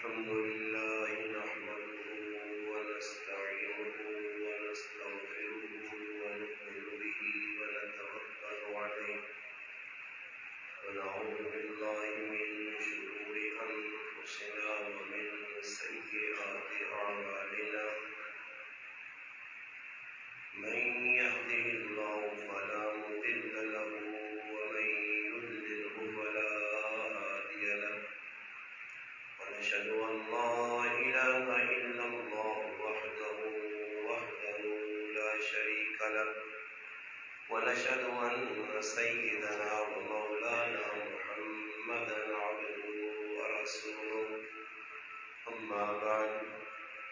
الحمد لله نحمده ونستعينه ونستغفره ونؤمن به ونتوكل عليه ونعوذ بالله من شرور أنفسنا ومن سيئات أعمالنا من يهده الله فلا مضل له ومن يضلله فلا هادي له ونشهد أن لا إله إلا الله وحده لا شريك له ونشهد أن سيدنا ومولانا محمدا عبده ورسوله أما بعد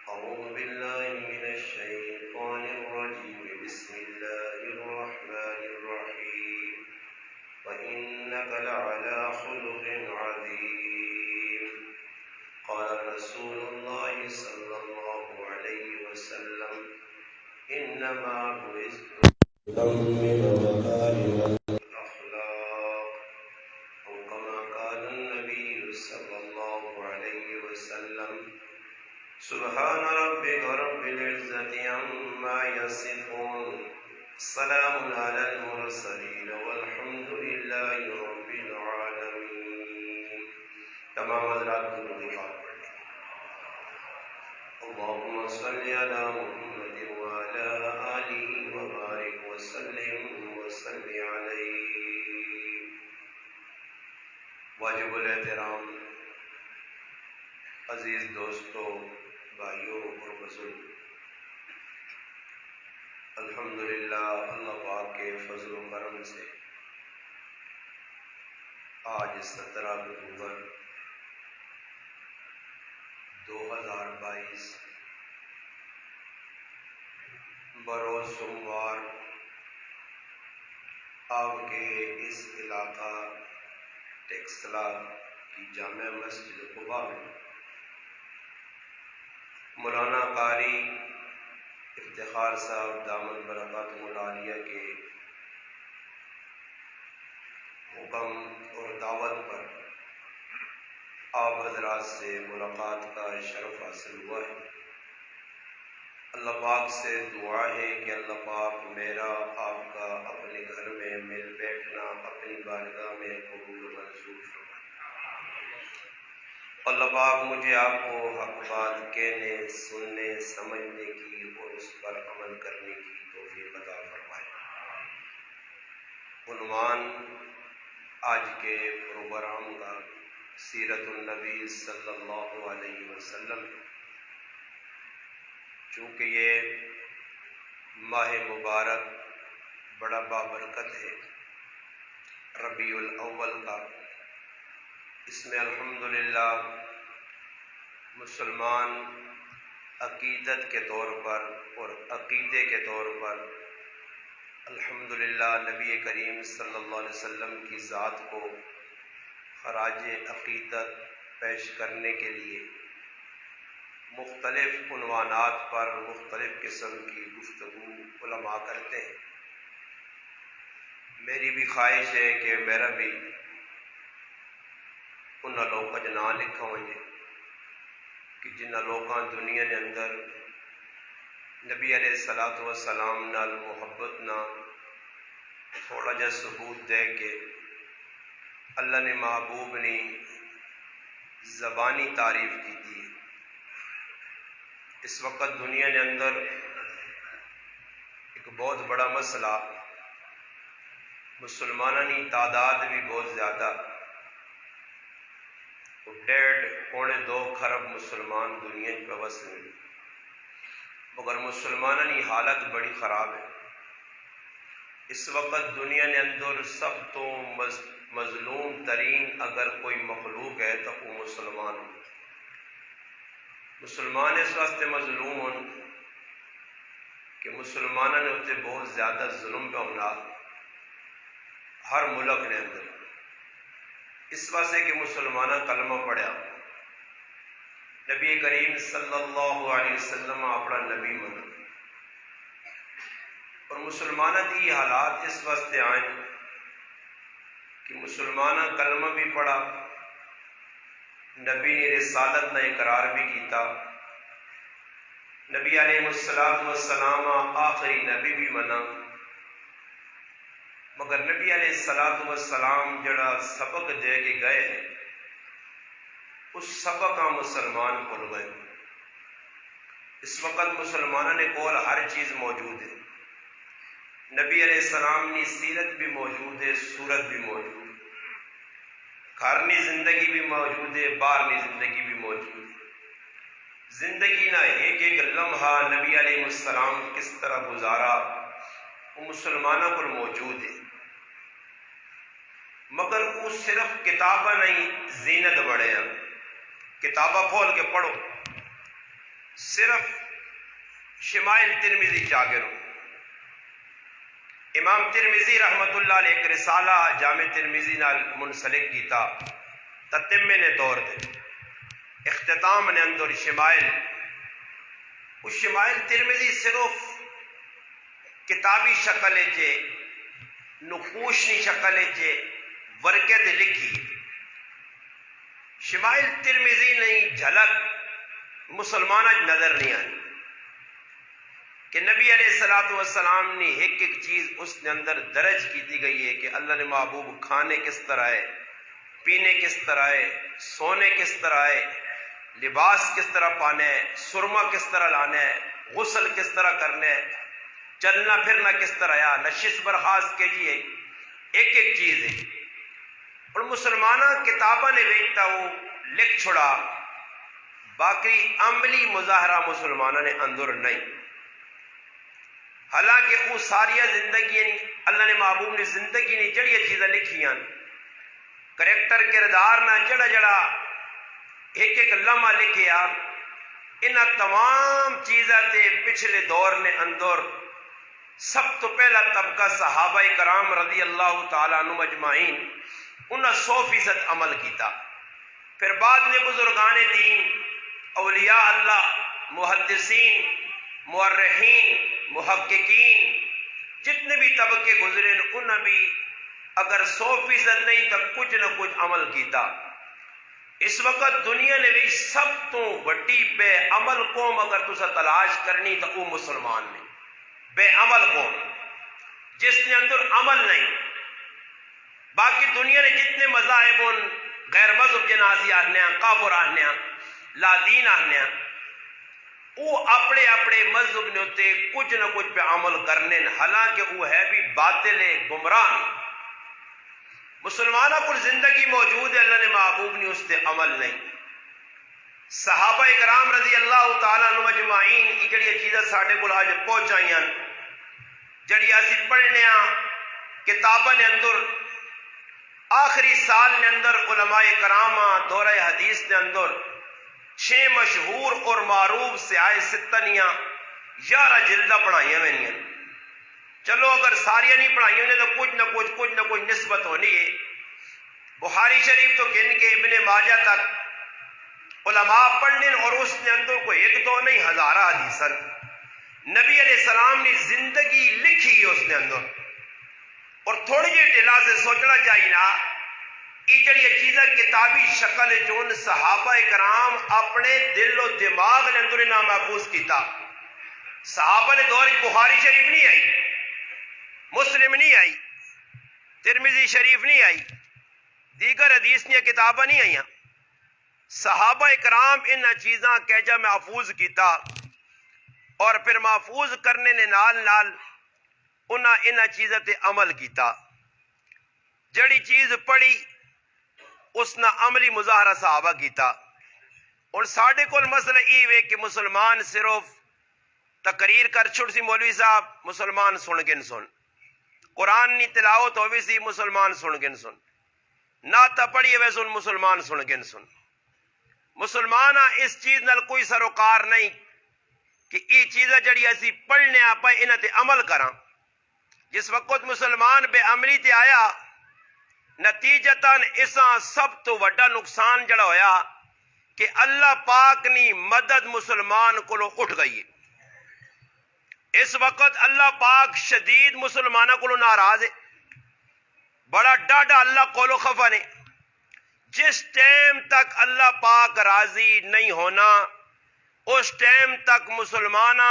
أعوذ بالله من الشيطان الرجيم بسم الله الرحمن الرحيم وإنك لعلى خلق عظيم قال رسول الله صلى الله عليه وسلم إنما بعثت لأتمم مكارم الأخلاق أو كما قال النبي صلى الله عليه وسلم سبحان ربك رب العزة عما يصفون سلام على المرسلين والحمد لله رب العالمين. تمام حضرات درود پاک پڑھیں. اللهم صل على محمد وعلى آله وبارك وسلم عليه. واجب الاحترام عزیز دوستو، بھائیوں اور بزرگ، الحمدللہ اللہ پاک کے فضل و کرم سے آج 17 اکتوبر 2022 بروز سوموار آپ کے اس علاقہ ٹیکسلا کی جامع مسجد قباء میں مولانا قاری افتخار صاحب دامت برکاتہ العالیہ کے حکم اور دعوت پر آپ حضرات سے ملاقات کا شرف حاصل ہوا ہے. اللہ پاک سے دعا ہے کہ اللہ پاک میرا آپ کا اپنے گھر میں مل بیٹھنا اپنی بارگاہ میں قبول و منظور فرمائے. اللہ پاک مجھے آپ کو حق بات کہنے، سننے، سمجھنے کی اور اس پر عمل کرنے کی توفیق عطا فرمائے. عنوان آج کے پروگرام کا سیرت النبی صلی اللہ علیہ وسلم. چونکہ یہ ماہ مبارک بڑا بابرکت ہے، ربیع الاول کا، اس میں الحمدللہ مسلمان عقیدت کے طور پر اور عقیدے کے طور پر الحمدللہ نبی کریم صلی اللہ علیہ وسلم کی ذات کو خراج عقیدت پیش کرنے کے لیے مختلف عنوانات پر مختلف قسم کی گفتگو علماء کرتے ہیں. میری بھی خواہش ہے کہ میرا بھی ان لوگوں کا نام لکھا ہوئے کہ جن لوگوں دنیا کے اندر نبی علیہ الصلوۃ والسلام نال محبت نہ تھوڑا جا ثبوت دے کے اللہ نے محبوب نے زبانی تعریف کی تھی. اس وقت دنیا کے اندر ایک بہت بڑا مسئلہ، مسلمانوں کی تعداد بھی بہت زیادہ، 1.5-2 خرب مسلمان دنیا پہ وسن ہیں، مگر مسلمانوں کی حالت بڑی خراب ہے. اس وقت دنیا کے اندر سب تو مظلوم ترین اگر کوئی مخلوق ہے تو وہ مسلمان ہو. مسلمان اس واسطے مظلوم ہوں کہ مسلمانوں نے اتنے بہت زیادہ ظلم پہ ہونا ہر ملک نے اندر، اس واسطے کہ مسلمانہ کلمہ پڑھیا، نبی کریم صلی اللہ علیہ وسلم اپنا نبی منا، اور مسلمانہ کی حالات اس واسطے آئیں کہ مسلمانہ کلمہ بھی پڑھا، نبی نے رسالت نہ اقرار بھی کیتا، نبی علیہ السلام آخری نبی بھی منا، مگر نبی علیہ السلام جڑا سبق دے کے گئے ہیں اس سبق کا مسلمان بھول گئے۔ اس وقت مسلمانوں نے کول ہر چیز موجود ہے، نبی علیہ السلام کی سیرت بھی موجود ہے، صورت بھی موجود ہے، گھرنی زندگی بھی موجود ہے، باہرنی زندگی بھی موجود ہے۔ زندگی نہ ایک ایک لمحہ نبی علیہ السلام کس طرح گزارا وہ مسلمانوں کو موجود ہے، مگر وہ صرف کتابہ نہیں زینت بڑھے ہیں۔ کتابہ کھول کے پڑھو، صرف شمائل ترمذی جاگرو، امام ترمذی رحمت اللہ علیہ ایک رسالہ جامع ترمذی نال منسلک کیتا، تتمے نے طور دے اختتام نے اندر شمائل، اس شمائل ترمذی صرف کتابی شکل چے نقوشنی شکل چے ورقے تے لکھی، شمائل ترمذی نہیں جھلک مسلمانہ نظر نہیں آئی کہ نبی علیہ السلام نے ایک ایک چیز اس نے اندر درج کی گئی ہے کہ اللہ نے محبوب کھانے کس طرح ہے، پینے کس طرح ہے، سونے کس طرح ہے، لباس کس طرح پانا ہے، سرما کس طرح لانا ہے، غسل کس طرح کرنا ہے، چلنا پھرنا کس طرح ہے، نشست برخاست کے لیے ایک ایک چیز ہے۔ اور مسلمانہ کتابہ نے بیچتا وہ لکھ چھڑا، باقی عملی مظاہرہ مسلمانہ نے اندر نہیں۔ حالانکہ وہ ساریا زندگی اللہ نے محبوب نے زندگی نے جڑی چیزیں لکھیاں، کریکٹر کردار نہ جڑا جڑا ایک ایک لمحہ لکھیا، ان تمام چیزیں تے پچھلے دور نے اندر سب تو پہلا طبقہ صحابہ کرام رضی اللہ تعالیٰ عنہ مجمعین انہاں 100% عمل کیتا، پھر بعد میں بزرگان دین، اولیاء اللہ، محدثین، مورخین، محققین جتنے بھی طبقے گزرے انہاں بھی اگر 100% نہیں تو کچھ نہ کچھ عمل کیتا۔ اس وقت دنیا نے بھی سب تو بڑی بے عمل قوم اگر تسا تلاش کرنی تو وہ مسلمان نے، بے عمل قوم جس نے اندر عمل نہیں۔ باقی دنیا نے جتنے مذاہب غیر مذہب جناسی آہنے ہیں، کافر آہنے ہیں، لا دین آہنے ہیں، وہ اپنے اپنے مذہب نے ہوتے کچھ نہ کچھ پہ عمل کرنے، حالانکہ وہ ہے بھی باطل گمراہ۔ مسلمانہ کو زندگی موجود ہے، اللہ نے محبوب نے اس سے عمل نہیں۔ صحابہ کرام رضی اللہ تعالیٰ عنہ مجمعین یہ جڑی چیزیں ساڑھے کو آج پہنچائیاں، جڑی اسی پڑھنے کتابہ نے اندر آخری سال نے اندر علماء کرام دورہ حدیث نے اندر 6 مشہور اور معروف سیاہ ستنیاں 11 جلدہ پڑھائیاں میں نہیں۔ چلو اگر ساریاں نہیں پڑھائیوں نے تو کچھ نہ کچھ نسبت ہونی ہے۔ بخاری شریف تو گن کے ابن ماجہ تک علماء پڑھنے اور اس نے اندر کو ایک دو نہیں ہزارہ حدیثن نبی علیہ السلام نے زندگی لکھی ہے اس نے اندر۔ اور تھوڑی جی ٹھلا سے سوچنا چاہیے نا یہ جڑی چیزیں کتابی شکل چون صحابہ کرام اپنے دل و دماغ نے اندر نہ محفوظ کیتا۔ صحابہ نے دور بخاری شریف نہیں آئی، مسلم نہیں آئی، ترمذی شریف نہیں آئی، دیگر حدیث نے کتابیں نہیں آئیاں۔ صحابہ کرام ان چیزاں کہجا محفوظ کیتا اور پھر محفوظ کرنے نے نال انہاں ان چیزیں تے عمل کیتا۔ جڑی چیز پڑھی اس نے عملی مظاہرہ صحابہ کیتا۔ اور ساڑھے کول مسئلہ یہ ہے کہ مسلمان صرف تقریر کر چھوڑ سی مولوی صاحب مسلمان سن گن سن، قرآن نی تلاوت ہوئی سی مسلمان سن گن سن، نعت پڑھی ہوئے سن مسلمان سن گن سن۔ مسلمان اس چیز نال کوئی سروکار نہیں کہ یہ چیزیں جڑی اسی پڑھنے آپ انہاں تے عمل کراں۔ جس وقت مسلمان بے عملی تے آیا نتیجتاً اساں سب تو وڈا نقصان جڑا ہویا کہ اللہ پاک نی مدد مسلمان کو اٹھ گئی۔ اس وقت اللہ پاک شدید مسلمانوں کو ناراض ہے، بڑا ڈاڈا اللہ کو خفا نے۔ جس ٹائم تک اللہ پاک راضی نہیں ہونا اس ٹائم تک مسلمانہ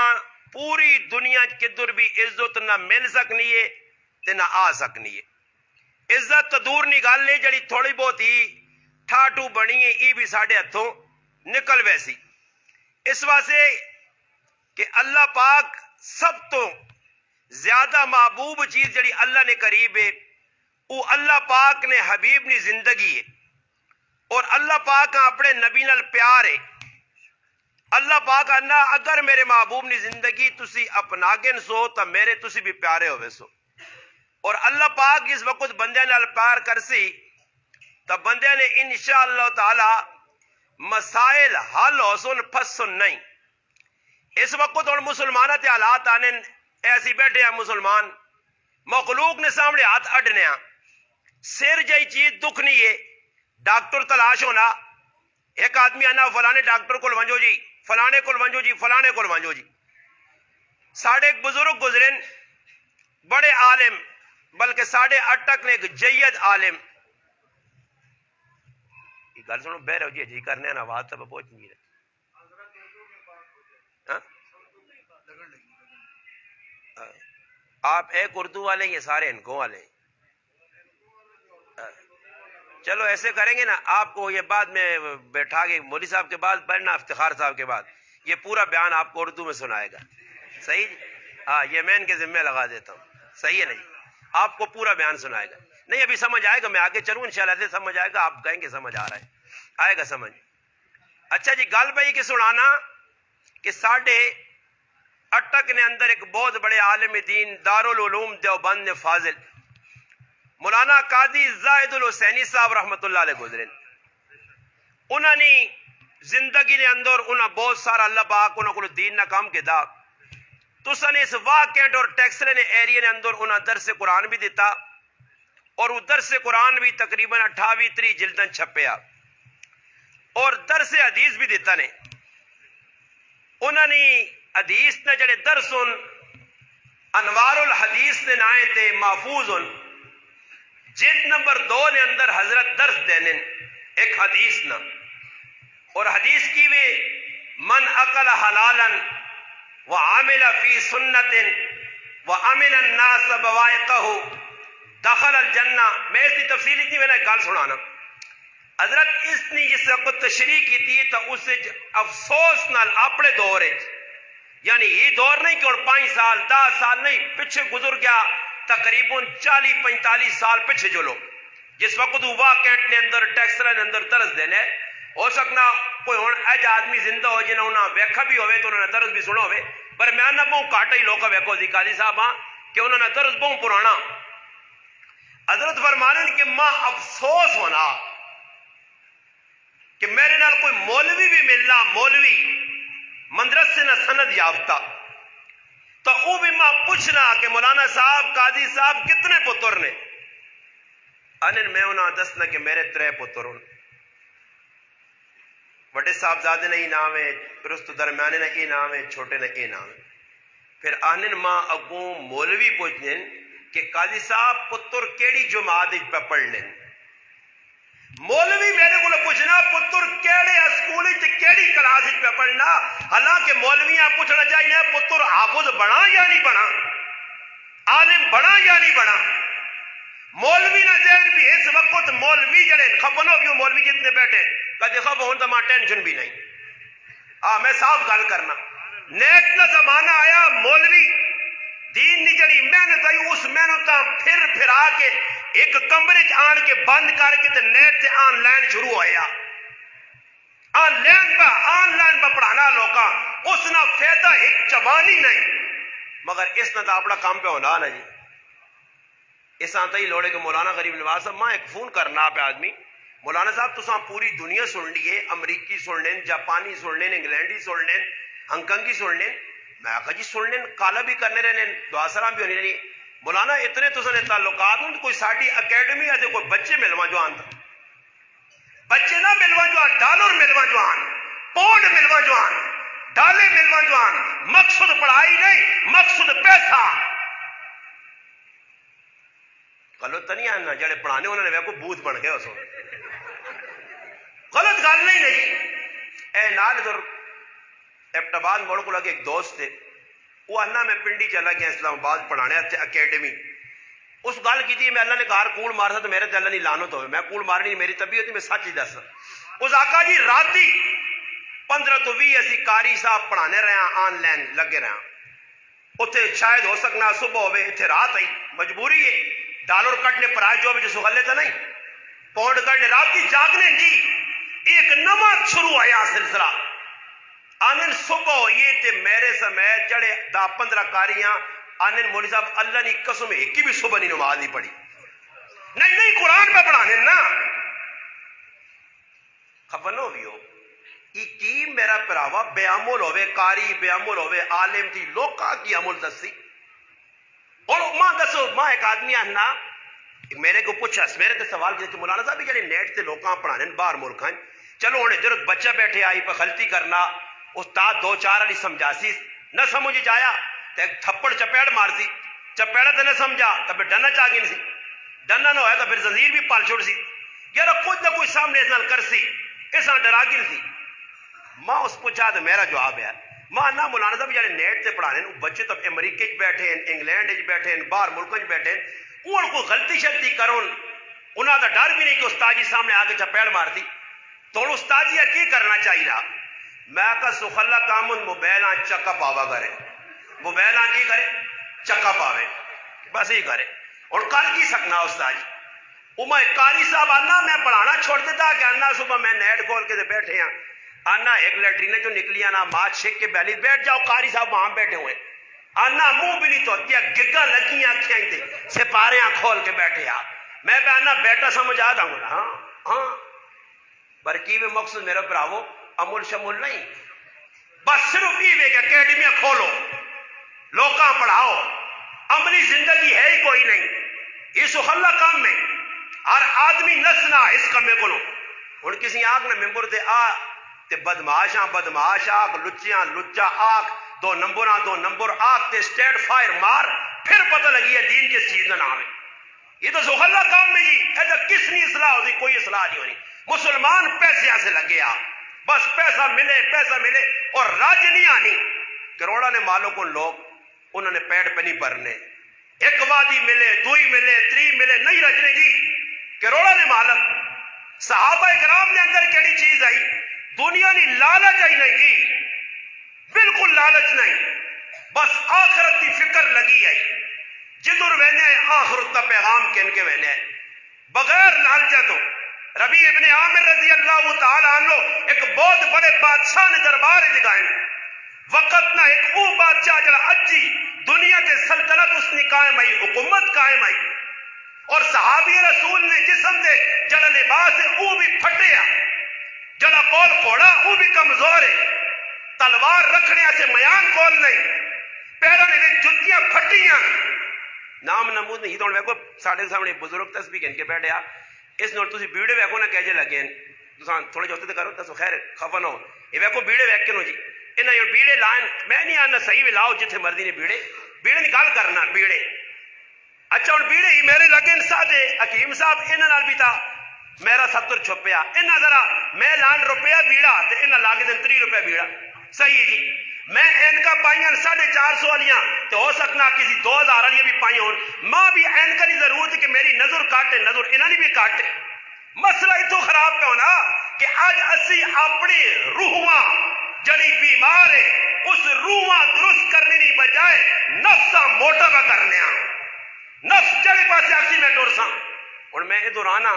پوری دنیا کدھر بھی عزت نہ مل سکنی ہے تے نہ آ سکنی ہے۔ عزت تو دور نہیں گل ہے، جڑی تھوڑی بہت ہی ٹھاٹو بنی ہے یہ بھی ساڈے ہتھوں نکل ویسی۔ اس واسطے کہ اللہ پاک سب تو زیادہ محبوب چیز جڑی اللہ نے قریب ہے وہ اللہ پاک نے حبیب نی زندگی ہے، اور اللہ پاک اپنے نبی نال پیار ہے۔ اللہ پاک آنا اگر میرے محبوب نی زندگی تسی اپنا گن سو تو میرے تسی بھی پیارے ہوئے سو، اور اللہ پاک اس وقت بندے نال پیار کرسی تو بندے نے انشاءاللہ تعالی مسائل حل ہو سن پھسن نہیں۔ اس وقت اور مسلمانہ تے حالات آنے ایسی بیٹھے ہیں مسلمان مخلوق نے سامنے ہاتھ اڈنے ہیں، سر جائی چیز دکھ نہیں ہے ڈاکٹر تلاش ہونا، ایک آدمی آنا فلانے ڈاکٹر کو ونجو جی، فلانے کو ونجو جی، فلانے کو ونجو جی۔ ساڑھے ایک بزرگ گزرن بڑے عالم، بلکہ ساڑھے اٹک نے ایک جید عالم، یہ گل سنو بہر ہو جی کرنے نا بات تب پہنچ نہیں رہے۔ آپ ایک اردو والے یہ سارے انکوں والے ہیں۔ چلو ایسے کریں گے نا، آپ کو یہ بعد میں بیٹھا کے مولوی صاحب کے بعد پڑھنا، افتخار صاحب کے بعد یہ پورا بیان آپ کو اردو میں سنائے گا، صحیح جی؟ ہاں یہ میں ان کے ذمہ لگا دیتا ہوں، صحیح ہے نا جی؟ آپ کو پورا بیان سنائے گا، نہیں ابھی سمجھ آئے گا، میں آگے چلوں انشاءاللہ سے سمجھ آئے گا، آپ کہیں گے سمجھ آ رہا ہے، آئے گا سمجھ۔ اچھا جی گل بھائی کہ سنانا کہ ساڑھے اٹک نے اندر ایک بہت بڑے عالم دین دارالعلوم دیوبند نے فاضل مولانا قاضی زاہد الحسینی صاحب رحمت اللہ علیہ گزرے، انہوں نے زندگی نے اندر انہوں بہت سارا اللہ پاک انہوں کو دین نہ کام کیتا، تو سن اس واقعٹ اور ٹیکسلے نے ایریے نے اندر انہوں درس قرآن بھی دیتا، اور وہ درس قرآن بھی تقریباً 28-30 جلدن چھپیا، اور درس حدیث بھی دیتا نے۔ انہوں نے حدیث نے جڑے درس انوار الحدیث نے نائے تے محفوظ جلد نمبر 2 نے اندر حضرت درس دینے ایک حدیث نا، اور حدیث کی وے من اکل حلالا وعامل فی سنت وامن الناس بوائقہ دخل الجنہ۔ میں اس کی تفصیل اتنی میں نے گل سنانا، حضرت اس نے جس وقت تشریح کی تھی تو اس افسوس نال اپنے دور یعنی یہ دور نہیں کہ اور 5 سال 10 سال نہیں پیچھے گزر گیا، تقریباً 40-45 سال پیچھے جو لوگ جس وقت وہ واقعات نے اندر ٹیکسٹر نے اندر درس دینے، ہو سکنا کوئی ہوں ایج آدمی زندہ ہو جنہوں نے ویکھا بھی ہوئے تو انہوں نے درس بھی سنا ہوئے، پر میں نہ بہت کاٹا ہی لوگا ویکھو دی قاضی صاحب ہاں کہ انہوں نے درس بہت پرانا۔ حضرت فرمانن کہ ماں افسوس ہونا کہ میرے نال کوئی مولوی بھی ملنا، مولوی مدرسے نہ سند یافتہ، تو وہ بھی ماں پوچھنا کہ مولانا صاحب قاضی صاحب کتنے پتر نے؟ انن میں انہاں دسنا کہ میرے 3 پتر ہوں، بڑے صاحبزادے نے یہ نام ہے، پھر اس تو درمیانے نے یہ نام ہے، چھوٹے نے یہ نام ہے۔ پھر آنن ماں اگوں مولوی پوچھنے کہ قاضی صاحب پتر کیڑی جماعت پہ پڑھ لیں؟ مولوی میرے کو پوچھنا پتر کیڑے اسکول کیڑی کلاس پہ پڑھنا، حالانکہ مولویاں پوچھنا چاہیے پتر حافظ بنا یا نہیں بنا، عالم بنا یا نہیں بنا۔ مولوی نہ ذہن بھی اس وقت مولوی جڑے خفن ہو گئے، مولوی جتنے بیٹھے کدے خف ہون تو ماں ٹینشن بھی نہیں۔ میں صاف گل کرنا، نیک نہ زمانہ آیا مولوی دین دی جڑی محنت آئی اس محنت پھر پھرا کے ایک کمرے آن کے بند کر کے تے نیٹ سے آن لائن شروع ہویا، آن لائن پہ پڑھانا لوکاں، اس نہ فائدہ ایک چبانی نہیں، مگر اس نہ تو اپنا کام پہ ہونا نا جی۔ اس آنتا ہی لوڑے کہ مولانا غریب نواز صاحب ماں ایک فون کرنا پہ آدمی، مولانا صاحب تو پوری دنیا سن لیے، امریکی سن لیں، جاپانی سن لیں، انگلینڈی سن لیں، ہنگ کنگی سن لیں، میں آخا جی سن لیں، کالا بھی کرنے رہنے، دعا سلام بھی ہونے رہی۔ مولانا اتنے تو سنے تعلقات ہوں، کوئی ساڑی اکیڈمی ہے کوئی بچے ملوا جو آن، بچے نہ ملوا جو آن، ڈالر ملوا جو آن، پونڈ ملوا جو آن، ڈالے ملوا جو آن، مقصد پڑھائی نہیں، مقصد پیسہ۔ غلط تو نہیں آنا جڑے پڑھانے انہوں نے کو بوت بن گئے اس وقت، غلط گل نہیں نہیں اے نال ادھر ایبٹآباد موڑ کو لگے ایک دوست تھے وہ انا میں پنڈی چلا گیا اسلام آباد پڑھانے اکیڈمی اس گل کی میں اللہ نے کہا کوڑ مارتا تو میرے تے اللہ نہیں لعنت ہوئے میں کوڑ مارنی میری طبیعت میں سچ ہی دس اس آقا جی راتی 15 تو 20 اسی قاری صاحب پڑھانے رہے ہیں آن لائن لگے رہے ہیں اتنے شاید ہو سکنا صبح ہوئے اتنے رات آئی مجبوری ہے ڈالر کٹنے پرائز جو جو سغلے تھے نہیں پونڈ کٹنے رات کی جاگنے جی ایک نواں شروع آیا سلسلہ آنن صبح ہوئی تے میرے سمیت چڑھے 10-15 کاریاں آنن مولوی صاحب اللہ نے قسم ایک کی بھی صبح نہیں نماز نہیں پڑھی نہیں قرآن پہ پڑھانے نا خبر نہ ہوئی ہو کی میرا پراوا بے عمل ہوئے کاری بے عمل ہوئے عالم تھی لوکا کی عمل دسی اور ماں دسو ماں ایک آدمی آنا میرے کو پوچھا میرے تے سوال کیا کہ مولانا صاحب جڑے نیٹ تے لوکاں پڑھانے باہر ملکاں چلو ہن ادھر بچہ بیٹھے آئی پہ غلطی کرنا استاد 2-4 علی سمجھا سی نہ سمجھ جایا تے تھپڑ چپیڑ مار سی چپیڑا تے نہ سمجھا تو پھر ڈنا چاہ گئی سی ڈنا نہ ہویا تو پھر زنجیر بھی پال چھوڑ سی یار کچھ نہ کچھ سامنے اس نال کر سی اس نال ڈرا گئی سی ماں اس پوچھا تو میرا جواب ہے ماں نہ مولانا صاحب جڑے نیٹ تے پڑھانے بچے تو امریکہ وچ بیٹھے ہیں انگلینڈ وچ بیٹھے ہیں باہر ملکاں وچ بیٹھے ہیں ان کو غلطی شلطی کرون انہاں دا ڈر بھی نہیں کہ استاد جی سامنے آ کے چپیڑ مارتی تو استاد جی کی کرنا چاہیے رہا میں کہا سخلا کامن موبائلاں چکا پاوا کرے موبائلاں کی کرے چکا پاوے بس یہی کرے اور کر کی سکنا استاد جی وہ میں قاری صاحب آنا میں پڑھانا چھوڑ دیتا کہ آنا صبح میں نیٹ کھول کے بیٹھے ہیں آنا ایک لیٹرینے جو نکلی آنا ماں چھک کے بیلی بیٹھ جاؤ قاری صاحب وہاں بیٹھے ہوئے آنا منہ بھی نہیں توتیا گگا لگی آنکھیں تھے سپاریاں کھول کے بیٹھے آ میں پہ آنا بیٹا سمجھ آتا ہوں ہاں ہاں پر کی بھی مقصد میرا پراو امول شمول نہیں بس صرف یہ کہ اکیڈمیاں کھولو لوکاں پڑھاؤ عملی زندگی ہے ہی کوئی نہیں یہ سخلا کام میں ہر آدمی نسنا اس کمے کو ہن کسی آگ نے ممبر دے آ تے بدماشاں بدماش آگ لچیاں لچا آگ 2 نمبر آگ تے سٹیٹ فائر مار پھر پتہ لگی ہے دین کس چیز کا نام ہے یہ تو سخلا کام میں جی ایسا کس نہیں اصلاح ہوتی کوئی اصلاح نہیں ہونی مسلمان پیسے سے لگے آ بس پیسہ ملے اور راج نہیں آنی کروڑا نے مالوں کو لوگ انہوں نے پیٹ پہ نہیں بھرنے ایک وادی ملے 2 ملے 3 ملے نہیں رجنے جی کروڑا نے مالک صحابہ کرام نے اندر کیڑی چیز آئی دنیا نے لالچ آئی نہیں جی بالکل لالچ نہیں بس آخرت کی فکر لگی آئی جدر وینے آخرت کا پیغام کن کے وینے بغیر لالچہ تو ربیع ابن عامر رضی اللہ تعالیٰ عنہ ایک بہت بڑے بادشاہ نے دربار جگائیں وقت نہ ایک او بادشاہ جڑا اجی دنیا کے سلطنت اس نے قائم آئی حکومت قائم آئی اور صحابی رسول نے جسم دے جڑا لباس ہے او بھی پھٹیا جڑا کول کوڑا او بھی کمزور ہے تلوار رکھنے سے میان کول نہیں پیروں نے جتیاں پھٹیاں نام نمود نہیں تو ویکو ساڈے سامنے بزرگ تسبیح گن کے بیٹھے آ اس نال تسی بیڑے ویکو نہ کہجے لگے تساں تھوڑے جوتے تے کرو تسو خیر خفا نہ ہو یہ ویکو بیڑے ویک کے نو جی انہاں یہ بیڑے لائن میں نہیں آنا صحیح وی لاؤ جتھے مرضی نے بیڑے دی گل کرنا بیڑے اچھا ہن بیڑے ہی میرے لگے سادے حکیم صاحب انہاں نال بھی تا میرا 70 چھپیا انہاں ذرا میں لان روپیہ بیڑا تے انہاں لا کے دین 30 روپے بیڑا صحیح ہے جی میں اینکا پائیاں 450 والیاں تو ہو سکنا کسی 2000 والیاں بھی پائیاں ہون ماں بھی اینکا نہیں ضرورت کہ میری نظر کاٹے نظر انہاں نے بھی کاٹے مسئلہ اتو خراب پہ ہونا کہ آج اسی اپنی روحواں جڑی بیمار ہے اس روحواں درست کرنے کی بجائے نفساں موٹا پہ کرنے نفس جڑے پاسے اکسی میں ٹور ساں اور میں ادھر آنا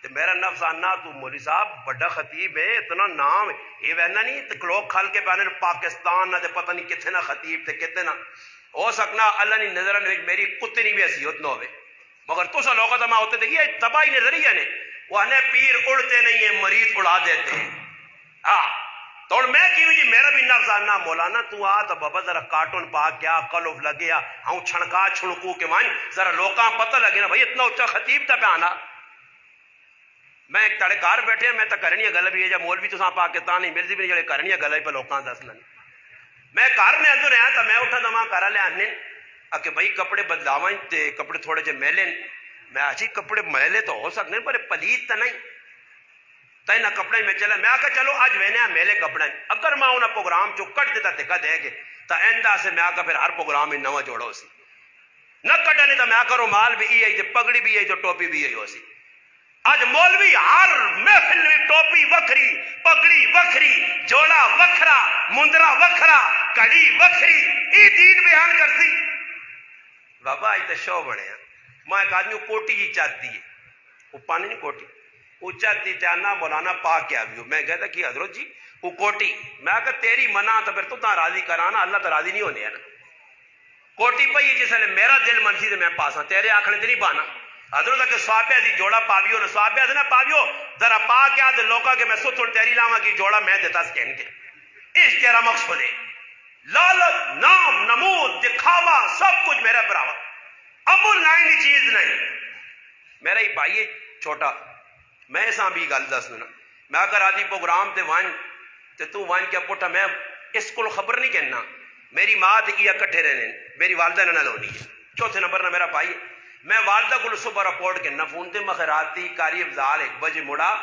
تو میرا نفس آنا تو مولوی صاحب بڑا خطیب ہے اتنا نام یہ وہنا نہیں تو لوگ کھل کے پہنے پاکستان نہ پتہ نہیں کتنے نہ خطیب تے کتنے نہ ہو سکنا اللہ نے نظر میری کتے نہیں بھی حیثیت نہ ہوئے مگر تو سا لوگوں تو میں ہوتے دیکھیے تباہی نظریہ نے وہ انے پیر اڑتے نہیں ہیں مریض اڑا دیتے ہیں ہاں تو میں کیوں جی میرا بھی نفس آنا مولانا تو آ تو بابا ذرا کارٹون پا کیا کلوف لگے ہوں چھڑکا چھڑکو کے مان ذرا لوکاں پتہ لگے نا بھائی اتنا اچھا خطیب تا پہ آنا میں ایک تڑے کار بیٹھے میں تو کرنی گل بھی ہے جب مولوی تو پاکستان نہیں ملتی بھی نہیں جڑے کرنی گل پہ لوکاں دسنا میں کار میں اندر رہا تو میں اٹھا تو میں کر لے آنے کہ بھائی کپڑے بدلاواں تے کپڑے تھوڑے جے میلے میں آجی کپڑے میلے تو ہو سکتے پر پلیت تو نہیں تینا کپڑے میں چلا میں آکا چلو آج وینے میلے کپڑے اگر میں انہا پروگرام چو کٹ دیتا تکا دے کے تا ایندہ سے میں آکا پھر ہر پروگرام میں نوہ جوڑا ہو سی نہ کٹا نہیں تا میں آکا رومال بھی ای ہے پگڑی بھی ہے ٹوپی بھی ہے ہو سی آج مولوی ہر محفل میں ٹوپی وکھری پگڑی وکھری جوڑا وکھرا مندرا وکھرا کڑی وکھری ای دین بیان کر سی بابا آج تا شو بڑے ہیں میں ایک آدمی کوٹی جی چاہتی ہے وہ پانی نہیں کوٹی وہ چاہتی چاہنا مولانا پاک کیا بھی ہو میں کہتا کہ حضرت جی وہ کوٹی میں کہا تیری منع تو پھر تو تا راضی کرانا اللہ تا راضی نہیں ہونے ہے نا کوٹی پہ یہ جس نے میرا دل منسی سے میں پاسا تیرے آنکھنے تے نہیں پانا حضرت کہ سوابے دی جوڑا پاویو نہ سوابے دی نہ پاویو ذرا پا کیا تے لوکا کہ میں ستھن تیری لاواں کی جوڑا میں دیتا سکین کے اس تیرا مقصد ہے لالت نام نمود دکھاوا سب کچھ میرا براوا امول نائنی چیز نہیں میرا ہی بھائی چھوٹا میں ساں بھی گل دس دنا میں اگر آدھی پروگرام تے وان تے تو وان کیا پوٹا میں اس کو خبر نہیں کہنا میری ماں تے کیا کٹھے رہنے میری والدہ نہ لونی ہے چوتھے نمبر نہ میرا بھائی میں والدہ کو صبح رپورٹ کرنا فون تے مخراتی کاری افضال 1 بجے مڑا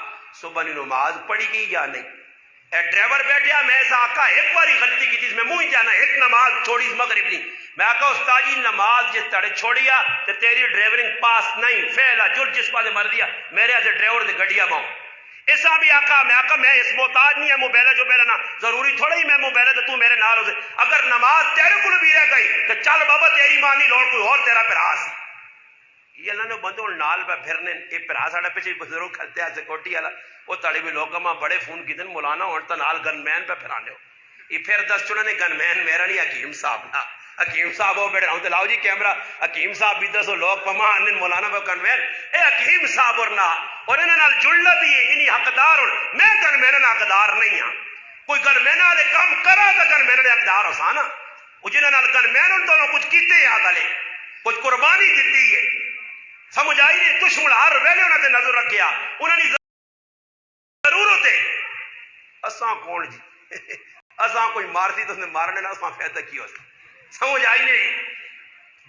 صبح نی نماز پڑھی گئی یا نہیں اے ڈرائیور بیٹھیا میں ایسا آقا ایک باری غلطی کی جس میں منہ ہی جانا ایک نماز چھوڑی اس مغرب نہیں میں آقا استاد جی نماز جس تڑے چھوڑیا تے تیری ڈرائیورنگ پاس نہیں فیلا جل جس پاسے مر دیا میرے ایسے ڈرائیور دے گڈیا باؤں ایسا بھی آقا میں اس محتاج نہیں ہے موبائل جو بیلا نا ضروری تھوڑا ہی میں موبائل تے تو میرے نال ہو سے اگر نماز تیرے کو بھی رہ گئی تو چل بابا تیری ماں نہیں لوڑ کوئی اور تیرا پھر آس یہ اللہ نے بندوں نال پہ پھرنے یہ پھرا ساڑا پیچھے ضرور کھلتے ہیں سیکورٹی والا وہ تڑی بھی لوگ ماں بڑے فون کی دن مولانا ہون تا نال گن مین پہ پھرانے ہو یہ پھر 10 چڑھا نے گن مین میرا نہیں حکیم صاحب نا حکیم صاحب ہو بیٹھے رہا لاؤ جی کیمرہ حکیم صاحب بھی دسو لوگ پما آنے مولانا پہ گن مین اے حکیم صاحب اور نا اور انہیں نال جڑنا بھی ہے انہی حقدار ہوں میں گن مین حقدار نہیں ہاں کوئی گن مین آلے کام کرا تا گن مین حقدار ہو سانا وہ جنہیں نال گن مین ان تو کچھ کیتے یاد آلے کچھ قربانی دیتی ہے سمجھ آئی نہیں دشمن ہر ویلے انہوں نے نظر رکھیا انہوں نے ضرورت ہے اساں کون جی اساں کوئی مارتی تو اس نے مارنے نہ اساں فیدہ کی ہو سمجھ آئی نہیں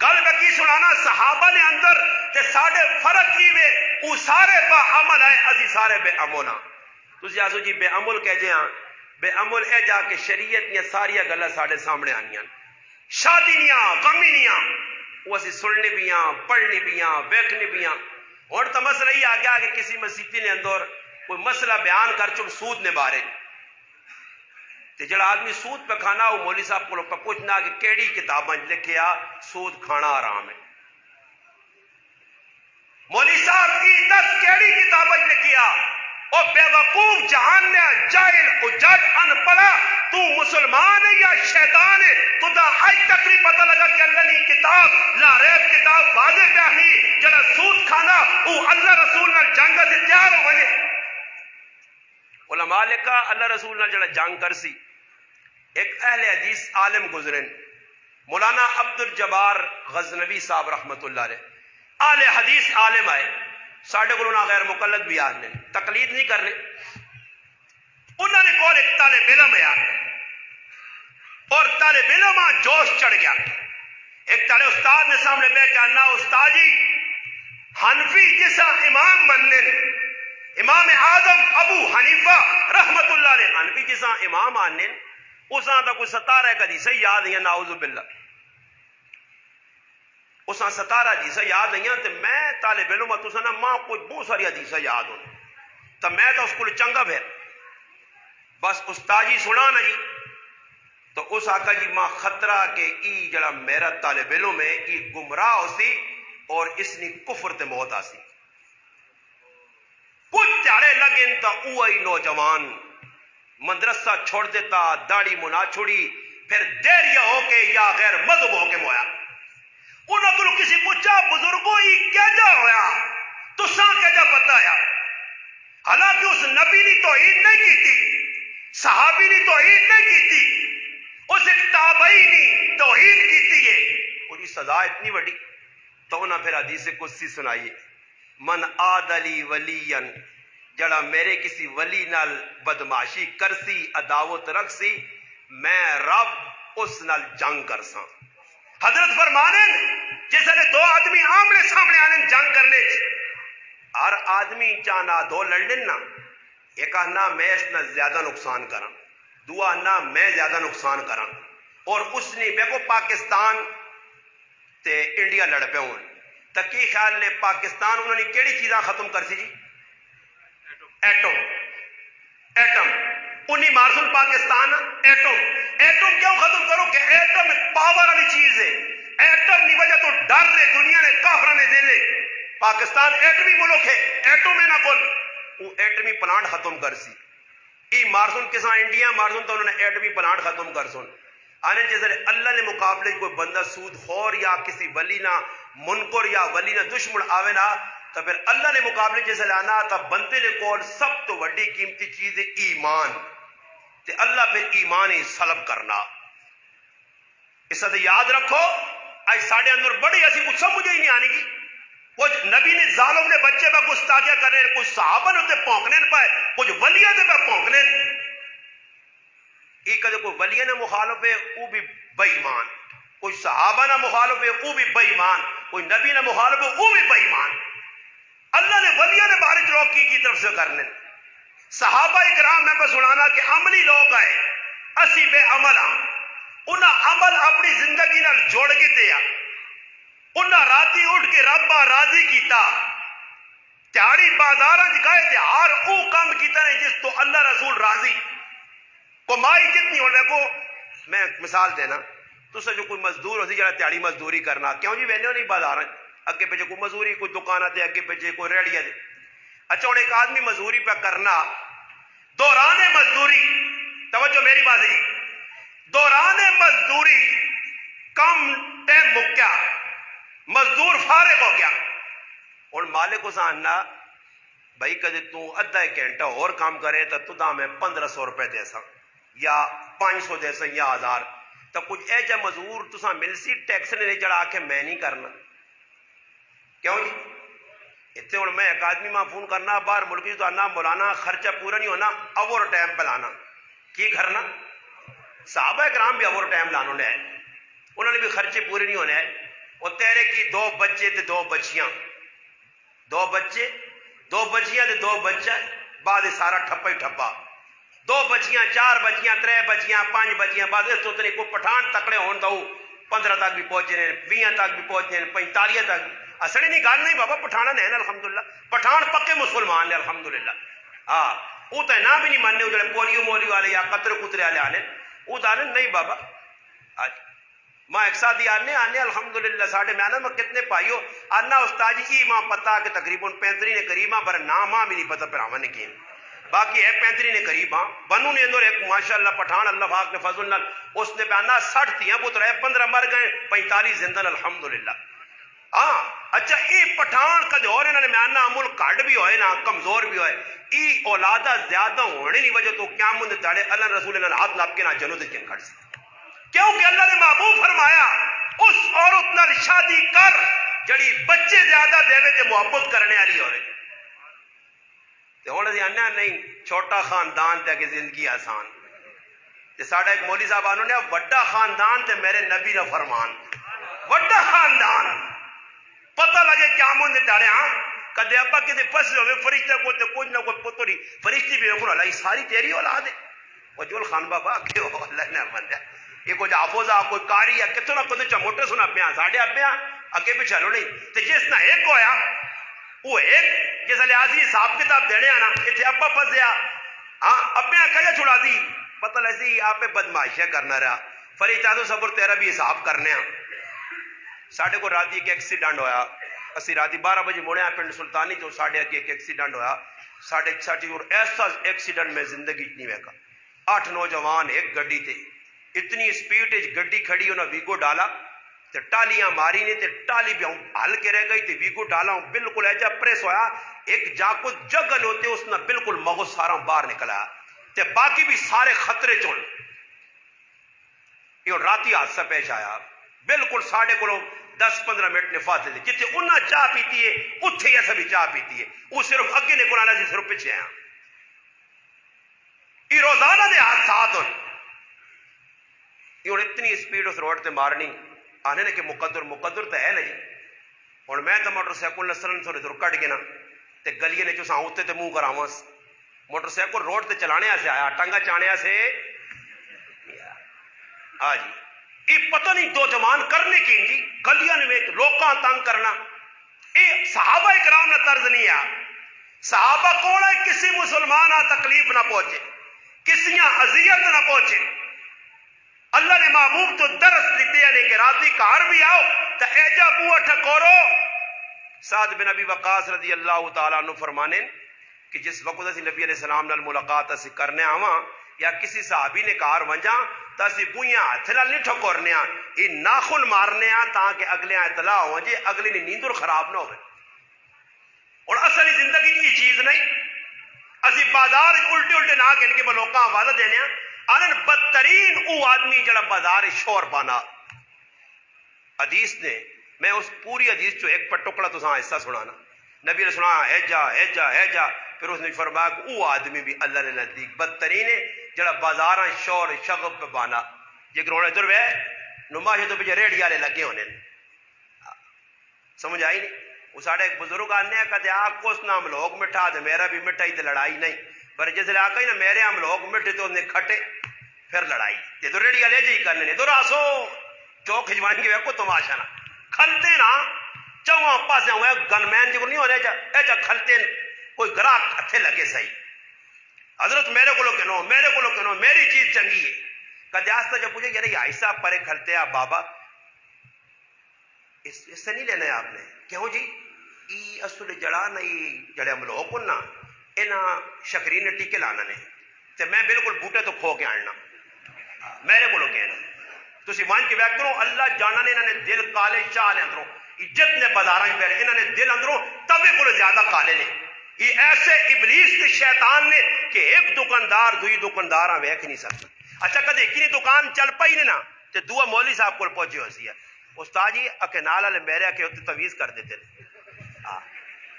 گل میں کی سنانا صحابہ نے اندر تے ساڑھے فرق کی وے او سارے با عمل ہے ازی سارے بے عملہ تسی آسو جی بے عمل کہہ جے ہاں بے عمل اے جا کے شریعت یا ساری گلہ ساڑھے سامنے آنیاں شادی نیاں غمی نیاں وہ اسی سننے بھی ہیں پڑھنے بھی ہیں ویکھنے بھی ہیں اور تو مسئلہ ہی آ گیا کہ کسی مسیحی نے اندر کوئی مسئلہ بیان کر چک سود نے بارے تے جڑا آدمی سود پہ کھانا وہ مولوی صاحب کو لوگ پوچھنا کہ کیڑی کتاباں لکھیا سود کھانا حرام ہے مولوی صاحب کی 10 کیڑی کتاباں لکھیا او بے وقوف جہان نے جاہل اجڑ ان پڑھا تو مسلمان ہے یا شیطان ہے تو دا آج تک نہیں پتہ لگا کہ اللہ نے کتاب لا ریب کتاب واضح پہ ہی جڑا سود کھانا وہ اللہ رسول نے جنگ سے تیار ہو گئے علماء لکھا اللہ رسول نے جڑا جنگ کر سی ایک اہل حدیث عالم گزرن مولانا عبد الجبار غزنوی صاحب رحمت اللہ علیہ اہل حدیث عالم آئے ساڑھے گلونا غیر مقلد بھی آنے تقلید نہیں کرنے انہوں نے کول ایک طالب علم ہے اور طالب علم جوش چڑھ گیا ایک طالب استاد نے سامنے بیٹھ کے انا استاد جی حنفی جیسا امام مننے امام اعظم ابو حنیفہ رحمت اللہ علیہ حنفی جیسا امام آنے اساں تا کوئی 17 حدیثیں یاد ہیں نعوذ باللہ اساں 17 حدیثیں یاد ہیں تے میں طالب علم تو سنا ماں کوئی بہت ساری حدیثیں یاد ہوں تو میں تو اس کو چنگا پھر بس استاد جی سنا نا جی تو اس آقا جی ماں خطرہ کہ ای جڑا میرا طالب علم ہے ای گمراہ ہو سی اور اس نے کفر تے موت آسی کچھ تیارے لگن تا اوہی نوجوان مدرسہ چھوڑ دیتا داڑھی منا چھوڑی پھر دیریا ہو کے یا غیر مذہب ہو کے مویا انہوں کو کسی پوچھا بزرگوں ہی کیا جا ہویا تو ساں کیا جا پتا ہے حالانکہ اس نبی نے توہین نہیں کی تھی صحابی نے توہین نہیں کی تھی اس ایک تابعی نے توہین کی تھی ہے اور یہ سزا اتنی بڑی تو انہوں پھر حدیث قدسی سنائیے من آدلی ولین جڑا میرے کسی ولی نال بدماشی کرسی عداوت رکھسی میں رب اس نال جنگ کرساں حضرت فرمانے جیسے نے 2 آدمی آمنے سامنے آنے جنگ کرنے ہر آدمی چانا 2 لڑن نا ایک آنا میں اس نہ زیادہ نقصان کراں، دو آنا میں زیادہ نقصان کراں، اور اس نے دیکھو پاکستان تے انڈیا لڑ پے ہون تو کی خیال نے پاکستان انہوں نے کیڑی چیزاں ختم کر سی جی؟ ایٹم انہی مارسل پاکستان ایٹم کیوں ختم کرو کہ ایٹم پاور والی چیز ہے، ایٹم کی وجہ تو ڈر رہے دنیا نے کافر نے دے پاکستان ایٹمی ملک ہے، ایٹم ہے نہ بول وہ ایٹمی پلانٹ ختم کر سی ای مارسن کساں انڈیا مارسن تو انہوں نے ایٹمی پلانٹ ختم کر سن آنے جیسے اللہ نے مقابلے کوئی بندہ سود خور یا کسی ولی نہ منکر یا ولی نہ دشمن آوے نہ تو پھر اللہ نے مقابلے جیسے لانا تھا بندے نے کول سب تو وڈی قیمتی چیز ہے ایمان، تے اللہ پھر ایمان ہی سلب کرنا۔ اس سے یاد رکھو آج ساڑھے اندر بڑی ایسی کچھ سمجھے ہی نہیں آنے کی، کچھ نبی نے ظالم نے بچے پہ گستاخیاں کرنے، کچھ صحابہ نے تے پونکنے پائے، کچھ ولیاں تے پہ پونکنے، ایک کدے کوئی ولیاں نے مخالف ہے وہ بھی بے ایمان، کوئی صحابہ نہ مخالف ہے وہ بھی بے ایمان، کوئی نبی نہ مخالف ہے وہ بھی بے ایمان۔ اللہ نے ولیاں نے بارش روکی کی طرف سے کرنے، صحابہ اکرام میں پہ سنانا کہ عملی لوگ آئے اسی بے عمل ہاں، انہاں عمل اپنی زندگی نال جوڑ کے دیا، انہاں راتی اٹھ کے ربا راضی کیتا، تیاری بازاراں گئے تے ہر او کام کیتا نہیں جس تو اللہ رسول راضی، کمائی کتنی ہو دیکھو میں مثال دینا تو سے جو کوئی مزدور ہو سی جڑا تیاری مزدوری کرنا کیوں جی وینے نہیں بازاراں اگے پیچھے کوئی مزدوری کوئی دکانہ تے اگے پیچھے کوئی ریڑیا دے، اچھا ہوں ایک آدمی مزدوری پہ کرنا دوران مزدوری، توجہ میری بات ہے، دوران مزدوری کم ٹائم مکیا مزدور فارغ ہو گیا، اور مالک اس آنا بھائی کدے تو ادھا ایک گھنٹہ اور کام کرے تو تدا میں 1500 روپے دے سا یا 500 دے سا یا 1000 تو کچھ ایجا مزدور تساں مل سی ٹیکس نے چڑھا آکے میں نہیں کرنا کیوں جی؟ اتنے ہوں میں ایک آدمی میں فون کرنا باہر ملکی تو آنا مولانا خرچہ پورا نہیں ہونا اوور ٹائم پہ لانا کی کرنا، صحابہ کرام بھی اوور ٹائم لانا ہے، انہوں نے بھی خرچے پورے نہیں ہونے ہیں، وہ تیرے کی 2 بچے تے 2 بچیاں، 2 بچے 2 بچیاں تے 2 بچہ بعد سارا ٹھپا ہی ٹھپا، 2 بچیاں 4 بچیاں 3 بچیاں 5 بچیاں بعد اس تو کوئی پٹھان تکڑے ہون تو 15 تک بھی پہنچے ہیں 20 تک بھی پہنچے ہیں 45 تک بھی اصلی نہیں گل نہیں بابا پٹھانا نہیں الحمدللہ پٹھان پکے مسلمان نے الحمدللہ ہاں وہ تو نہ بھی نہیں ماننے جڑے پولیو مولیو والے یا قطر کترے والے آنے وہ تو آنے نہیں بابا ماں ایک ساتھ ہی آنے الحمدللہ ساڑھے میں آنا میں کتنے پائیو آنا استاد جی ای ماں پتا کہ تقریباً 35 نے قریب پر نام بھی نہیں پتا پھر آمن کی باقی ہے 35 نے قریب ہاں بنو نے اندر ایک ماشاءاللہ پٹھان اللہ پاک نے فضل نال اس نے پہ آنا 60 تھیاں پتر ہے 15 مر گئے 45 زندہ الحمدللہ ہاں اچھا ای پٹھان کدے اور انہوں نے میں آنا عمل کٹ بھی ہوئے نا کمزور بھی ہوئے ای اولادہ زیادہ ہونے نہیں وجہ تو کیا مند تاڑے اللہ رسول اللہ ہاتھ ناپ کے نا جنو تے کن کھڑ سی کیونکہ اللہ نے محبوب فرمایا اس عورت نال شادی کر جڑی بچے زیادہ دے تے محبت کرنے والی ہو رہی تے ہن اسی آنے نہیں چھوٹا خاندان تے کہ زندگی آسان تے ساڈا ایک مولوی صاحب آنو نے وڈا خاندان تے میرے نبی دا فرمان وڈا خاندان پتہ لگے کیا مند ڈالے ہاں کدے ابا کدے فصل ہوئے فرشتے کو تے کچھ نہ کوئی پتری فرشتی بھی رکھو اللہ ساری تیری اولاد ہے وہ جول خان بابا کہ اللہ نے مندیا یہ کچھ حافظہ کوئی کاری ہے کتوں نہ کدے چموٹے سنا پیا ساڑھے ابیا اگے بھی چلو نہیں تے جس نہ ایک ہویا وہ ایک جس لحاظی حساب کتاب دینے آنا اتنے ابا پسیا ہاں ابیا کیا چھڑا دی پتہ لسی آپ پہ بدماشیاں کرنا رہا فرشتہ تو صبر تیرا بھی حساب کرنے ہیں ساڑھے کو راتی ایک ایکسیڈنٹ ہویا اسی راتی 12 بجے موڑے ہیں پنڈ سلطانی تو ساڑھے ایک ایکسیڈنٹ ہویا ساڑھے چھٹی اور ایسا ایکسیڈنٹ میں زندگی نہیں ویکا 8 نوجوان ایک گڈی تے اتنی سپیڈ گڈی کھڑی انہاں ویگو ڈالا تے ٹالیاں ماری نے تے ٹالی بھی ہل کے رہ گئی تے ویگو ڈالا بالکل ایجا پریس ہویا ایک جاکو جگل ہوتے اس نے بالکل مغز سارا باہر نکلا تے باقی بھی سارے خطرے چون یہ راتی حادثہ پیش آیا بالکل ساڑھے کو 10-15 منٹ نے فاتے تھے جتنے انہاں چاہ پیتی ہے اتھے یہ سبھی چاہ پیتی ہے وہ صرف اگے نے قرآن جی صرف پچھے ہیں یہ روزانہ دے حادثات ہوں یہ اتنی سپیڈ اس روڈ تے مارنی آنے نے کہ مقدر تو ہے نہیں اور میں تو موٹر سائیکل نسلن تھوڑے دور کٹ گیا تے گلیے نے جو ساں اتنے تے منہ کراواں موٹر سائیکل روڈ تے چلانے سے آیا, ٹانگا چانے سے ہاں جی. یہ پتہ نہیں دو جمان کرنے کی جی گلیاں میں لوکاں تنگ کرنا, یہ صحابہ کرام نے طرز نہیں آ. صحابہ کون ہے کسی مسلمان تکلیف نہ پہنچے, کسی اذیت نہ پہنچے. اللہ نے محبوب تو درس دیتے ہیں کہ راتی کار بھی آؤ تو ایجا بوا ٹھکورو. سعد بن ابی وقاص رضی اللہ تعالیٰ عنہ فرمانے کہ جس وقت اسی نبی علیہ السلام نال ملاقات اسی کرنے آواں یا کسی صحابی نے کار ونجاں تو اسی بوئیاں ہاتھ نال نہیں ٹھکورنے آں, یہ ناخن مارنے آں تاکہ اگلے اطلاع ہو جے اگلی نے نیندر خراب نہ ہوئے. اور اصلی زندگی کی چیز نہیں. اسی بازار الٹے الٹے نہ کہ ان کے بلوکاں حوالہ دینے آں انن بدترین او آدمی جڑا بازار شور پانا. حدیث نے میں اس پوری حدیث چو ایک پر ٹکڑا تو ساں حصہ سنانا. نبی نے سنا ہے جا پھر اس نے فرمایا کہ او آدمی بھی اللہ نے نزدیک بدترین ہے جڑا بازاراں شور شغب پہ بانا. جے کروڑے در وے نمائش تو پیچھے ریڑھی والے لگے ہونے. سمجھ آئی نہیں. وہ ساڑھے ایک بزرگ آنے ہیں کہتے آگ کو اس نام لوگ مٹھا دے میرا بھی مٹھائی تے لڑائی نہیں, پر جس لئے آقا ہی نا میرے ہم لوگ مٹھے تو انہیں کھٹے پھر لڑائی. یہ تو ریڑھی والے جی کرنے نے تو راسو چوک کھجوائیں گے کو تماشا نہ کھلتے نا چواں پاسے ہوئے گن مین جو نہیں ہونے ایجا کھلتے کوئی گراہ ہتھے لگے صحیح. حضرت میرے کو لو کہنو میری چیز چنگی ہے. کہتے آستا جب پوچھے یار ایسا پرے کھلتے ہیں بابا اس سے نہیں لینا ہے آپ نے. کیوں جی ای اصل جڑا نہیں جڑے ہم لوگ کننا اینا شکری نے ٹیکے لانا نے تے میں بالکل بوٹے تو کھو کے آنا میرے کو لو کہنا. تو سی مان کے بیک کرو اللہ جانا نے انہوں نے دل کالے چاہ لے اندروں عجت نے بازاراں ہی پہلے انہوں نے دل اندروں تبے کو زیادہ کالے نے. یہ ایسے ابلیس تے شیطان نے کہ ایک دکاندار دوئی دکانداراں ویکھ نہیں سکتا. اچھا کدے کی دکان چل پئی نہیں نا تے دعا مولوی صاحب کو پہنچے ہو سی ہے استاد جی اکے نال والے میرے کے اتنے تویز کر دیتے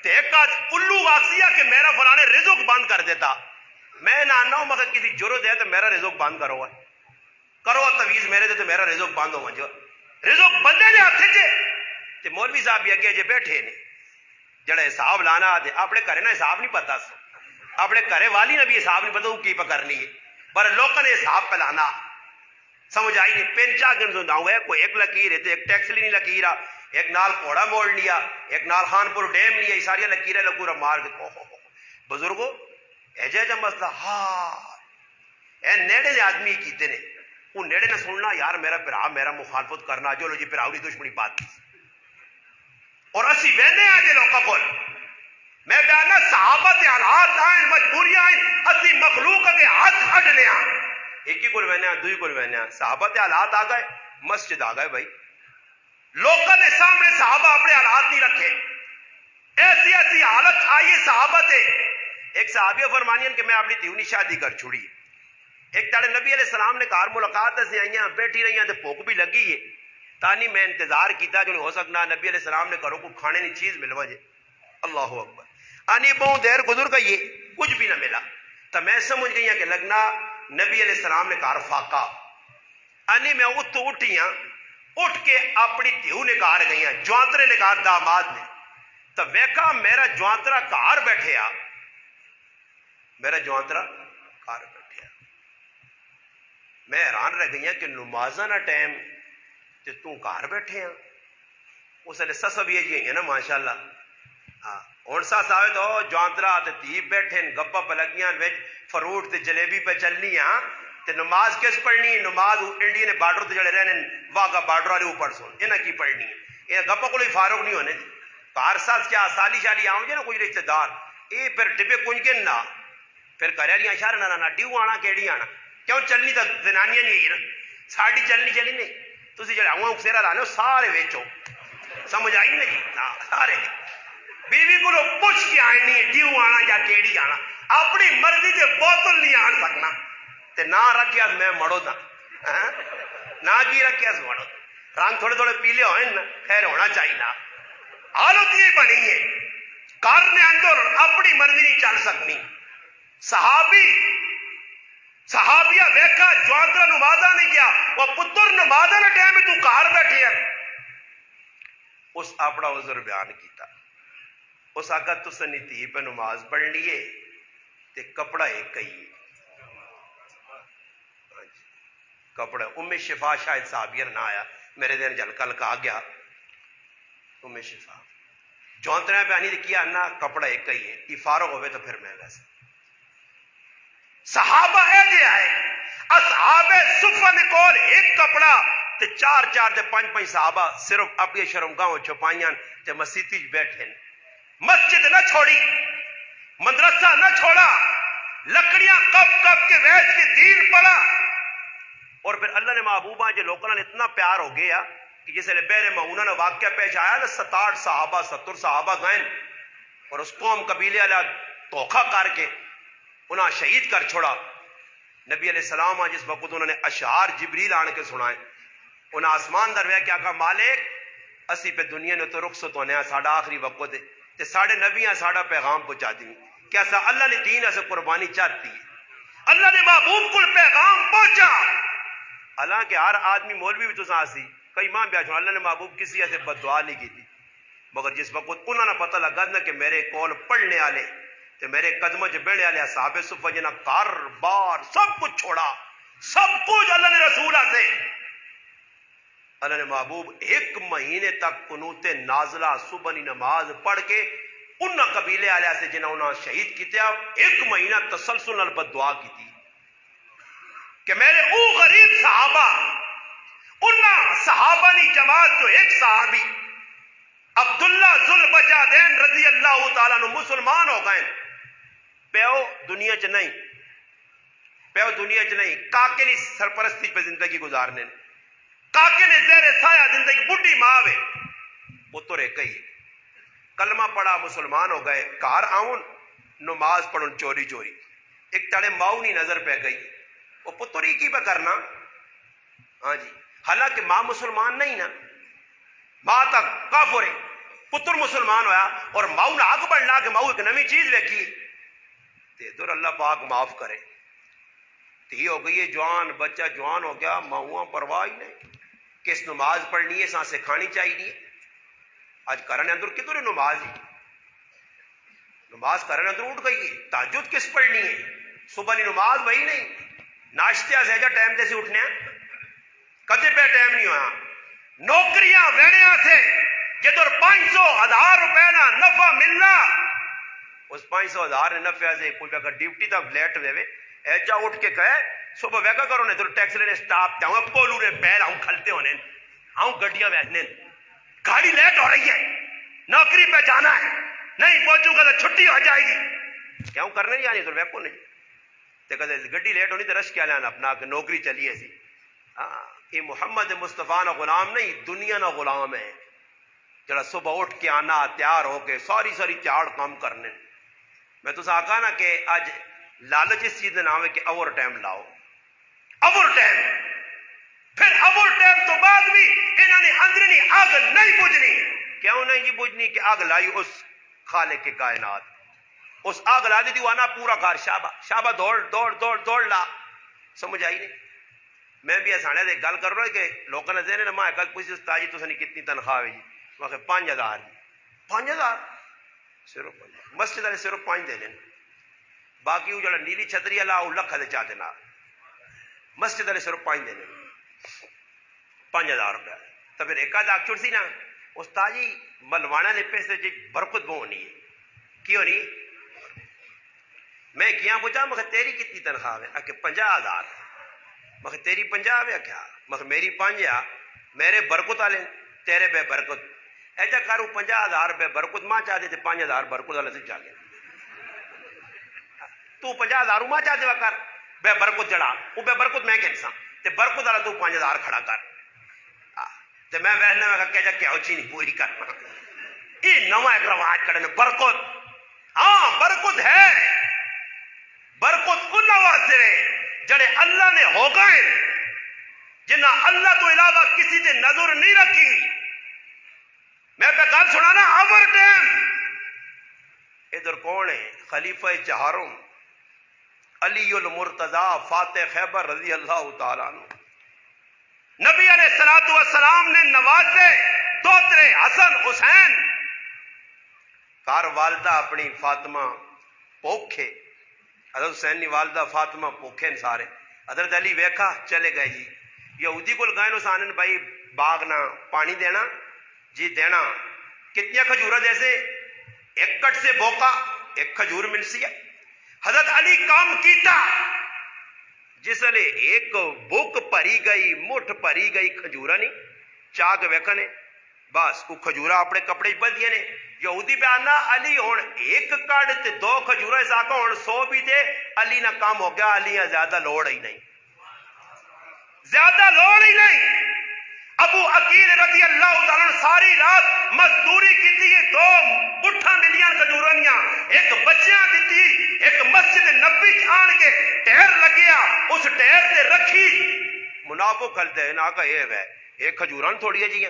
تے ایک الو واقعہ کہ میرا فلانے رزق بند کر دیتا. میں نہ آنا ہوں مگر کسی ضرورت ہے تو میرا رزق بند کرو تویز میرے دے تو میرا رزق بند ہو جو رزق بندے دے ہاتھ چے تے مولوی صاحب بھی اگے جے بیٹھے نے جڑا حساب لانا تے اپنے گھرے نا حساب نہیں پتا اپنے گھرے والی نے بھی حساب نہیں پتا وہ کی پکڑنی ہے پر لوگوں نے حساب پہ لانا. سمجھ آئی نہیں. پینچا گن نہ ہے کوئی ایک لکیر ہے تو ایک ٹیکسلی نہیں لکیر ایک نال کوڑا موڑ لیا ایک نال خانپور ڈیم لیا یہ ساری لکیریں لکورا مار کے بزرگو ایجا جا مسئلہ ہاں اے نیڑے دے آدمی کیتے نے وہ نیڑے نے سننا یار میرا پرا میرا مخالفت کرنا جو لو جی پراؤ دی دشمنی بات کی اور اسی وینے آجے لوگا کول میں بیانا صحابت حالات آئیں مجبوریاں آئیں اسی مخلوق کے ہاتھ ہٹنے آئیں ایک ہی کول وینے آئیں دوئی کول وینے آئیں صحابت حالات آ گئے مسجد آ گئے بھائی لوگوں نے سامنے صحابہ اپنے حالات نہیں رکھے ایسی ایسی حالت آئی صحابت ہے. ایک صحابیہ فرمانین کہ میں اپنی تیونی شادی کر چھوڑی ایک تاڑے نبی علیہ السلام نے کار ملاقات سے آئیاں بیٹھی رہی ہیں تو پوک بھی لگی ہے تانی میں انتظار کیتا جو نہیں ہو سکنا نبی علیہ السلام نے کرو کو کھانے نہیں چیز ملوا جے. اللہ اکبر. آنی بہت دیر گزر گئی کچھ بھی نہ ملا تو میں سمجھ گئی کہ لگنا نبی علیہ السلام نے کار فاقا آنی میں اتو اٹھیاں اٹھ کے اپنی تیو نے کار گئی ہیں جوانترے نے کار داماد نے تو ویکا میرا جوانترا کار بیٹھے میرا جوانترا کار بیٹھے میں حیران رہ گئی کہ نمازہ نہ ٹائم تے تو کار بیٹھے ہیں اس لئے سسا بھی ہے نا ماشاءاللہ اور سا ساوے تو جوانترا تے تیب بیٹھے گپا پہ لگیاں ویچ فروٹ تے جلیبی پہ چلنی تے نماز کس پڑھنی نماز انڈیا نے بارڈر تے جڑے رہنے واگا بارڈر والے اوپر سن انہاں کی پڑھنی ہے یہ گپا کو فاروق نہیں ہونے کار ساس کیا سالی شالی آؤں جے نا کچھ رشتہ دار یہ پھر ڈبے کنج کے نہ پھر کریالیاں اشارہ نہ ڈیو آنا کیڑی آنا کیوں چلنی تو زنانیاں نہیں ہے ساڑی چلنی چلی نہیں تسی جڑے آؤں سیرا لانے سارے ویچو سمجھ آئی نہیں سارے بیوی کو پوچھ کے آنی ڈیو آنا یا کیڑی آنا اپنی مرضی سے بوتل نہیں آن سکنا تے نہ رکھیا میں مڑو دا نہ کی رکھیا مڑو رنگ تھوڑے تھوڑے پیلے ہوئے نا خیر ہونا چاہیے نا حالت یہ بنی ہے کار نے اندر اپنی مرضی نہیں چل سکنی صحابیہ ویکھا جوانترا نمازہ نہیں گیا وہ پتر نمازہ نے ٹائم تو کار بیٹھے ہیں اس اپنا عذر بیان کیتا اس آقا تو سنی تھی پہ نماز پڑھ لیے تے کپڑا ایک ہی ہے. کپڑا شفا شاید صحابیہ نہ آیا میرے دن جل کل کا آ گیا. شفا جونتنا پہ آنی کیا نہ کپڑا ایک ہی ہے. یہ فارغ ہوئے تو پھر میں ویسے صحابہ ایجے آئے اصحاب صفہ نکول ایک کپڑا تے چار چار تے پانچ پانچ صحابہ صرف اپنی شرمگاہوں چھپائیاں تے مسیتی بیٹھے. مسجد نہ چھوڑی, مدرسہ نہ چھوڑا, لکڑیاں کپ کپ کے ویچ کے دین پڑا. اور پھر اللہ نے محبوبہ جو لوگوں نے اتنا پیار ہو گیا کہ جسے بیر معونہ نے واقعہ پیش آیا نا 67 صحابہ 70 صحابہ گئے اور اس قوم قبیلے والا دھوکھا کر کے انہاں شہید کر چھوڑا. نبی علیہ السلام جس وقت انہوں نے اشعار جبریل آن کے سنائے انہاں آسمان در کیا کہا مالک اسی پہ دنیا نے تو رخصت ہونے ہیں ساڑھا آخری وقت ہے تے ساڑھے نبیاں ساڑھا پیغام پہنچا دی کیا سا اللہ نے دین ایسے قربانی چاہتی ہے. اللہ نے محبوب کو پیغام پہنچا. حالانکہ ہر آدمی مولوی بھی تو سانسی کئی ماں بیاہ چھوڑا اللہ نے محبوب کسی ایسے بددعا نہیں کی تھی مگر جس وقت انہوں نے پتہ لگا نا کہ میرے کول پڑھنے والے تے میرے قدموں چ بہنے والے صحابہ صفہ جنہ کار بار سب کچھ چھوڑا سب کچھ اللہ نے رسول سے اللہ نے محبوب ایک مہینے تک قنوت نازلہ صبح نماز پڑھ کے ان قبیلے والے سے جنہوں انہوں شہید کیتے ایک مہینہ تسلسل نال بددعا کی تھی کہ میرے او غریب صحابہ انہاں صحابہ نی جماعت جو ایک صحابی عبداللہ ذوالبجادین رضی اللہ تعالیٰ عنہ مسلمان ہو گئے پیو دنیا چ نہیں کاکے نی سرپرستی پہ زندگی گزارنے کاکے نے زیر سایہ زندگی بڈھی ماں وے پتر ایک ہی کلمہ پڑھا مسلمان ہو گئے کار آؤن نماز پڑھن چوری چوری ایک تڑے ماؤ نہیں نظر پہ گئی وہ پتر ہی کی پہ کرنا. ہاں جی حالانکہ ماں مسلمان نہیں نا ماں تک کافر ہے پتر مسلمان ہویا اور ماؤ نے آگ بڑھنا کہ ماؤ ایک نئی چیز ویکھی تے در اللہ پاک معاف کرے تھی ہو گئی ہے جوان بچہ جوان ہو گیا ماؤں پرواہ ہی نہیں کس نماز پڑھنی ہے ساں سکھانی چاہیے. آج کرنے اندر کدھر نماز ہی نماز کرنے اندر اٹھ گئی ہے تہجد کس پڑھنی ہے صبح کی نماز وہی نہیں ناشتہ سہجا ٹائم سے اٹھنے کدے پہ ٹائم نہیں ہوا نوکریاں ویڑیا سے جدر 500,000 روپے نا نفع ملنا اس 500,000 نے نفع سے کوئی اگر ڈیوٹی تک فلیٹ وے ایجا اٹھ کے کہے صبح ویکا کرو نے تو ٹیکس لینے سٹاپ تے ہوں پولو نے پیر ہوں کھلتے ہونے ہوں گڈیاں بیٹھنے گاڑی لیٹ ہو رہی ہے نوکری پہ جانا ہے نہیں پہنچوں گا تو چھٹی ہو جائے گی کیوں کرنے نہیں آنی تو ویکو نہیں تے کہتے گڈی لیٹ ہونی تو رش کیا لینا اپنا کہ نوکری چلی ایسی. یہ محمد مصطفیٰ نا غلام نہیں دنیا نا غلام ہے جڑا صبح اٹھ کے آنا تیار ہو کے ساری تیار کام کرنے. میں تو آکھا نا کہ آج لالچ اس چیز کا نام ہے کہ اوور ٹائم لاؤ اوور ٹائم پھر اوور ٹائم تو بعد بھی انہوں نے اندرونی آگ نہیں بجھنی. کیوں نہیں جی بجھنی کہ آگ لائی اس خالق کے کائنات اس آگ لا دی آنا پورا کار شابہ دوڑ دوڑ دوڑ دوڑ لا سمجھ آئی نہیں. میں بھی آسانے سے گل کر رہا کہ لوگوں نے ذہن میں کل پوچھی استاد جی تسانی کتنی تنخواہ ہے جی میں کہ 5,000 5,000 صرف مسجد والے صرف 5 دے لین باقی وہ جڑا نیلی چھتری والا وہ لکھ دے چاہتے نہ مسجد والے صرف 5 دے لین 5,000 روپیہ. تو پھر ایک آدھ آخر سی نا استاد جی ملوانا نے پیسے جی برکت بہت ہونی ہے کی ہونی. میں کیا پوچھا میں تیری کتنی تنخواہ ہے کہ 50,000 میں تیری 50 ہے کیا میں میری 5 ہے میرے برکت والے تیرے بے برکت ایسا کروں 50,000 روپے برکت ماں چاہتے تھے 5,000 برکت والے سے چاہیے تو 50,000 ماں چاہتے وہ کر بے برکت جڑا وہ بے برکت میں کہنا تے برکت والا تو 5,000 کھڑا کر تے میں ویسے میں کہا کیا اچھی نہیں پوری کرنا یہ نواں ایک رواج کرنے برکت. ہاں برکت ہے برکت ان واسطے جڑے اللہ نے ہو گئے جنہ اللہ تو علاوہ کسی نے نظر نہیں رکھی. میں پہ گل سنا نا اوور ٹائم ادھر کون ہے خلیفہ چہارم علی المرتضی فاتح خیبر رضی اللہ تعالیٰ عنہ. نبی علیہ الصلوۃ والسلام نے نوازے دوترے حسن حسین کار والدہ اپنی فاطمہ پوکھے حضرت حسین کی والدہ فاطمہ بھوکے نے سارے. حضرت علی ویکھا چلے گئے جی. یہودی کو گئے سانن بھائی باغ نہ پانی دینا جی دینا. کتنی کھجورا جیسے ایک کٹ سے بوکا ایک کھجور مل سی ہے. حضرت علی کام کیتا جس لے ایک بک پری گئی مٹھ پری گئی کھجورا نہیں چاہ کے ویکھا نے بس وہ کھجورا اپنے کپڑے بن دیے نے. یہودی پہ آنا علی ہون ایک کٹ تے دو کھجورا اس آقا ہون 100 بھی دے علی نہ کام ہو گیا. علی زیادہ لوڑ ہی نہیں زیادہ لوڑ ہی نہیں. ابو عقیل رضی اللہ تعالیٰ ساری رات مزدوری کی تھی 2 مٹھا ملیاں کھجوراں ایک بچیاں دیتی ایک مسجد نبی آن کے ٹہر لگیا اس ٹہر تے رکھی منافق کھلتے ہیں نا کہ یہ ہے ایک کھجوراں تھوڑی ہے جی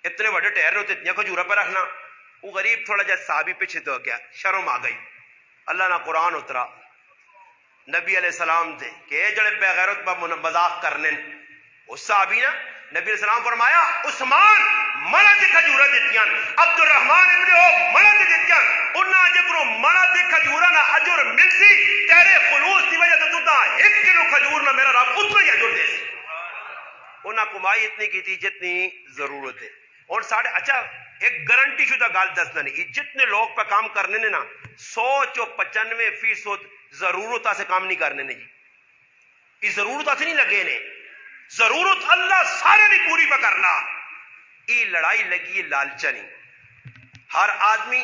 اتنے بڑے ٹہر نے اتنی کھجورا پہ رکھنا. وہ غریب تھوڑا جا صحابی پیچھے تو گیا شرم آ گئی. اللہ نہ قرآن اترا نبی علیہ السلام دے کہ یہ جڑے بے غیرت پہ مذاق کرنے اس صحابی نا نبی علیہ السلام فرمایا عثمان منا دی کھجورا دیتیاں عبد الرحمن ابن او منا دی دیتیاں انہاں جکرو منا دی کھجورا نہ اجر ملسی تیرے خلوص دی وجہ تو دا 1 کلو کھجور نہ میرا رب اتنا ہی اجر دے سی. انہاں کمائی اتنی کی تھی جتنی ضرورت ہے. اور ساڑھے اچھا ایک گارنٹی شدہ گال دسنا نہیں جتنے لوگ پہ کام کرنے نے نا 195% ضرورت سے کام نہیں کرنے نے جی. یہ ضرورت سے نہیں لگے نے ضرورت اللہ سارے نہیں پوری پہ کرنا. یہ لڑائی لگی لالچا نہیں. ہر آدمی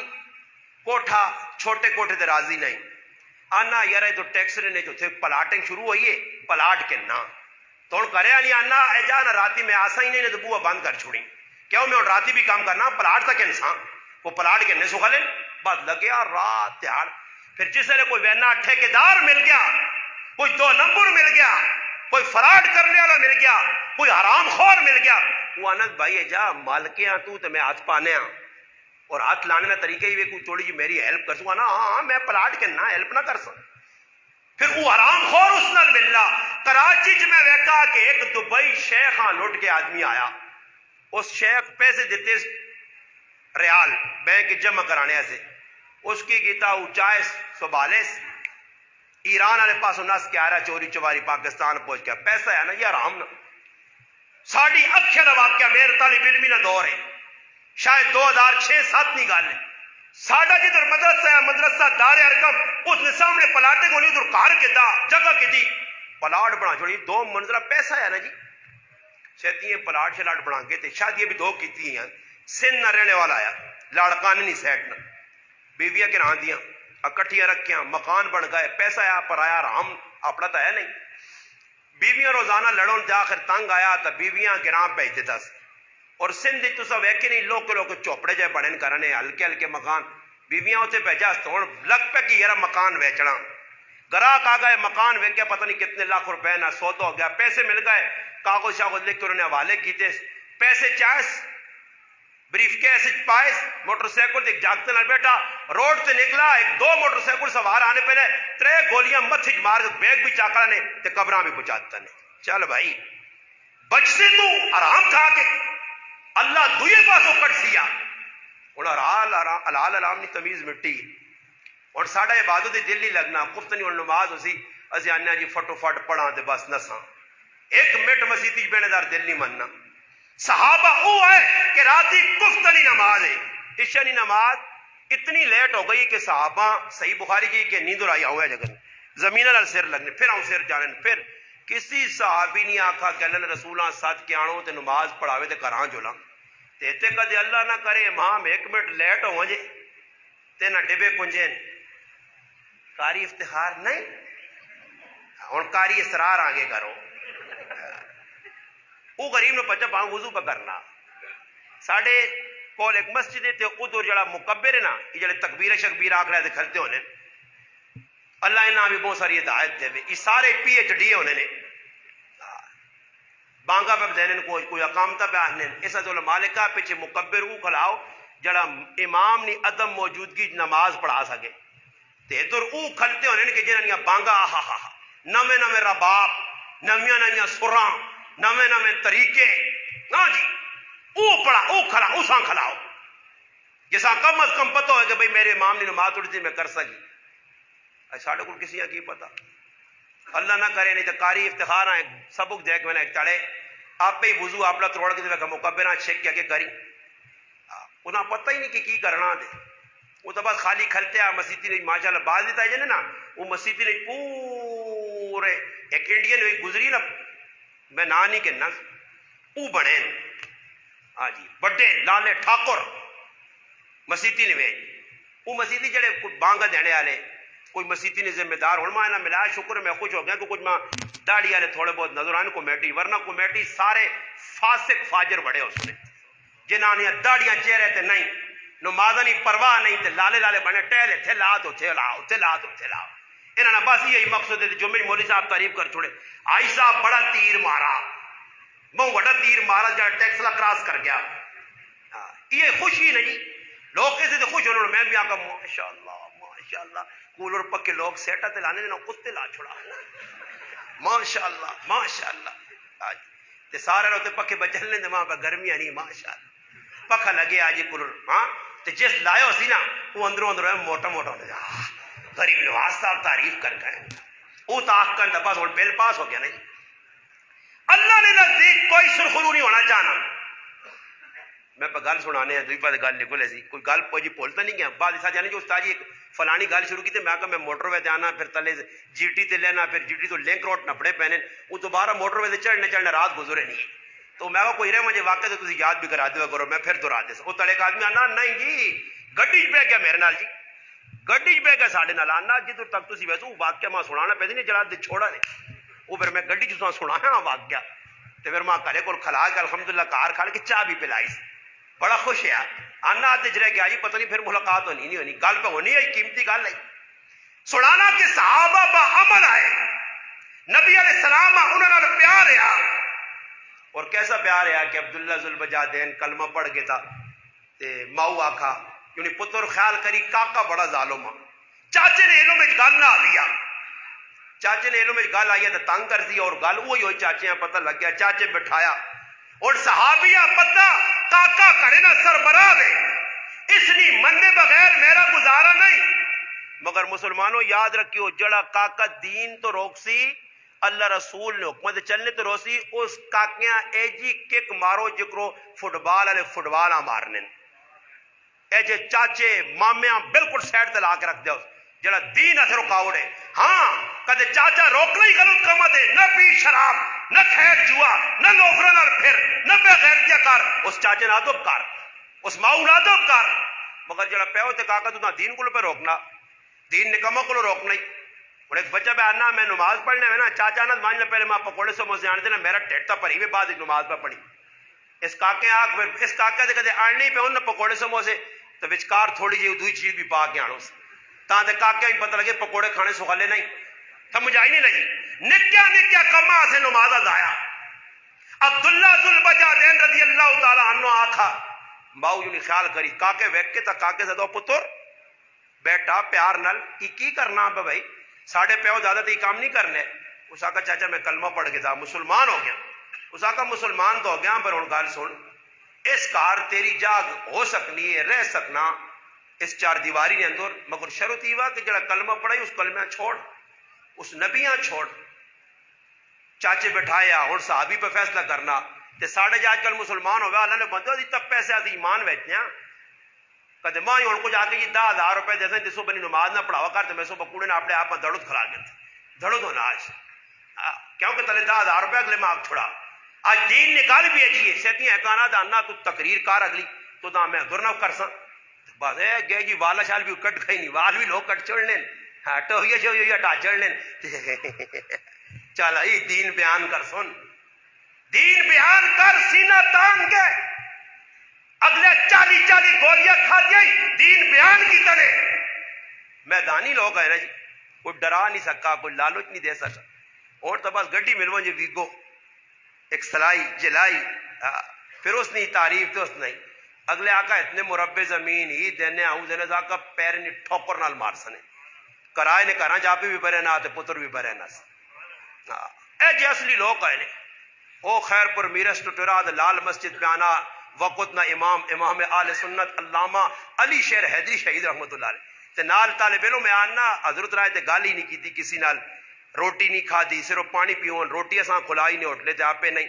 کوٹھا چھوٹے کوٹھے تے راضی نہیں آنا یار تو ٹیکس نے نہیں تو پلاٹنگ شروع ہوئی ہے پلاٹ کے نا تو کرے نہیں آنا اے جا نہ راتی میں آسا ہی نہیں تو بوا بند کر چھوڑی کیوں میں راتی بھی کام کرنا پلاٹ تک انسان وہ پلاٹ کے سکھا لیں بس لگیا رات تیار. پھر جس نے کوئی وینا ٹھیکیدار مل گیا کوئی 2 نمبر مل گیا کوئی فراڈ کرنے والا مل گیا کوئی حرام خور مل گیا وہ آنند بھائی جا مالکیاں تو میں ہاتھ پانے ہاں اور ہاتھ لانے کا طریقہ ہی کوئی تھوڑی جی میری ہیلپ کر سکا نا ہاں میں پلاٹ کے نہ ہیلپ نہ کر سکوں. پھر وہ حرام خور اس نال ملنا. کراچی چ میں ویکھا کہ ایک دبئی شیخ ہاں لٹ کے آدمی آیا اس شیخ پیسے دیتے ریال بینک جمع کرانے سے اس کی گیتا وہ 40 ایران والے پاس نس کے آ رہا چوری چواری پاکستان پہنچ گیا پیسہ ہے نا یہ حرام نہ ساڑی اکھے دا واقعہ میرے طالب علمی نہ دور ہے شاید 2006-7 نہیں گل ہے. ساڈا جدھر مدرسہ ہے مدرسہ دار ارکم اس نے سامنے پلاٹے کو نہیں ادھر کار کے دا جگہ کی دی پلاٹ بنا چھوڑی 2 منزلہ پیسہ ہے نا جی شیطیں پلاٹ شلاٹ بنا کے تے شادی بھی 2 کیتی ہیں. سن نہ رہنے والا آیا لاڑکان نہیں سیٹ نہ بیویاں کے نام دیاں اکٹھیاں رکھیاں مکان بن گئے پیسہ آیا پر آیا رام اپنا تو ہے نہیں. بیویاں روزانہ لڑوں تے آخر تنگ آیا تو بیویاں کے نام بھیج دیتا اور سندھ تو سب ویکھے نہیں لوگ چوپڑے جائے بڑے کرنے ہلکے ہلکے مکان بیویاں اتنے بھیجا تو لگ پہ کہ یار مکان ویچنا گراہک آ گئے مکان ویچیا پتہ نہیں کتنے لاکھ روپے نہ سودا ہو گیا پیسے مل گئے کاغذ شاغذ لکھ کے انہوں نے حوالے کیتے پیسے چائس بریف کیس پائس موٹر سائیکل ایک جاگتے نال بیٹا روڈ تے نکلا ایک 2 موٹر سائیکل سوار آنے پہلے 3 گولیاں متھج مار بیگ بھی چاکرا نے تے قبراں بھی پہنچاتا نے. چل بھائی بچ سے تو آرام کھا کے اللہ دوئے پاسوں کٹ سیا ہوں حلال حرام نہیں تمیز مٹی اور ساڈا عبادت دل نہیں لگنا کفت نہیں نماز اسی اسی آنے جی فٹو فٹ پڑھا تے بس نساں 1 منٹ مسیتی بہنے دار دل نہیں مننا. صحابہ وہ ہے کہ راتی کفتنی نماز ہے عشاء نماز اتنی لیٹ ہو گئی کہ صحابہ صحیح بخاری کی کہ نیند آئی ہوا ہے جگہ زمین نال سر لگنے پھر آؤں سر جانے پھر کسی صحابی نہیں آکھا کہ اللہ نے رسولاں ساتھ کے آنو تے نماز پڑھاوے تے کراں جولا تے تے کدے اللہ نہ کرے امام 1 منٹ لیٹ ہو جے تے نہ ڈبے کنجین کاری افتخار نہیں ہن کاری اسرار آگے کرو وہ غریب نے پچا پاؤں وضو پہ کرنا ساڑھے کول ایک مسجد ہے تے ادھر جڑا مکبر ہے نا یہ جڑے تکبیر شکبیر آکھ رہے تھے کھلتے ہونے اللہ انہاں بھی بہت ساری ہدایت دے یہ سارے پی ایچ ڈی ہونے نے بانگا پہ دینے کوئی اقامتہ پہ آنے ایسا تو مالکہ پیچھے مکبر وہ کھلاؤ جڑا امام نی عدم موجودگی نماز پڑھا سکے تے ادھر وہ کھلتے ہونے کہ جنہاں بانگا آہا ہا نویں نویں رباب نویں نویں سراں نویں نویں طریقے نا جی او پڑھا او کھلا اساں کھلاؤ جیسا کم از کم پتہ ہوئے کہ بھئی میرے امام نے نماز اڑتی میں کر سکی ساڑھے کو کسی کی پتا اللہ نہ کرے نہیں تو کاری افتخار آئے سبق دے کے میں نے چڑھے آپ ہی وضو آپ توڑ کے دیکھا مکبرہ چھیک کیا کہ کری انہیں پتہ ہی نہیں کہ کی کرنا دے وہ تو بس خالی کھلتے ہیں مسیطی نے ماشاءاللہ باز دیتا ہے جانے نا وہ مسیطی نے پورے ایک انڈین ہوئی گزری نا میں نا نہیں کہنا او بڑے ہاں جی بڑے لالے ٹھاکر مسیطی نے ویج وہ مسیطی جڑے بانگا دینے والے کوئی مسیطی نے ذمہ دار ہوں میں ملا شکر میں خوش ہو گیا کہ کچھ میں داڑھی والے تھوڑے بہت نظر آئے کمیٹی ورنہ کمیٹی سارے فاسق فاجر بڑے اس نے جنہاں نے داڑیاں چہرے تے نہیں نمازاں نہیں پرواہ نہیں تے لالے لالے بنے ٹہلے تھے لا تو تھے لاؤ تھے لا تو تھے لاؤ انہاں نے بس یہی مقصد ہے جو میری مولوی صاحب تعریف کر چھوڑے آئی صاحب بڑا تیر مارا بہت بڑا تیر مارا جہاں ٹیکسلا کراس کر گیا یہ خوشی نہیں لوگ کیسے تھے خوش انہوں نے میں بھی آقا ماشاءاللہ کولر پکے لوگ سیٹا تے لانے دینا کتے لا چھوڑا ماشاءاللہ تے سارے روتے پکے بچلنے دے وہاں پہ گرمیاں نہیں ماشاءاللہ پکھا لگے آجی کولر ہاں تے جس لائے ہو سی نا وہ اندروں موٹا موٹا ہونے جا غریب نواز صاحب تعریف کر گئے وہ تاخ کر دبا تھوڑا بیل پاس ہو گیا نہیں اللہ نے نزدیک کوئی سرخرو نہیں ہونا چاہنا میں پہ گل سنانے ہیں دوئی پہ گل نکل ایسی کوئی گل پوجی پولتا نہیں گیا بعد ایسا جانے جو استاد جی ایک فلانی گل شروع کی تھی میں کہا میں موٹر وے آنا پھر تلے جی ٹی تے لینا پھر جی ٹی تو لنک روڈ نپڑے پہنے وہ دوبارہ موٹر وے چڑھنے رات گزرے نہیں تو میں کہا کوئی رہے مجھے واقعہ تو تسی یاد بھی کرا دیا کرو میں پھر دورا دے وہ تلے کا آدمی آنا نہیں جی گڈی پہ گیا میرے نال جی گڈی پہ گیا ساڑھے نال آنا جدھر تک تسی ویسو واقعہ ماں سنانا پہ نہیں جلا دے چھوڑا نہیں وہ پھر میں گڈی چ سنایا واقعہ تو پھر ماں کرے کو کھلا کے الحمدللہ کار کھا کے چاہ بھی پلائی بڑا خوش ہے آنا آتے جرے گیا جی پتہ نہیں پھر ملاقات ہونی نہیں ہونی گل پہ ہونی ہے قیمتی گل ہے سنانا کہ صحابہ با عمل آئے نبی علیہ السلام انہوں نے پیار ہے اور کیسا پیار ہے کہ عبداللہ ذوالبجادین کلمہ پڑھ گیا تھا تے ماؤ آکھا یعنی پتر خیال کری کاکا بڑا ظالم چاچے نے علم میں گل نہ آیا چاچے نے علم میں گل آئی تو تنگ کر دی اور گل وہی ہوئی چاچے ہیں پتہ لگ گیا چاچے بٹھایا اور صحابیہ پتہ کاکا کرے نا سربراہ ہے اس لیے مننے بغیر میرا گزارا نہیں مگر مسلمانوں یاد رکھیو جڑا کاکا دین تو روک سی اللہ رسول نے حکمت چلنے تو روسی اس کاکیاں اے جی کک مارو جکرو فٹ بال والے فٹ بالاں مارنے اے جے چاچے مامیاں بالکل سائڈ تے لا کے رکھ دے جڑا دین اثر رکاوٹ ہے ہاں کدے چاچا روکنا ہی غلط کم دے نہ پی شراب نہ کھیل جوا نہ لوفرا نال پھر نہ بے غیرتیاں کر اس چاچے نہ ادب کر اس ماؤ نہ ادب کر مگر جڑا پیو تے کاکا تو دین کو پہ روکنا دین نکما کو روکنا ہی اور ایک بچہ پہ آنا میں نماز پڑھنے میں نا چاچا نہ مان لے پہلے میں پکوڑے سے مجھے آنے دینا میرا ٹیٹ تھا پڑھی میں بعد ایک نماز پہ پڑھی اس کاکے آگ پھر اس کاکے سے کدے آنے پہ ان پکوڑے سے موسے تو وچکار تھوڑی جی دوئی چیز بھی پا کے آنو سے تاں تے کاکے ہی پتہ لگے پکوڑے کھانے سکھالے نہیں سمجھ آئی نہیں لگی نکیا نکیا کما سے نماز آیا عبداللہ ذوالبجادین رضی اللہ تعالیٰ عنہ آکھا باؤ یوں خیال کری کاکے ویک کے تا کاکے سے دو پتر بیٹا پیار نل کی کرنا پہ بھائی ساڑھے پیو زیادہ تی کام نہیں کرنے اس آکا چاچا میں کلمہ پڑھ کے تھا مسلمان ہو گیا اس آکا مسلمان تو ہو گیا پر ان گال سن اس کار تیری جاگ ہو سکنی ہے رہ سکنا اس چار دیواری نے اندر مگر شرط ہی ہوا کہ جڑا کلمہ پڑھائی اس کلمہ چھوڑ اس نبیاں چھوڑ چاچے بٹھایا اور صحابی پہ فیصلہ کرنا تے ساڑھے جا آج کل مسلمان ہوگا اللہ نے بندو دی تب پیسے آتی ایمان ویچنے ہیں کہتے ماں ہی ان کو جا کے یہ 10,000 روپے دیتے ہیں جسو بنی نماز نہ پڑھاوا کرتے میں سو بکوڑے نے اپنے آپ میں دھڑت کھلا گئے تھے دھڑت ہونا آج کیونکہ تلے 10,000 روپے اگلے ماں چھوڑا آج دین نکال بھی ہے جی سیتی ہے کہنا دا انہا تو تقریر کار اگلی تو دا میں دور نہ کر سا بس ہے گئے جی والا شال بھی کٹ گئی نہیں وال بھی لوگ کٹ چڑھ لیں ہٹو یہ جو یہ ہٹا چڑھ لیں چل ای دین بیان کر سن دین بیان کر سینہ تان کے اگلے 40 گولیاں کھا دیا دین بیان کی طرح میدانی لوگ ہے نا جی کوئی ڈرا نہیں سکا کوئی لالچ نہیں دے سکا اور تو بس گڈی ملو جی ویگو ایک سلائی جلائی پھر اس نے تعریف تو اس نہیں اگلے آقا اتنے مربع زمین ہی دینے آؤں دینے آقا پیر نہیں ٹھوکر نال مار سنے کرائے نے کہنا جاپی بھی برے نہ تے پتر بھی برے نہ اے جی اصلی لوگ آئے نے او خیر پر میرس ٹٹراد لال مسجد پہ آنا وقت نہ امام آل سنت علامہ علی شیر حیدری شہید رحمت اللہ علیہ تے نال طالب علم میں آنا حضرت رائے تے گل ہی نہیں کیتی کسی نال، روٹی نہیں کھادی، صرف پانی پیون، روٹی اساں کھلائی نہیں ہوٹلے تے آپے نہیں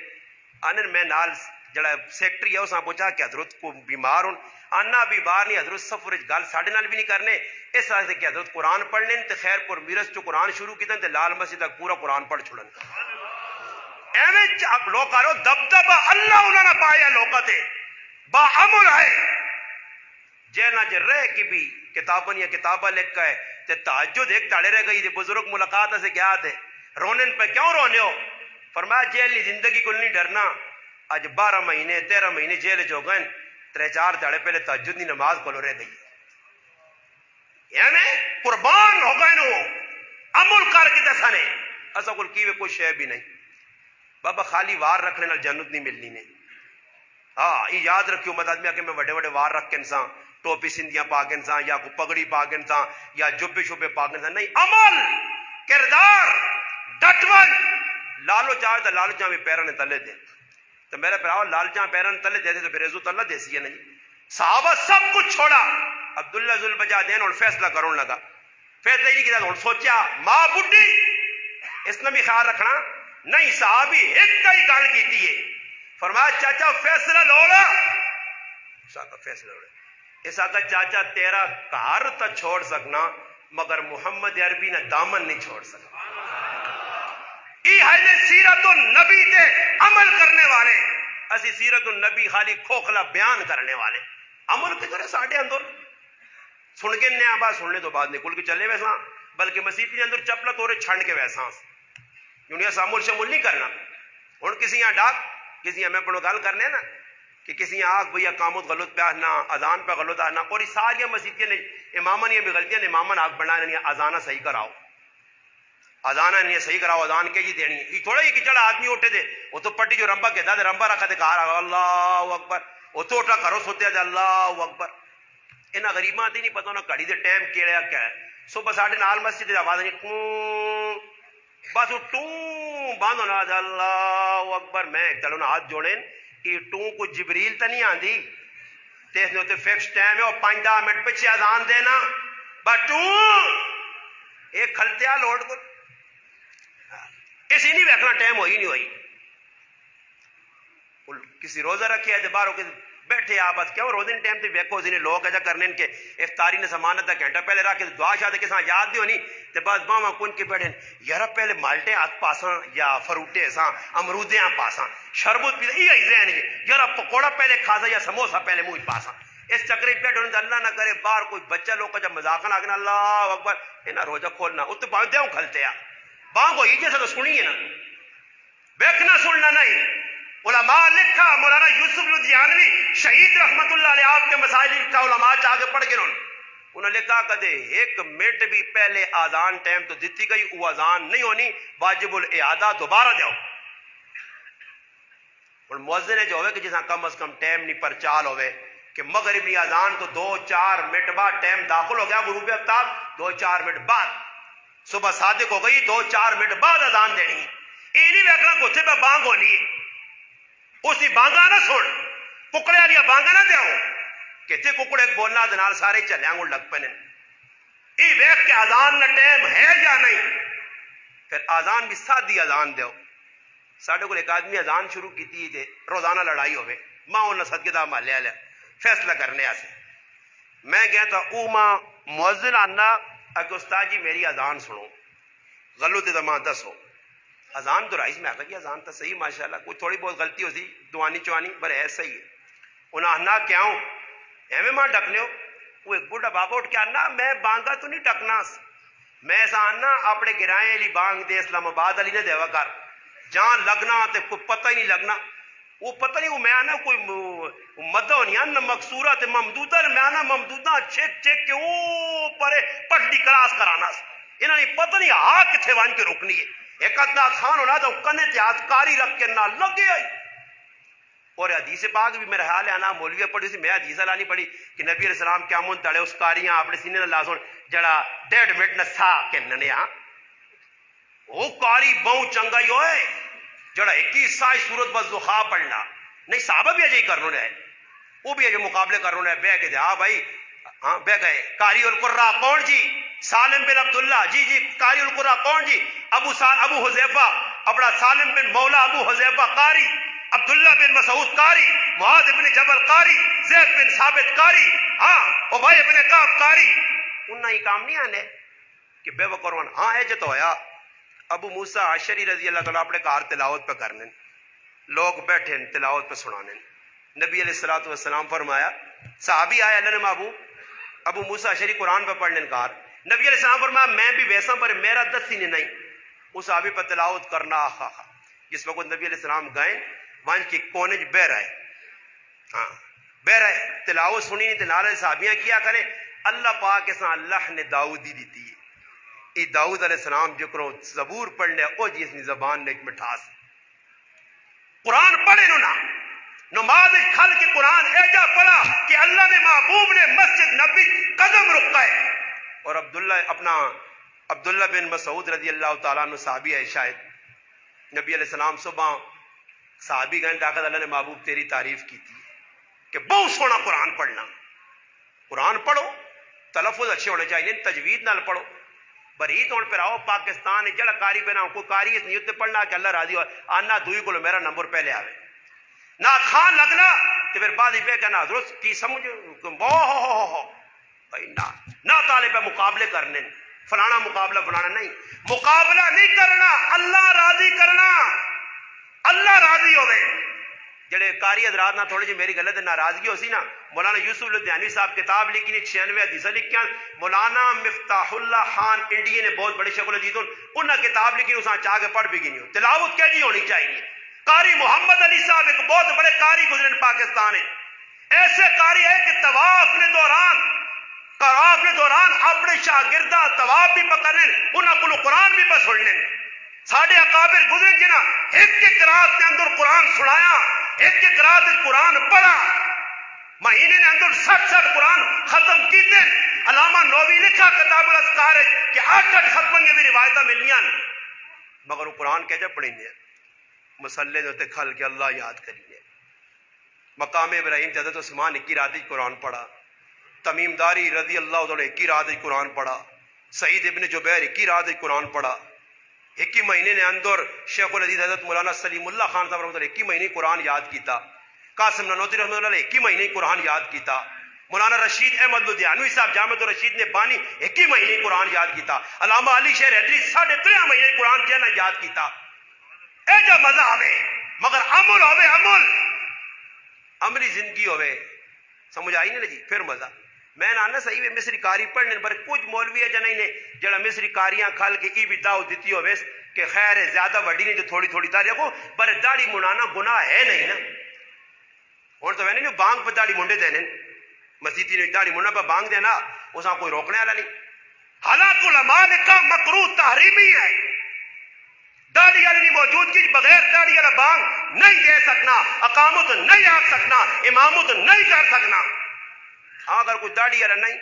آنن۔ میں نال جڑا سیکٹری ہے اساں پوچھا کہ حضرت کو بیمار ہون، آنا بیمار نہیں حضرت سفر گل ساڈے نال بھی نہیں کرنے، اس واسطے کہ حضرت قرآن پڑھ لین تے خیر پور میرس چو قرآن شروع کیتے تے لال مسجد تک پورا قرآن پڑھ چھڑن۔ ایویں لوگ کرو دبدبا اللہ انہاں نے پایا لوکاں تے با عمل ہے جیلنا چ رہ کے بھی کتاباں یا کتاباں لکھ کے تے تہجد ایک تاڑے رہ گئی تے بزرگ ملاقات سے کیا تھے رونن پہ کیوں رونے ہو؟ فرمایا جیل زندگی کو نہیں ڈرنا، اج 12 مہینے 13 مہینے جیل چ ہو گئے، 3-4 تاڑے پہلے تہجد دی نماز کولو رہ گئی، یعنی قربان ہو گئے نو عمل کر کے تے سنے اسا کول کیویں کوئی شے بھی نہیں۔ بابا خالی وار رکھنے نال جنت نہیں ملنی نے، ہاں یہ یاد رکھیو مت آدمی کہ میں وڈے وڈے وار رکھ کے انسان ٹوپی سندیاں پا کے انسان یا کوئی پگڑی پا کے انسان یا جبے شبے پا کے انسان، نہیں، عمل کردار ڈٹون۔ لالو چاہے تو لالو چاہے پیروں نے تلے دے تو میرے پراؤ لال چاہے پیروں نے تلے دے تو پھر عزت اللہ دیسی ہے نہیں۔ صحابہ سب کچھ چھوڑا، عبداللہ ذوالبجا دین اور فیصلہ کرون لگا، فیصلہ ہی نہیں کیا، اور سوچیا ماں بڈھی اس نے بھی خیال رکھنا نہیں، صحابی ایک ہی گل کیتی ہے، فرمایا چاچا فیصلہ لوڑا، ساکا فیصلہ لوڑا، اس آقا چاچا تیرا گھر تو چھوڑ سکنا مگر محمد عربی نے دامن نہیں چھوڑ سکنا۔ ای ہے سیرت النبی تے عمل کرنے والے، اسی سیرت النبی خالی کھوکھلا بیان کرنے والے، عمل کے کرے ساڑھے اندر سن کے نیا بات سننے تو بعد نکل کے چلے ویسا، بلکہ مسیح کے اندر چپلا توڑے چھنڈ کے ویسا کیونکہ سامول شمول نہیں کرنا۔ ہوں کسی یہاں ڈاک کسی یہاں میں پڑھو گل کرنے نا کہ کسی یہاں آگ بھیا کامت غلط پہ آنا، اذان پہ غلط آنا، اور یہ ساری مسیحیاں نے امامہ نے بھی غلطیاں نے امامہ نے آگ بڑھانا نہیں، اذانہ صحیح کراؤ، اذانہ نہیں صحیح کراؤ، اذان کے جی دینی ہے، یہ تھوڑا ہی کہ چڑھا آدمی اٹھے دے وہ تو پٹی جو رمبا کہتا ہے رمبا رکھا دے کہا اللہ اکبر، وہ تو اٹھا کرو سوتے دے اللہ اکبر۔ انہاں غریباں تے نہیں پتہ انہاں گھڑی دے ٹائم کیڑا کیا ہے، صبح ساڑھے نال مسجد دی آواز نہیں ٹوں بس وہ ٹوں بند ہونا اللہ اکبر۔ میں چلو نا ہاتھ جوڑیں یہ ٹوں کو جبریل تا نہیں آندی تے اس نے تے فکس ٹائم ہے اور 5-10 منٹ پیچھے اذان دینا بس ٹوں ایک کھلتیا لوٹ کو اسی نہیں ویکھنا ٹائم ہوئی نہیں ہوئی۔ کسی روزہ رکھے ہے باہر کے بیٹھے آپ بس کیوں روزے ٹائم تے ویکھو اسی نے لوگ ایسا کرنے کے افطاری نے سامان ادھا گھنٹہ پہلے رکھ کے دعا شاہ کے ساتھ یاد نہیں ہونی تے بس باواں کن کے بیٹھے یار پہلے مالٹے ہاتھ پاساں یا فروٹے ساں امرودیاں پاساں شربت پی یہ ذہن ہے یار پکوڑا پہلے کھاسا یا سموسا پہلے منہ پاساں اس چکرے بیٹھے ہونے اللہ نہ کرے باہر کوئی بچہ لوگ کا جب مذاق نہ آگنا اللہ اکبر انہاں روزہ کھولنا اتنے باندھے ہوں کھلتے ہیں باں کو یہ جیسا تو سنیے نا بیکھنا سننا نہیں۔ علماء لکھا مولانا یوسف لدھیانوی شہید رحمت اللہ علیہ آپ کے مسائل لکھا علماء چاہ کے پڑھ کے انہوں نے لکھا کہ ایک منٹ بھی پہلے آزان ٹائم تو دیتی گئی وہ آزان نہیں ہونی واجب الاعادہ دوبارہ جاؤ۔ اور مؤذن ہے جو ہوئے کہ جساں کم از کم ٹائم نہیں پر چال ہوئے کہ مغربی آزان تو 2-4 منٹ بعد ٹائم داخل ہو گیا غروب آفتاب 2-4 منٹ بعد صبح صادق ہو گئی 2-4 منٹ بعد آزان دینی یہ نہیں ویکھنا کتے پہ بانگ ہونی ہے اسی بانگا نہ سن ککڑے والی بانگا نہ دیاؤ کہتے ککڑے بولنا دنال سارے چلے آنگوں لگ پنے یہ ویکھ کے آزان نہ ٹائم ہے یا نہیں پھر آزان بھی سادی آزان دیو۔ ساڑھے کو ایک آدمی آزان شروع کی تھی روزانہ لڑائی ہوئے ماں انہوں نے صدقے دا مالے آلیا فیصلہ کرنے آسے میں گیا تھا او ماں مؤذن آنا کہ استاد جی میری آزان سنو غلط دا ماں دسو اذان تو رائز میں آگا جی اذان تو صحیح ماشاءاللہ کوئی تھوڑی بہت غلطی ہوتی دوانی چوانی پر ہے صحیح ہے انہاں آنا کیا ہوں ایویں ماں ڈکنے ہو وہ ایک بڑھا بابا اٹھ کے آنا میں بانگا تو نہیں ڈکنا میں ایسا آنا اپنے گرائیں علی بانگ دے اسلام آباد علی نے دیوا کر جان لگنا تے کوئی پتہ ہی نہیں لگنا وہ پتہ نہیں وہ میں آنا کوئی مدہ ہونی آنا مقصورہ تے ممدودہ میں آنا ممدودہ چیک چیک کے او پرے پٹلی کلاس کرانا انہاں نے پتہ نہیں آگ کتھے وان کے رکنی ہے ایک ادنا خان ہونا تو کنے تیاد کاری رکھ کے نہ لگے آئی اور حدیث پاک بھی میرے حال ہے آنا مولویہ پڑھی سی میں حدیث لانی پڑھی کہ نبی علیہ السلام کیا من تڑے اس کاریاں اپنے سینے نہ لازون جڑا 1.5 منٹ نہ سا کے ننے ہاں وہ کاری بہو چنگائی ہوئے جڑا 21 سائی صورت بس دخوا پڑھنا نہیں صحابہ بھی اجائی کرنو نے وہ بھی اجائی مقابلے کرنو نے بے کے دے ہاں بھائی ہاں بہ گئے. قاری القراء کون جی؟ سالم بن عبداللہ. جی جی. قاری القراء کون جی؟ ابو حذیفہ اپنا سالم بن مولا ابو حذیفہ قاری، عبداللہ بن مسعود قاری، معاذ بن جبل قاری، زید بن ثابت قاری، ہاں ابی بن کعب قاری. انہاں ہی کام نہیں آنے کہ بے وقروان. ہاں ہے جو تو ہویا ابو موسیٰ اشعری رضی اللہ تعالیٰ اپنے کار تلاوت پہ کرنے، لوگ بیٹھے تلاوت پہ سنانے. نبی علیہ الصلوۃ والسلام فرمایا، صحابی آئے اللہ نے محبوب ابو موسیٰ اشعری قرآن پہ پڑھنے کار. نبی علیہ السلام فرمایا میں بھی ویسا پر میرا دس ہی نہیں اس صحابی پہ تلاوت کرنا. آخا جس وقت نبی علیہ السلام گئے وہاں کی کونے بہ رہے، ہاں بہ رہے تلاوت سنی نہیں. تنالے صحابیاں کیا کریں اللہ پاک کے ساتھ اللہ نے داؤد دی دیتی ہے. ای داؤد علیہ السلام جو کرو زبور پڑھنے او جی اس زبان نے ایک مٹھاس. قرآن پڑھے نا نماز کھل کے قرآن ایجا پڑھا کہ اللہ نے محبوب نے مسجد نبی قدم رکائے. اور عبداللہ بن مسعود رضی اللہ تعالیٰ عنہ صحابی ہے شاید. نبی علیہ السلام صبح صحابی گئے داخل اللہ نے محبوب تیری تعریف کی تھی کہ بہت سونا قرآن پڑھنا. قرآن پڑھو تلفظ اچھے ہونے چاہیے، تجوید نال پڑھو. بریت ہونے پہ آؤ پاکستان جڑا کاری پہ نہ کوئی کاری اس نیت پڑھنا کہ اللہ راضی ہو آنا دوئی کو میرا نمبر پہلے آوے نہ خان لگنا تو پھر بعد پہ کہنا درست کی سمجھ بھائی نہ تالے پہ مقابلے کرنے فلانا مقابلہ فلانا نہیں. مقابلہ نہیں کرنا، اللہ راضی کرنا. اللہ راضی ہوئے. جڑے قاری حضرات نہ تھوڑی جی میری غلط ناراضگی ہو سی نا، مولانا یوسف لدھیانوی صاحب کتاب لکھی نہیں 96 حدیث لکھیاں. مولانا مفتاح اللہ خان انڈیا نے بہت بڑے شیخ الحدیث انہاں کتاب لکھی اساں چاہ کے پڑھ بھی گئی نہیں. تلاوت کیا جی ہونی چاہیے. قاری محمد علی صاحب ایک بہت بڑے قاری گزرے پاکستان ہے. ایسے قاری ہے کہ طواف کے دوران اپنے شاگردہ طواف بھی پکڑنے انہاں کو قرآن بھی پہ سننے. ساڈے اکابر گزرے جنا ایک رات کے اندر قرآن سنایا، ایک رات قرآن پڑھا، مہینے نے اندر 60 قرآن ختم کیتے. علامہ نووی لکھا کتاب الاذکار کہ 8 ختم کی بھی روایتیں ملیاں مگر وہ قرآن کہتے پڑھیں گے مسلے دے کھل کے اللہ یاد کریے. مقام ابراہیم تے حضرت عثمان کی رات قرآن پڑھا، تمیم داری رضی اللہ عنہ کی رات قرآن پڑھا، سعید ابن جبیر کی رات قرآن پڑھا. ایک ہی مہینے نے اندر شیخ العزیز حضرت مولانا سلیم اللہ خان صاحب رحمۃ اللہ ایک ہی مہینے قرآن یاد کیتا. قاسم نانوتوی رحمۃ اللہ ایک ہی مہینے قرآن یاد کیتا. مولانا رشید احمد لدھیانوی صاحب جامع الرشید نے بانی ایک ہی مہینے قرآن یاد کیتا. علامہ علی شیر حیدری 3.5 مہینے قرآن کیا نہ یاد کیتا. اے جو مزہ آوے مگر عمل ہوے، عملی زندگی ہوے. سمجھ آئی نہیں جی؟ پھر مزہ. میں نہ صحیح ہے مصری کاری پڑھنے پر کچھ مولوی ہے جنہیں نے جڑا مصری کاریاں کھل کے ای بھی دعوت دیتی ہوئے کہ خیر ہے زیادہ وڈی نہیں جو تھوڑی تھوڑی تاریخ کو پر داڑھی منانا گناہ ہے نہیں نا. اور تو میں نہیں بانگ پہ داڑھی منڈے دینے مسیحی نے داڑھی منڈا پہ بانگ دینا اساں کوئی روکنے والا نہیں. حالانکہ علماء نے کہا مکروہ تحریمی ہے. داڑھی والی موجودگی بغیر داڑھی والا بانگ نہیں دے سکنا، اقامت نہیں آ سکنا، امامت نہیں کر سکنا. ہاں اگر کوئی داڑھی والا نہیں،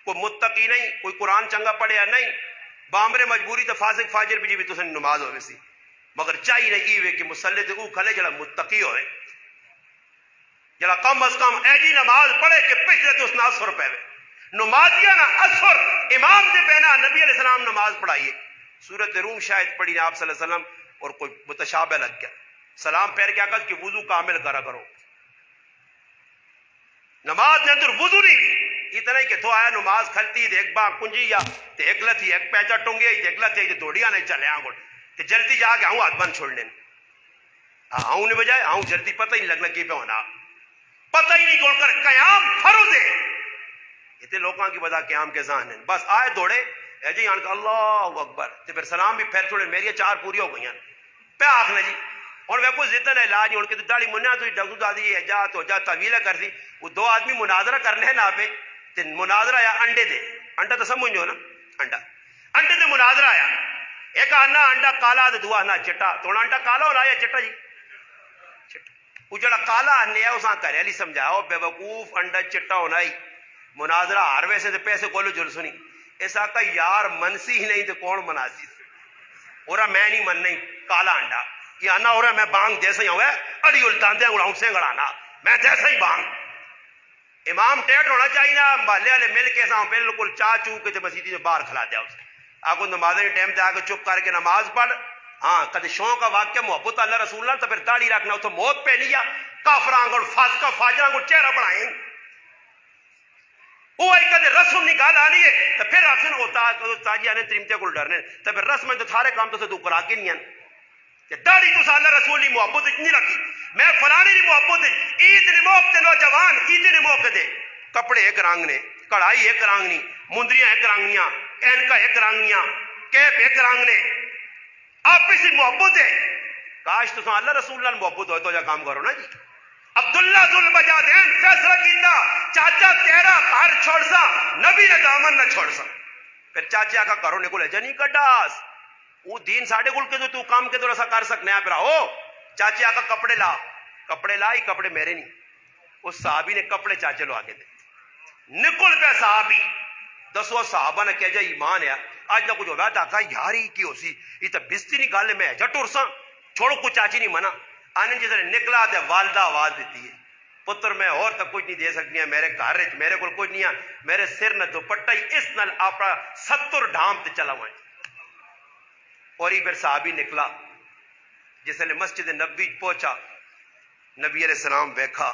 کوئی متقی نہیں، کوئی قرآن چنگا پڑھیا نہیں، بامرے مجبوری تو فاسق فاجر بھی جی بھی تو نماز ہوئے سی مگر چاہیے نہیں ہوئے کہ مسلح تے او کھلے جڑا متقی ہوئے، جڑا کم از کم ایجی نماز پڑھے کہ پچھلے تو اس نے اثر پہ نمازیہ نا اثر امام دے پہنا. نبی علیہ السلام نماز پڑھائیے سورت روم شاید پڑھی نا آپ صلی اللہ علیہ وسلم اور کوئی متشابہ لگ گیا سلام پھیر کیا کہا کہ وضو کامل کرا کرو. نماز نے اندر وضو نہیں اتنا ہی کہ تو آیا نماز کھلتی ایک باں کنجی یا تے ایک لتھی ایک پیچا ٹونگی ایک لتھی ایک دوڑیاں نہیں چلے آنگوڑ تے جلدی جا کے آؤں ہاتھ بند چھوڑنے آؤں نے بجائے آؤں جلدی پتہ ہی لگنا کی پہ ہونا پتہ ہی نہیں کون کر قیام فرض ہے. اتنے لوگوں کی بدا قیام کے ذہن ہیں بس آئے دوڑے اے جی آن کا اللہ اکبر تے پھر سلام بھی پھیر چھوڑے میری 4 پوری ہو گئی پہ آخنا جی. اور وہ کوئی زدہ علاج نہیں ان کے تو داڑھی منیا تو ڈگو دادی جا تو جا طویلہ کر دی. وہ 2 آدمی مناظرہ کرنے نا پہ تے مناظرہ آیا انڈے دے انڈا تو سمجھو نا انڈے دے مناظرہ آیا ایک آنا انڈا کالا دے دعا نہ چٹا تو انڈا کالا ہونا یا چٹا جی چٹا. وہ جڑا کالا آنے ہے اساں کرے علی سمجھاؤ بے وقوف انڈا چٹا ہونا ہی مناظرہ ہار ویسے تے پیسے کولو جل سنی ایسا کا یار منسی ہی نہیں تو کون مناسی اور میں نہیں من نہیں کالا انڈا یہ آنا ہو رہا میں بانگ جیسا ہی ہوں اڑی الٹان دیا اڑاؤں سے گڑانا میں جیسا ہی بانگ امام ٹیٹ ہونا چاہیے نا محلے والے مل کے سام بالکل چا چو کے مسیدی سے باہر کھلا دیا اسے آپ کو نماز کے ٹائم تے آ کے چپ کر کے نماز پڑھ ہاں کدے شوق کا واقعہ محبت اللہ رسول اللہ تو پھر داڑھی رکھنا اتوں موت پہ نہیں کافراں کو فاسقہ فاجراں کو چہرہ بنائیں وہ ایک کدے رسم نکال آنی ہے تو پھر آسن ہوتا تاجی آنے تریمتے کو ڈرنے تو پھر رسم تو سارے کام تو سے تو کرا کے نہیں آنے کہ داڑھی تو اللہ رسول کی محبت نہیں رکھی میں فلانے کی محبت عید نموک تے نوجوان عید نموک دے کپڑے ایک رنگ نے کڑھائی ایک رنگ نہیں مندریاں ایک رنگیاں اینکا ایک رنگیاں کیپ ایک رنگ نے آپس کی محبت ہے کاش تو اللہ رسول اللہ محبت ہوئے تو جا کام کرو نا جی عبداللہ ذوالبجادین فیصلہ کیتا چاچا تیرا گھر چھوڑ سا نبی نے دامن نہ چھوڑ سا پھر چاچا کا گھروں نکل ہے جنی کڈاس وہ دین ساڑھے کل کے تو کام کے تو ایسا کر سکنے ہیں پھر ہو چاچے آقا کپڑے لائی کپڑے میرے نہیں اس صحابی نے کپڑے چاچے لو آگے دے نکل پہ صحابی دسو صحابہ نے کہا جا ایمان ہے آج نہ کچھ ہوگا تاکہ یار ہی کی ہو سی یہ تو بستی نہیں گالے میں جٹ ارساں چھوڑو کچھ چاچی نہیں منا آنے جیسے نکلا تے والدہ آواز دیتی ہے پتر میں اور تک کچھ نہیں دے سکتی ہیں میرے گھر میرے کو کچھ نہیں ہے میرے سر نہ دوپٹا ہی اس نال اپنا 70 ڈھام تے چلا ہوئے اور ہی پھر صحابی نکلا جس نے مسجد نبوی پہنچا نبی علیہ السلام بیکھا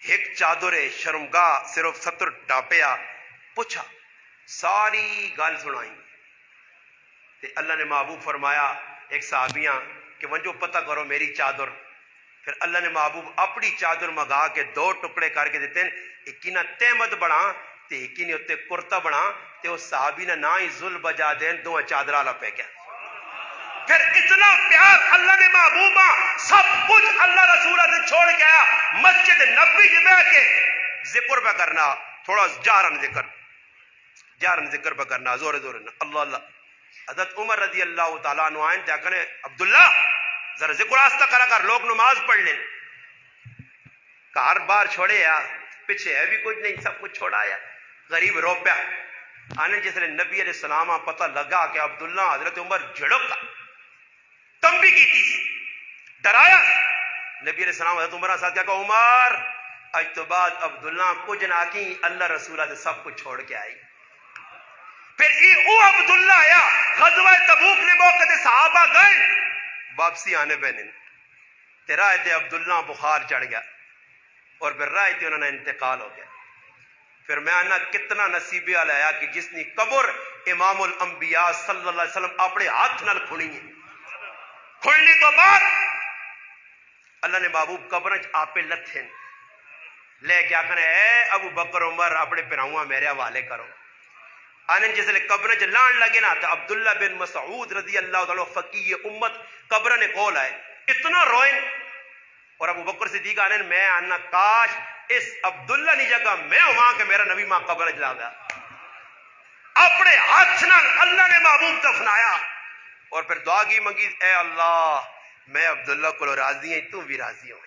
ایک چادر شرمگاہ صرف 70 ڈاپیا پوچھا ساری گل سنائی تے اللہ نے محبوب فرمایا ایک صحابیاں کہ ونجو پتہ کرو میری چادر پھر اللہ نے محبوب اپنی چادر مگا کے 2 ٹکڑے کر کے دیتے ہیں ایک نہ تحمد بڑھا تے ایک نے اتنے کرتا بڑھا تے اس صحابی نے نہ ہی ذوالبجادین 2 چادرہ لا پہ گیا پھر اتنا پیار اللہ نے محبوبہ سب کچھ اللہ رسولہ سے چھوڑ گیا مسجد نبوی میں بیٹھ کے ذکر پہ کرنا تھوڑا جارن ذکر پہ کرنا زور اللہ اللہ حضرت عمر رضی اللہ تعالیٰ عنہ آئین تے کہنے عبداللہ ذرا ذکر آستہ کرا کر لوگ نماز پڑھ لیں کار بار چھوڑے یا پیچھے ہے بھی کچھ نہیں سب کچھ چھوڑا یا غریب رو پیا آنے جس نے نبی علیہ السلام پتہ لگا کہ عبداللہ حضرت عمر جھڑک تنبیہ کی تھی ڈرایا نبی علیہ السلام حضرت عمر ساتھ کیا کہ عمر اج تو بعد عبداللہ کچھ نہ کی اللہ رسولہ سے سب کچھ چھوڑ کے آئی پھر او عبداللہ آیا غزوہ تبوک نے موقع دے صحابہ گئے واپسی آنے پہنے تیرا تے عبداللہ بخار چڑھ گیا اور پھر رائے تے انہوں نے انتقال ہو گیا پھر میں آنا کتنا نصیبی والا آیا کہ جس نے قبر امام الانبیاء صلی اللہ علیہ وسلم اپنے ہاتھ نال کھڑی ہے کھڑنے تو بعد اللہ نے محبوب قبر آپے لتھے لے کے آخر اے ابو بکر عمر اپنے پراؤں میرے حوالے کرو آنے جس لئے قبر لان لگے نا تو عبداللہ بن مسعود رضی اللہ تعالیٰ فقیہ امت قبر نے کول آئے اتنا روئن اور ابو بکر صدیق آنے میں آنا کاش اس عبداللہ نہیں جگہ میں وہاں کہ میرا نبی ماں قبر جلا گیا اپنے ہاتھ نال اللہ نے محبوب دفنایا اور پھر دعا کی منگی اے اللہ میں عبداللہ کو راضی ہیں تو بھی راضی ہوں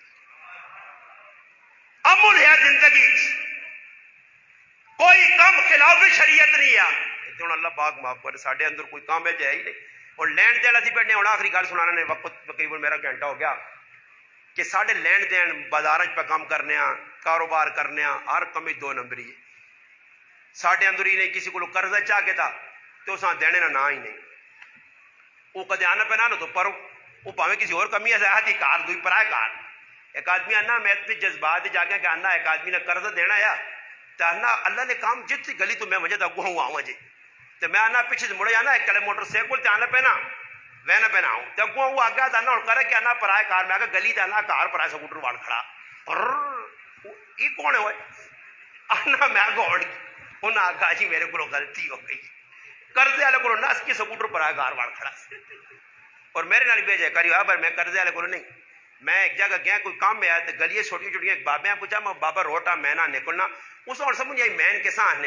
امن ہے زندگی کوئی کام خلاف شریعت نہیں ہے اتنا اللہ پاک معاف کرے ساڑھے اندر کوئی کام ہے جائے ہی نہیں اور لینڈ دین اسی بیٹھنے اور آخری گل سنانا نے وقت تقریباً میرا گھنٹہ ہو گیا کہ ساڑھے لینڈ دین بازار پہ کام کرنے کاروبار کرنے ہر کمی 2 نمبری ہے ساڑھے اندر ہی نہیں کسی کو قرضہ چاہ کے تھا تو اساں دینے نہ ہی نہیں وہ کدے آنا پہ نہ تو پر وہ پاویں کسی اور کمی ہے آتی کار دوئی پر آئے کار ایک آدمی آنا میں اتنے جذبات جا کے کہ آنا ایک آدمی نے قرضہ دینا ہے تو آنا اللہ نے کام جتنی گلی تو میں مجھے تو اگو ہوں آؤں جی تو میں آنا پیچھے سے مڑے آنا ایک کلے موٹر سیکل تے آنا پہنا وینا پہنا ہوں تو اگو ہوں آگیا تو آنا اور کرے کہ آنا پر آئے کار میں آگا گلی تے آنا کار پر آئے سکوٹر وال کھڑا یہ کون ہے ہوئے آنا میں آگا اوڑ گئی انہاں آگا جی میرے کو غلطی ہو گئی قرضے والے کو نس کی سکوٹر پر آئے کار وال کھڑا اور میرے نال بھیجے کری پر میں قرضے والے کو نہیں میں ایک جگہ گیا کوئی کام میں آیا تو گلیے چھوٹی چھوٹی بابے پوچھا میں بابا روٹا میں نہ نکلنا اس اور سمجھ آئی مین کے ساتھ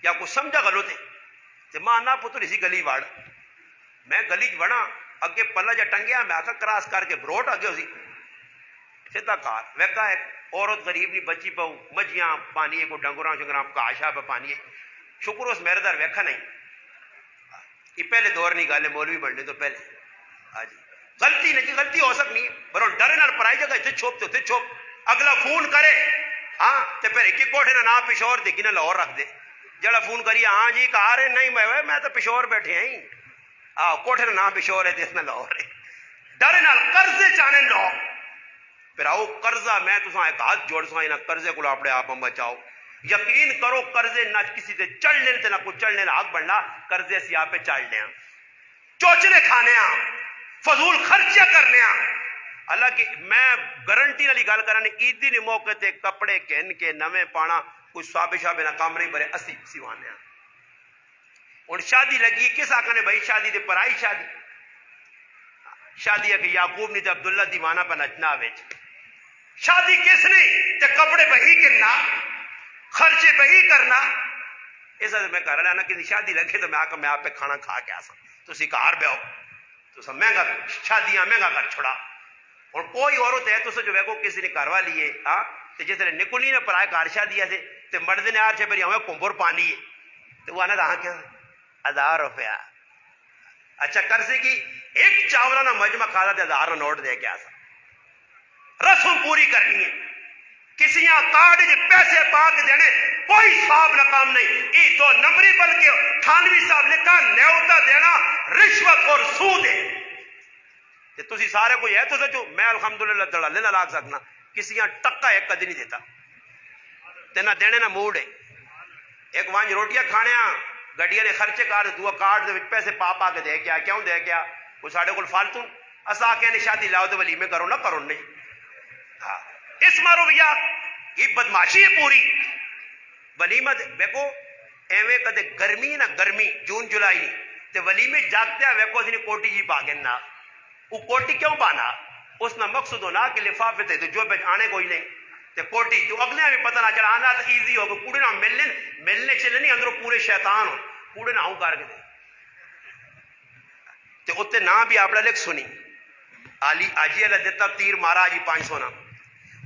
یا کچھ سمجھا غلط ہے تو ماں نہ پتر اسی گلی واڑ میں گلی بڑا اگے پلا جا ٹنگیا میں آخر کراس کر کے روٹ اگے اسی سیدھا کار ویکا ایک عورت غریب نہیں بچی پاؤ مجھیاں پانی کو ڈنگوراں شنگراں کاشا پہ پانی شکر اس میرے در ویکھا نہیں یہ پہلے دور نہیں گالے مولوی بننے تو پہلے ہاں جی غلطی نہیں غلطی ہو سکنی پر ڈرے نال پرائی جگہ اتنے چھوپ تو اتنے چھوپ اگلا فون کرے ہاں تے پھر ایک ہی کوٹھے نہ نہ پشور تے کنے لاہور رکھ دے جڑا فون کریے ہاں جی کہا رہے نہیں میں تو پشور بیٹھے ہیں کوٹھے نہ نہ پشور ہے دیس نہ لاہور ہے ڈرے نال قرضے چانے لوگ پھر آؤ قرضہ میں تو ایک ہاتھ جوڑ سا نہ قرضے کو اپنے آپ بچاؤ یقین کرو قرضے نہ کسی سے چڑھ لینے نہ کچھ چڑھ لینا حق بڑھنا قرضے سے آپ پہ چڑھ لیا چوچلے کھانے فضول خرچہ کرنے اللہ کی میں گارنٹی والی گل کرا عیدی نے موقع تے کپڑے کہن کے نویں پانا کوئی صحابے شابے نہ کام نہیں بھرے اسی سیوانے ہوں شادی لگی کس آقا نے بھائی شادی تے پرائی شادی ہے کہ یعقوب نے تے عبداللہ دیوانہ پہ نچنا ویچ شادی کس نے تے کپڑے پہ ہی کرنا خرچے پہ ہی کرنا ایسا میں کہہ رہا نا کہ شادی لگے تو میں آقا میں آپ پہ کھانا کھا کے آسا تو اسی کار بیاؤ تو سب مہنگا شادیاں مہنگا کر چھوڑا اور کوئی عورت ہے تو جو ویکو کسی نے کروا لیے ہاں تو جس نے نکلی نے پرائے کار شادی سے تو مرد نے آر چھے پھر ہمیں کمبر پانی ہے تو وہ آنا تھا کیا 1000 روپیہ اچھا کر سے کی ایک چاولہ نہ مجمع کھاتا تھا 1000 نوٹ دے کے آسا رسم پوری کرنی ہے کسی یہاں کارڈ جی پیسے پا کے دینے کوئی صاحب نہ کام نہیں ای دو نمبری بلکہ تھانوی صاحب نے کہا نیوتا دینا رشوت اور سود ہے کہ تسی سارے کوئی ہے تو سچو میں الحمدللہ دڑالے نہ لاگ سکنا کسی یہاں ٹکا ایک قدر نہیں دیتا تینا دینے نہ موڈ ہے ایک وانج روٹیاں کھانے گڈیاں نے خرچے کار دو کارڈ دے پیسے پا کے دے کیا کیوں دے کیا وہ ساڑے کو فالتو اسا کہنے شادی لاؤ تو ولیمے کرو نہ کرو نہیں ہاں اس مارو بھیا یہ بدماشی ہے پوری ولیمہ دیکھو ایویں کدے گرمی نہ گرمی جون جولائی نہیں تے ولیمے جاگتے ہیں ویکو سی نے کوٹی جی پا گنا وہ کوٹی کیوں پانا اس نہ مقصد ہونا کہ لفافے تے جو پہ آنے کوئی نہیں تے کوٹی جو اگلے بھی پتہ نہ چلا آنا تو ایزی ہو کہ کوڑے نہ ملنے چلے نہیں اندروں پورے شیطان ہو کوڑے نہ ہوں کر کے دے تے اتنے نہ بھی آپ لکھ سنی آجی اللہ دیتا تیر مارا آجی 500 نہ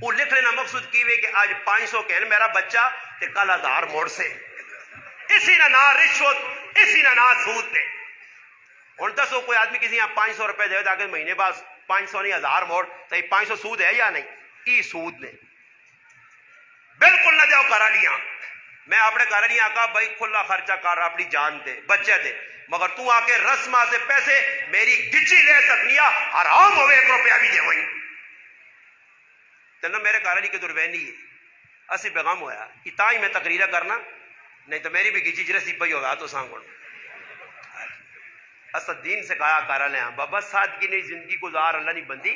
وہ لکھ لینا مقصود کیوے کہ آج 500 کہن میرا بچہ تے کل 1000 موڑ سے اسی نہ رشوت اسی نہ سود نے ہوں دسو کوئی آدمی کسی یہاں 500 روپے دے تاکہ مہینے بعد 500 نہیں 1000 موڑ تو یہ 500 سود ہے یا نہیں یہ سود نے بالکل نہ جاؤ کرا لیا میں اپنے کرا لیا کہا بھائی کھلا خرچہ کر اپنی جان دے بچے دے مگر تو آ کے رسمہ سے پیسے میری گچی لے سکنیا حرام ہوئے 1 روپیہ بھی دے ہوئی تو نہ میرے کہا لی کہ دربینی ہے اسی بیغام ہویا اتا ہی میں تقریرہ کرنا نہیں تو میری بھی گچی جرسی پئی ہوگا تو سانگوڑ اسد دین سے کہا کرا لیں بابا سادگی نہیں زندگی گزار اللہ نہیں بندی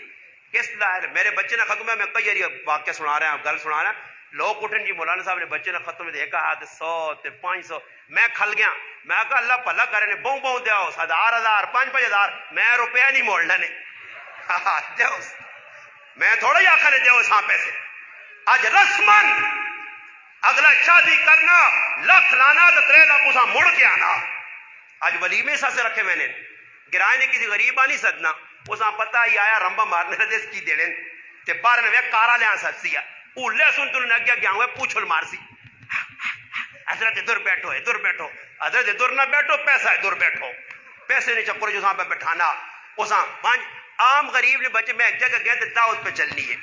کس لائر میرے بچے نہ ختم ہے میں کئی جاری واقعہ سنا رہا ہوں گل سنا رہا ہوں لوگ اٹھن جی مولانا صاحب نے بچے نہ ختم ہے کہا 100 تے 500 میں کھل گیا میں کہا اللہ پلا کرے نے بہوں بہوں دیا 1000 5,000 میں روپیہ نہیں موڑنا نے دیو میں تھوڑا ہی آخر نے دیو ساں پیسے آج رسمن اگلا شادی کرنا لکھ لانا تو 3 لاکھ اسا مڑ کے آنا آج ولیمے سا سے رکھے میں نے گرائے نے کسی غریبہ نہیں سدنا اسا پتہ ہی آیا رمبا مارنے رہے کی دیڑیں تے بارے نے کارا لیا سچیا اولے سن تو نہ گیا ہوئے پوچھل مارسی حضرت ادھر بیٹھو حضرت ادھر نہ بیٹھو پیسہ ادھر بیٹھو پیسے نے چکر جو پہ بٹھانا اسا عام غریب نے بچے میں ایک جگہ گئے تے دعوت پہ چلنی ہے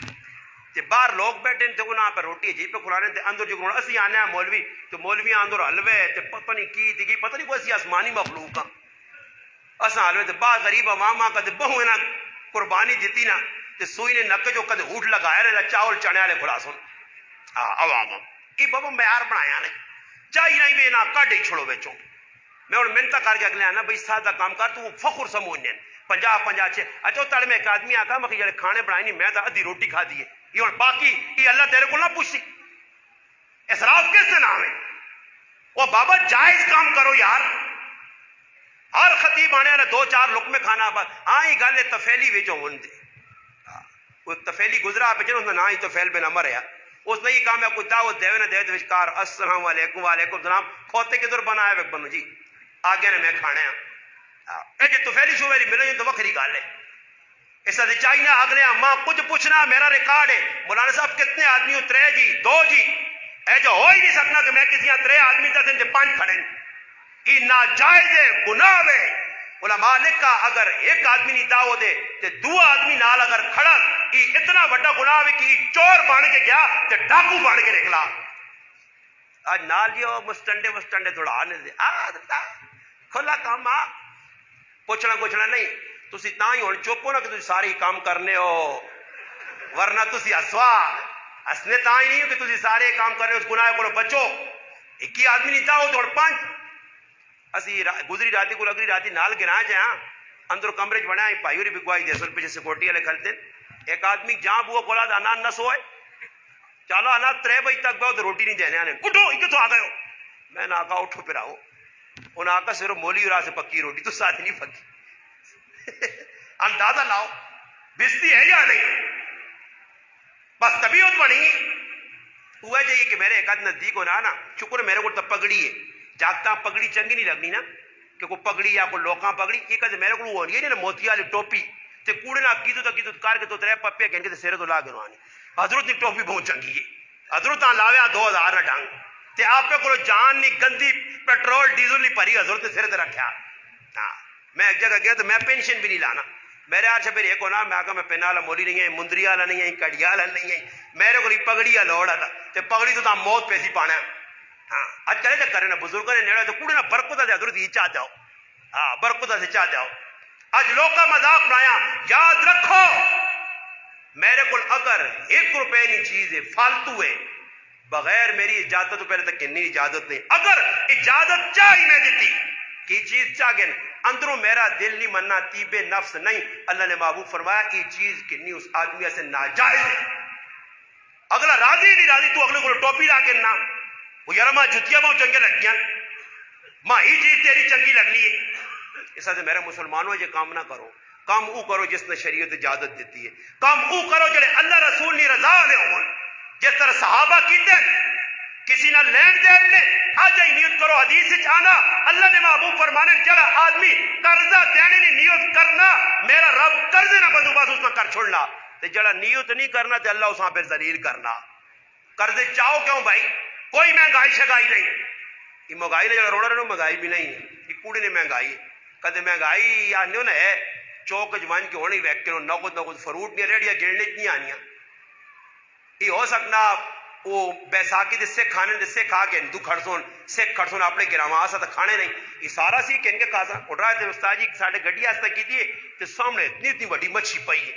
تے باہر لوگ بیٹھے تے انہاں پہ روٹی جی پہ کھلانے تے اندر جو اسی آنے ہیں مولوی تو مولوی اندر حلوے تے پتہ نہیں کی پتہ نہیں کوئی سی آسمانی مخلوق اساں حلوے تے باہر غریب عوام کدے بہو انہاں قربانی دیتی نا تے سوئی نے نک جو کدے ہوٹ لگایا رہا چاول چنے والے کھلا سن عوام یہ بابا معیار بنایا نہیں چاہیے نہیں بھی نہ کڈ ہی چھوڑو بچوں میں ہوں منتا کر کے اگلے آنا بھائی سادہ کام کر تو فخر سمجھنے 50 اچھا تڑ میں ایک آدمی آتا میں کہ جڑے کھانے بنائے نہیں میں تو ادھی روٹی کھا دی ہے یہ ہوں باقی یہ اللہ تیرے کو نہ پوچھتی اسراف کس سے نام ہے وہ بابا جائز کام کرو یار ہر خطیب آنے والے 2-4 لقمے کھانا بس ہی گل تفیلی وچوں ہون دے کوئی تفیلی گزرا پہ چلو نہ ہی تفیل پہ نہ مریا اس نے یہ کام ہے کوئی دعوت دے نہ دے تو وچکار السلام علیکم وعلیکم السلام کھوتے کدھر بنایا وے بنو جی آگے نے میں کھانے ہیں اے جے تفیلی شویلی ملے تو وکھری گل ہے اس سے چاہیے اگلے ماں کچھ پوچھنا میرا ریکارڈ ہے مولانا صاحب کتنے آدمی ہو 3 جی 2 جی اے جو ہو ہی نہیں سکنا کہ میں کسی 3 آدمی 10 5 کھڑے یہ ناجائز ہے گناہ ہے علماء نے کہا اگر ایک آدمی نہیں دعوت دے تے 2 آدمی نال اگر کھڑا یہ اتنا بڑا گناہ ہے کہ چور بن کے گیا تے ڈاکو بن کے نکلا. اج نال جی وہ مسٹنڈے دوڑانے دے کھلا کام آ پوچھنا نہیں. تسی تاں ہی ہن چپ ہو نا کہ تسی سارے کام کرنے ہو, ورنہ تسی ہسنے تاں ہی نہیں ہو کہ تسی سارے کام کرنے ہو. اس گناہ کو بچو. ایک ہی آدمی نہیں تھا وہ توڑ پانچ اسی گزری راتی کو لگری راتی نال گرا جہاں اندر کمرے چ بنیا بھائی ہوری بگوائی دے سو پیچھے سیکورٹی والے کھلتے. ایک آدمی جہاں بو کولا دا نہ سوئے چلو انا 3 بجے تک بہت روٹی نہیں دینے آنے اٹھو ایک تو آ گئے ہو. میں نے آقا اٹھو پھر آؤ. انہیں آقا صرف مولی اور سے پکی روٹی تو ساتھ نہیں پکی. اندازہ لاؤ بستی ہے یا نہیں. بس طبیعت بنی ہوا جائیے کہ میرے ایک آدھ نزدیک ہونا نا شکر میرے کو تو پگڑی ہے جاگتا پگڑی چنگی نہیں لگنی نا کہ کوئی پگڑی یا کوئی لوکاں پگڑی یہ کہتے میرے کو ہونی ہے نا موتی والی ٹوپی تے کوڑے نہ کیدو کر کے تو 3 پپے کہنے تے سرے تو لا گروانی. حضرت کی ٹوپی بہت چنگی ہے. حضرت لاویا 2000 نہ ڈنگ تے آپ کو جان نہیں گندی پیٹرول ڈیزل نہیں بھری حضرت نے سرے تے رکھا. ہاں میں ایک جگہ گیا تو میں پینشن بھی نہیں لانا. میرے آج پھر ایک ہونا میں آگا میں پینا والا مولی نہیں ہے مندری والا نہیں ہے کڑیا والا نہیں ہے میرے کو پگڑی لوڑ آتا تے پگڑی تو تاں موت پیسی پانا. ہاں اج کرے تے کرے نا بزرگوں نے نیڑے تو کوڑے نہ برکت دے حضرت ہی چاہ جاؤ. ہاں برکت سے چاہ جاؤ. اج لوگ کا مذاق بنایا. یاد رکھو میرے کو اگر 1 روپے نہیں چیز ہے فالتو ہے بغیر میری اجازت تو پہلے تک کنی اجازت نہیں. اگر اجازت چاہی میں دیتی کی چیز چاہ گئے اندروں میرا دل نہیں مننا طیب نفس نہیں. اللہ نے محبوب فرمایا یہ چیز کنی اس آدمی سے ناجائز ہے. اگلا راضی نہیں راضی تو اگلے کو ٹوپی لا کے نہ وہ یار ماں جتیاں بہت چنگے لگ گیا ماں ہی چیز تیری چنگی لگنی ہے. اس سے میرے مسلمانوں یہ کام نہ کرو. کام او کرو جس نے شریعت اجازت دیتی ہے. کام او کرو جڑے اللہ رسول نے رضا لے ہون جس طرح صحابہ کیتے کسی نہ لین دین نے آج ہی نیت کرو. حدیث وچ آنا اللہ نے محبوب فرمانے جڑا آدمی قرضہ دینے کی نیت کرنا میرا رب قرضے نہ بندوبست اس میں کر چھوڑنا تے جڑا نیت نہیں کرنا تے اللہ اساں پہ ذلیل کرنا. قرضے چاہو کیوں بھائی کوئی مہنگائی شگائی نہیں. یہ مہنگائی نے جڑا روڑا رہنا مہنگائی بھی نہیں ہے. یہ کوڑے نے مہنگائی ہے. کدے مہنگائی آنے نا ہے چوک جوان کے ہونے ویک کے نقد فروٹ نہیں ریڑیاں گرنے نہیں آنیاں. یہ ہو سکنا وہ بیساکھی دے سکھ کھانے دے سکھ آ کے ہندو کھڑسون سکھ کھڑسون اپنے گراما آسا تو کھانے نہیں. یہ سارا سی کہن کے کھاسا اٹھ رہا ہے استاد جی ساڑھے گڈی آستا کی تھی تے سامنے اتنی بڑی مچھی پئی ہے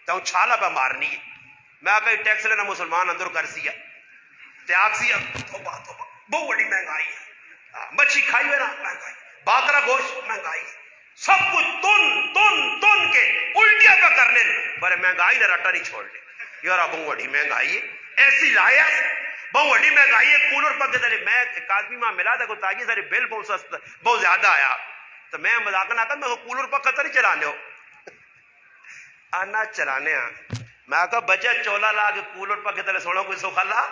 تو چھالا پہ مارنی ہے. میں آ ٹیکس لینا مسلمان اندر کر سیا تے آکسی توبہ توبہ بہت بڑی مہنگائی ہے. مچھی کھائی ہوئے نا مہنگائی باکرا گوشت مہنگائی سب کچھ تن کے الٹیاں پہ کرنے پر مہنگائی نے رٹا نہیں چھوڑ لے. یار بہت بڑی مہنگائی ہے ایسی لایا بہت بڑی مہنگائی ہے. کولر پک کے میں ایک آدمی میں ملا تھا کوئی تاجی سارے بل بہت سستا بہت زیادہ آیا تو میں مذاق نہ کر میں کولر پک نہیں چلانے ہو آنا چلانے ہاں. میں کہا بچہ چولا لا کے کولر پک کے تلے سونا کوئی سوکھا لا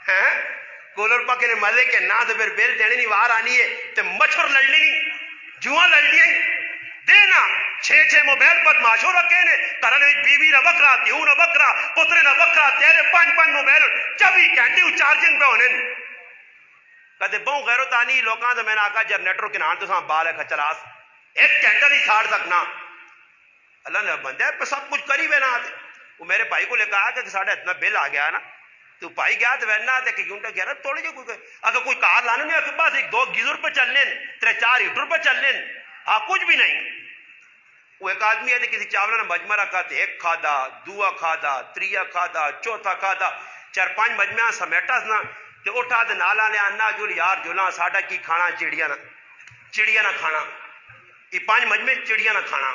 ہے کولر پک نے مزے کے نہ تو پھر بل دینے نہیں وار آنی ہے تو مچھر لڑنی نہیں جواں لڑنی دینا 6 موبائل بدماشوں رکھے نے کرنے بیوی نہ بکرا تیوں نہ بکرا پترے نہ بکرا تیرے 5 موبائل 24 گھنٹے چارجنگ پہ ہونے کدے بہو غیرت آنی لوکاں تو میں نے آکا جنریٹر کے نام تو ساں بال ہے کچلاس 1 گھنٹہ نہیں ساڑ سکنا. اللہ نے بندے پہ سب کچھ کری بنا آتے. وہ میرے بھائی کو لے کہا کہ ساڑھے اتنا بل آ گیا نا تو بھائی گیا تو وینا آتے کہ یونٹا گیا نا تھوڑی جو کوئی اگر کوئی کار لانا نہیں آپ کے پاس 1-2 گیزر پہ چلنے 3-4 ہیٹر پہ چلنے کچھ بھی نہیں. وہ ایک آدمی ہے تو کسی چاولہ نے مجمع رکھا تھے 1 کھادا 2 کھادا 3 کھادا 4 کھادا 4-5 مجمع سمیٹا سنا تو اٹھا تو نالا لیا انا جول یار جولا ساڈا کی کھانا چڑیا نہ کھانا یہ 5 مجمع چڑیا نہ کھانا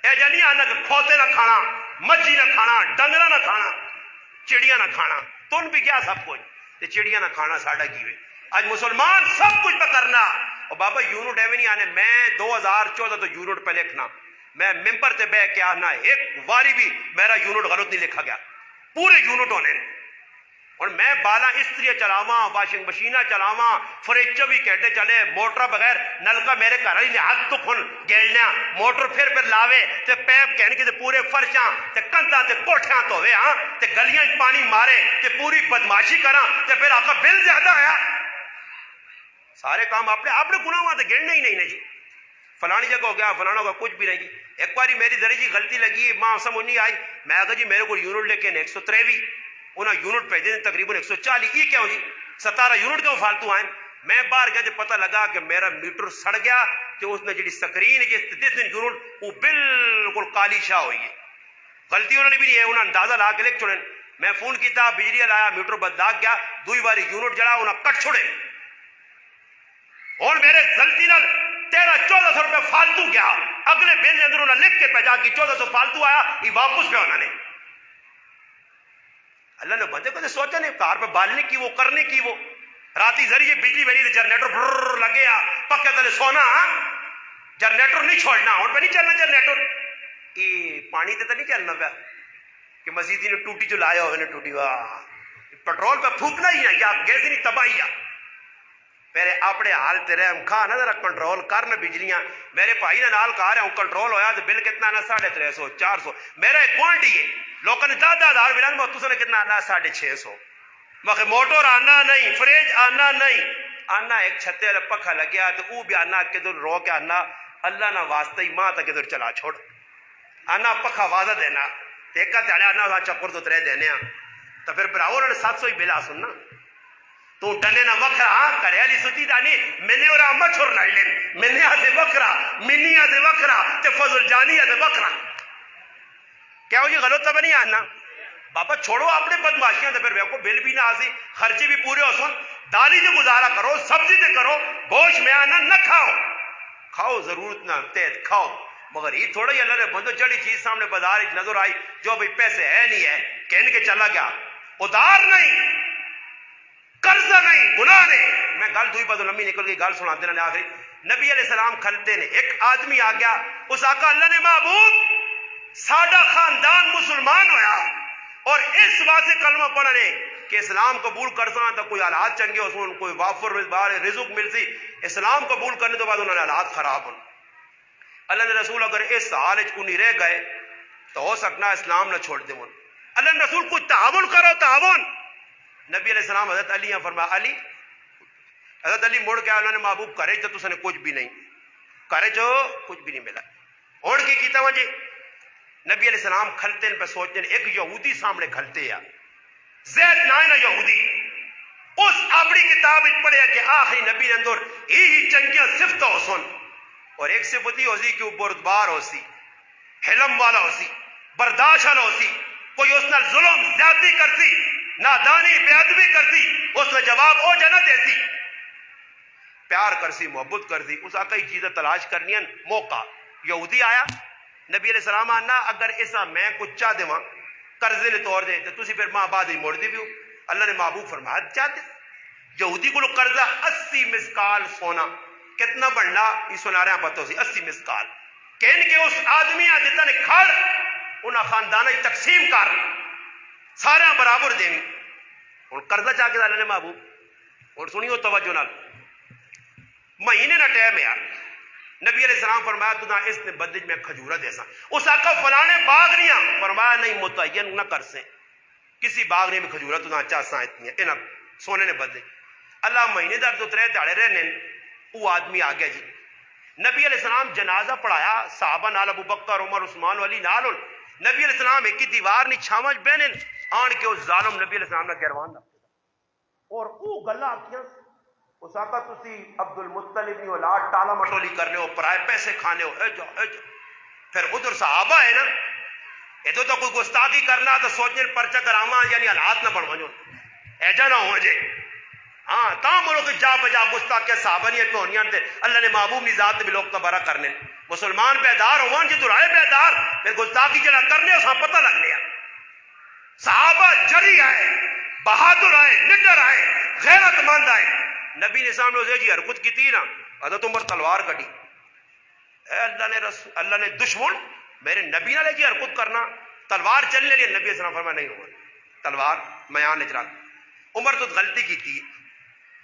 اے جانی آنا کہ کھوتے نہ کھانا مچھی نہ کھانا ڈنگرا نہ کھانا چڑیا نہ کھانا تن بھی کیا سب کچھ تے چڑیا نہ کھانا ساڈا کی ہوئے. آج مسلمان سب کچھ پہ کرنا اور بابا یونٹ ایویں نہیں آنے. میں 2014 تو یونٹ پہ لکھنا میں ممبر تے بہ کے آنا ایک واری بھی میرا یونٹ غلط نہیں لکھا گیا پورے یونٹ ہونے. اور میں بالا استری چلاواں واشنگ مشینہ چلاواں فریج 24 گھنٹے چلے موٹر بغیر نلکا میرے گھر والی نے ہاتھ تو کھن گیلنا موٹر پھر لاوے تے پیپ کہنے کے پورے فرشاں تے کنتاں تے کوٹھیاں دھوے ہاں تے گلیاں پانی مارے تے پوری بدماشی کراں تے پھر آقا بل زیادہ آیا. سارے کام اپنے گناہاں تے گننے ہی نہیں جی. فلانی جگہ ہو گیا فلانا کا کچھ بھی نہیں جی. ایک باری میری ذری جی غلطی لگی ماں سمجھ نہیں آئی میں کہا جی میرے کو یونٹ لے کے 123 انہیں یونٹ بھیجے تقریباً 140 یہ کیا ہو جی 17 یونٹ کیوں فالتو آئے میں باہر گیا جب پتہ لگا کہ میرا میٹر سڑ گیا تو اس نے جی سکرین جس دن یونٹ وہ بالکل کالی شاہ ہوئی ہے غلطی انہوں نے بھی نہیں ہے انہیں اندازہ لا کے لکھ چھوڑے میں فون کیتا بجلی لایا میٹر بدلا گیا دوئی باری یونٹ جڑا انہیں کٹ چھوڑے اور میرے غلطی نال 1300-1400 روپے فالتو گیا اگلے بل اندر انہیں لکھ کے بھیجا کہ 1400 فالتو آیا یہ واپس پہ انہوں نے اللہ نے بندے کو سوچا نہیں کار پہ بالنے کی وہ کرنے کی وہ راتی ذریعے بجلی بنی جنریٹر لگے پکے تلے سونا جنریٹر نہیں چھوڑنا اور پہ نہیں چلنا جنریٹر یہ پانی تے تو نہیں چلنا پیا کہ مسیح نے ٹوٹی جو لایا ہوئے نے ٹوٹی واہ پٹرول پہ پھونکنا ہی ہے یا گیس نہیں تباہی ہے میرے اپنے حال تے رحم کھا نہ ذرا کنٹرول کرنا بجلیاں میرے بھائی نے نال کہا رہا ہوں کنٹرول ہویا تو بل کتنا نا 350 400 میرا ایک گوانڈی ہے لوگوں نے 10,000 ملان میں تُس نے کتنا آنا 650 میں موٹر آنا نہیں فریج آنا نہیں آنا ایک چھتے والے پکھا لگیا تو وہ بھی آنا کدھر رو کے آنا اللہ نہ واسطے ہی ماں تک کدھر چلا چھوڑ آنا پکھا واضح دینا دیکھا تے آنا چکر تو ترے دینے تو پھر براؤ انہوں نے 700 ہی بلا سننا تو ڈنے نہ وکھرا کرے علی سچی دانی میں نے اور مچھر نہ لین میں نے آتے وکھرا منی آتے وکھرا تے فضل جانی آتے وکھرا کیا ہو جی غلط تو نہیں آنا بابا چھوڑو اپنے بدماشیاں تے پھر کو بل بھی نہ آسی خرچے بھی پورے ہو سن دالی سے گزارا کرو سبزی سے کرو گوشت میں آنا نہ کھاؤ کھاؤ ضرورت نہ تیت کھاؤ مگر یہ تھوڑا ہی اللہ نے بندو چڑی چیز سامنے بازار نظر آئی جو بھائی پیسے ہے نہیں ہے کہنے کے چلا گیا ادار نہیں قرضہ نہیں گناہ نہیں میں گل دوئی پتہ لمبی نکل گئی گل سنا دینا آخری نبی علیہ السلام کھلتے نے ایک آدمی آ گیا اس آقا اللہ نے محبوب ساڈا خاندان مسلمان ہویا اور اس واسطے کلمہ پڑھنے کہ اسلام قبول کرتا تو کوئی حالات چنگے ہو سن کوئی وافر رزق ملتی اسلام قبول کرنے تو بعد انہوں نے حالات خراب ہوں اللہ نے رسول اگر اس حال کو نہیں رہ گئے تو ہو سکنا اسلام نہ چھوڑ دے اللہ نے رسول کچھ تعاون کرو تعاون نبی علیہ السلام حضرت علی نے فرمایا علی حضرت علی مڑ کے انہوں نے محبوب کرے تو تس نے کچھ بھی نہیں کرے جو کچھ بھی نہیں ملا اور کی کیتا ہوا جی نبی علیہ السلام کھلتے پہ سوچتے ہیں ایک یہودی سامنے کھلتے ہیں زید نائنہ یہودی اس اپنی کتاب پڑھے کہ آخری نبی اندر ہی چنگیاں صفت ہو سن اور ایک صفت ہی ہو سی کہ وہ بردبار ہو سی حلم والا ہو سی برداشت والا ہو سی کوئی اس نے ظلم زیادتی کرتی نادانی بے ادبی کرتی اس میں جواب او جنہ دیتی پیار کرسی محبت کرتی اس آقا ہی چیزیں تلاش کرنی موقع یہودی آیا نبی علیہ السلام آنا اگر ایسا میں کچھ چاہ دے قرضے لے توڑ دے تو تسی پھر ماں بعد ہی موڑ دی بھی ہو اللہ نے محبوب فرمایا چاہتے یہودی کو قرضہ 80 مسکال سونا کتنا بڑھنا یہ سنا رہے ہیں پتہ سی 80 مسکال کہن کے اس آدمی جتنا نے کھڑ انہاں خاندانہ تقسیم کر سارے برابر دینی اور قرضہ چاہ کے اللہ نے محبوب اور سنیو توجہ نال مہینے نہ ٹائم ہے نبی علیہ السلام فرمایا تو نہ اس نے بدج میں کھجورہ دے سا اس آقا فلانے باغ نہیں فرمایا نہیں متعین نہ کر سے کسی باغ نے بھی کھجورہ تو نہ چاہ سا اتنی ہے سونے نے بدج اللہ مہینے در تو ترے داڑے رہنے وہ آدمی آ گیا جی نبی علیہ السلام جنازہ پڑھایا صحابہ نال ابو بکر عمر عثمان علی نال نبی علیہ السلام ایک کی دیوار نہیں چھامج بہنے آن کے اس ظالم نبی علیہ السلام نے گروان رکھتے اور وہ گلہ آکیاں اس آقا تسی عبد المطلب نہیں ہو لاٹ ٹالا مٹولی کرنے ہو پرائے پیسے کھانے ہو اے جا پھر ادھر صحابہ ہے نا ادھر تو کوئی گستاخی کرنا تو سوچنے پرچہ کراما یعنی حالات نہ بڑھ جو ایجا نہ ہو جائے ہاں تام بولو کہ جا بجا گستاخ کے صحابہ نہیں تو ہونیاں تھے اللہ نے محبوب کی ذات بھی لوگ تبارہ کرنے مسلمان بیدار ہوان جی تو رائے بیدار پھر گستاخی جڑا کرنے اساں پتہ لگ لیا صحابہ جری آئے بہادر آئے نڈر آئے غیرت مند آئے نبی نے سامنے اسے جی حرکت کی تھی نا حضرت عمر تلوار کٹی اے اللہ نے دشمن میرے نبی نہ لے جی حرکت کرنا تلوار چلنے لیے نبی اسلام فرمایا نہیں عمر تلوار میان اجرا عمر تو غلطی کی تھی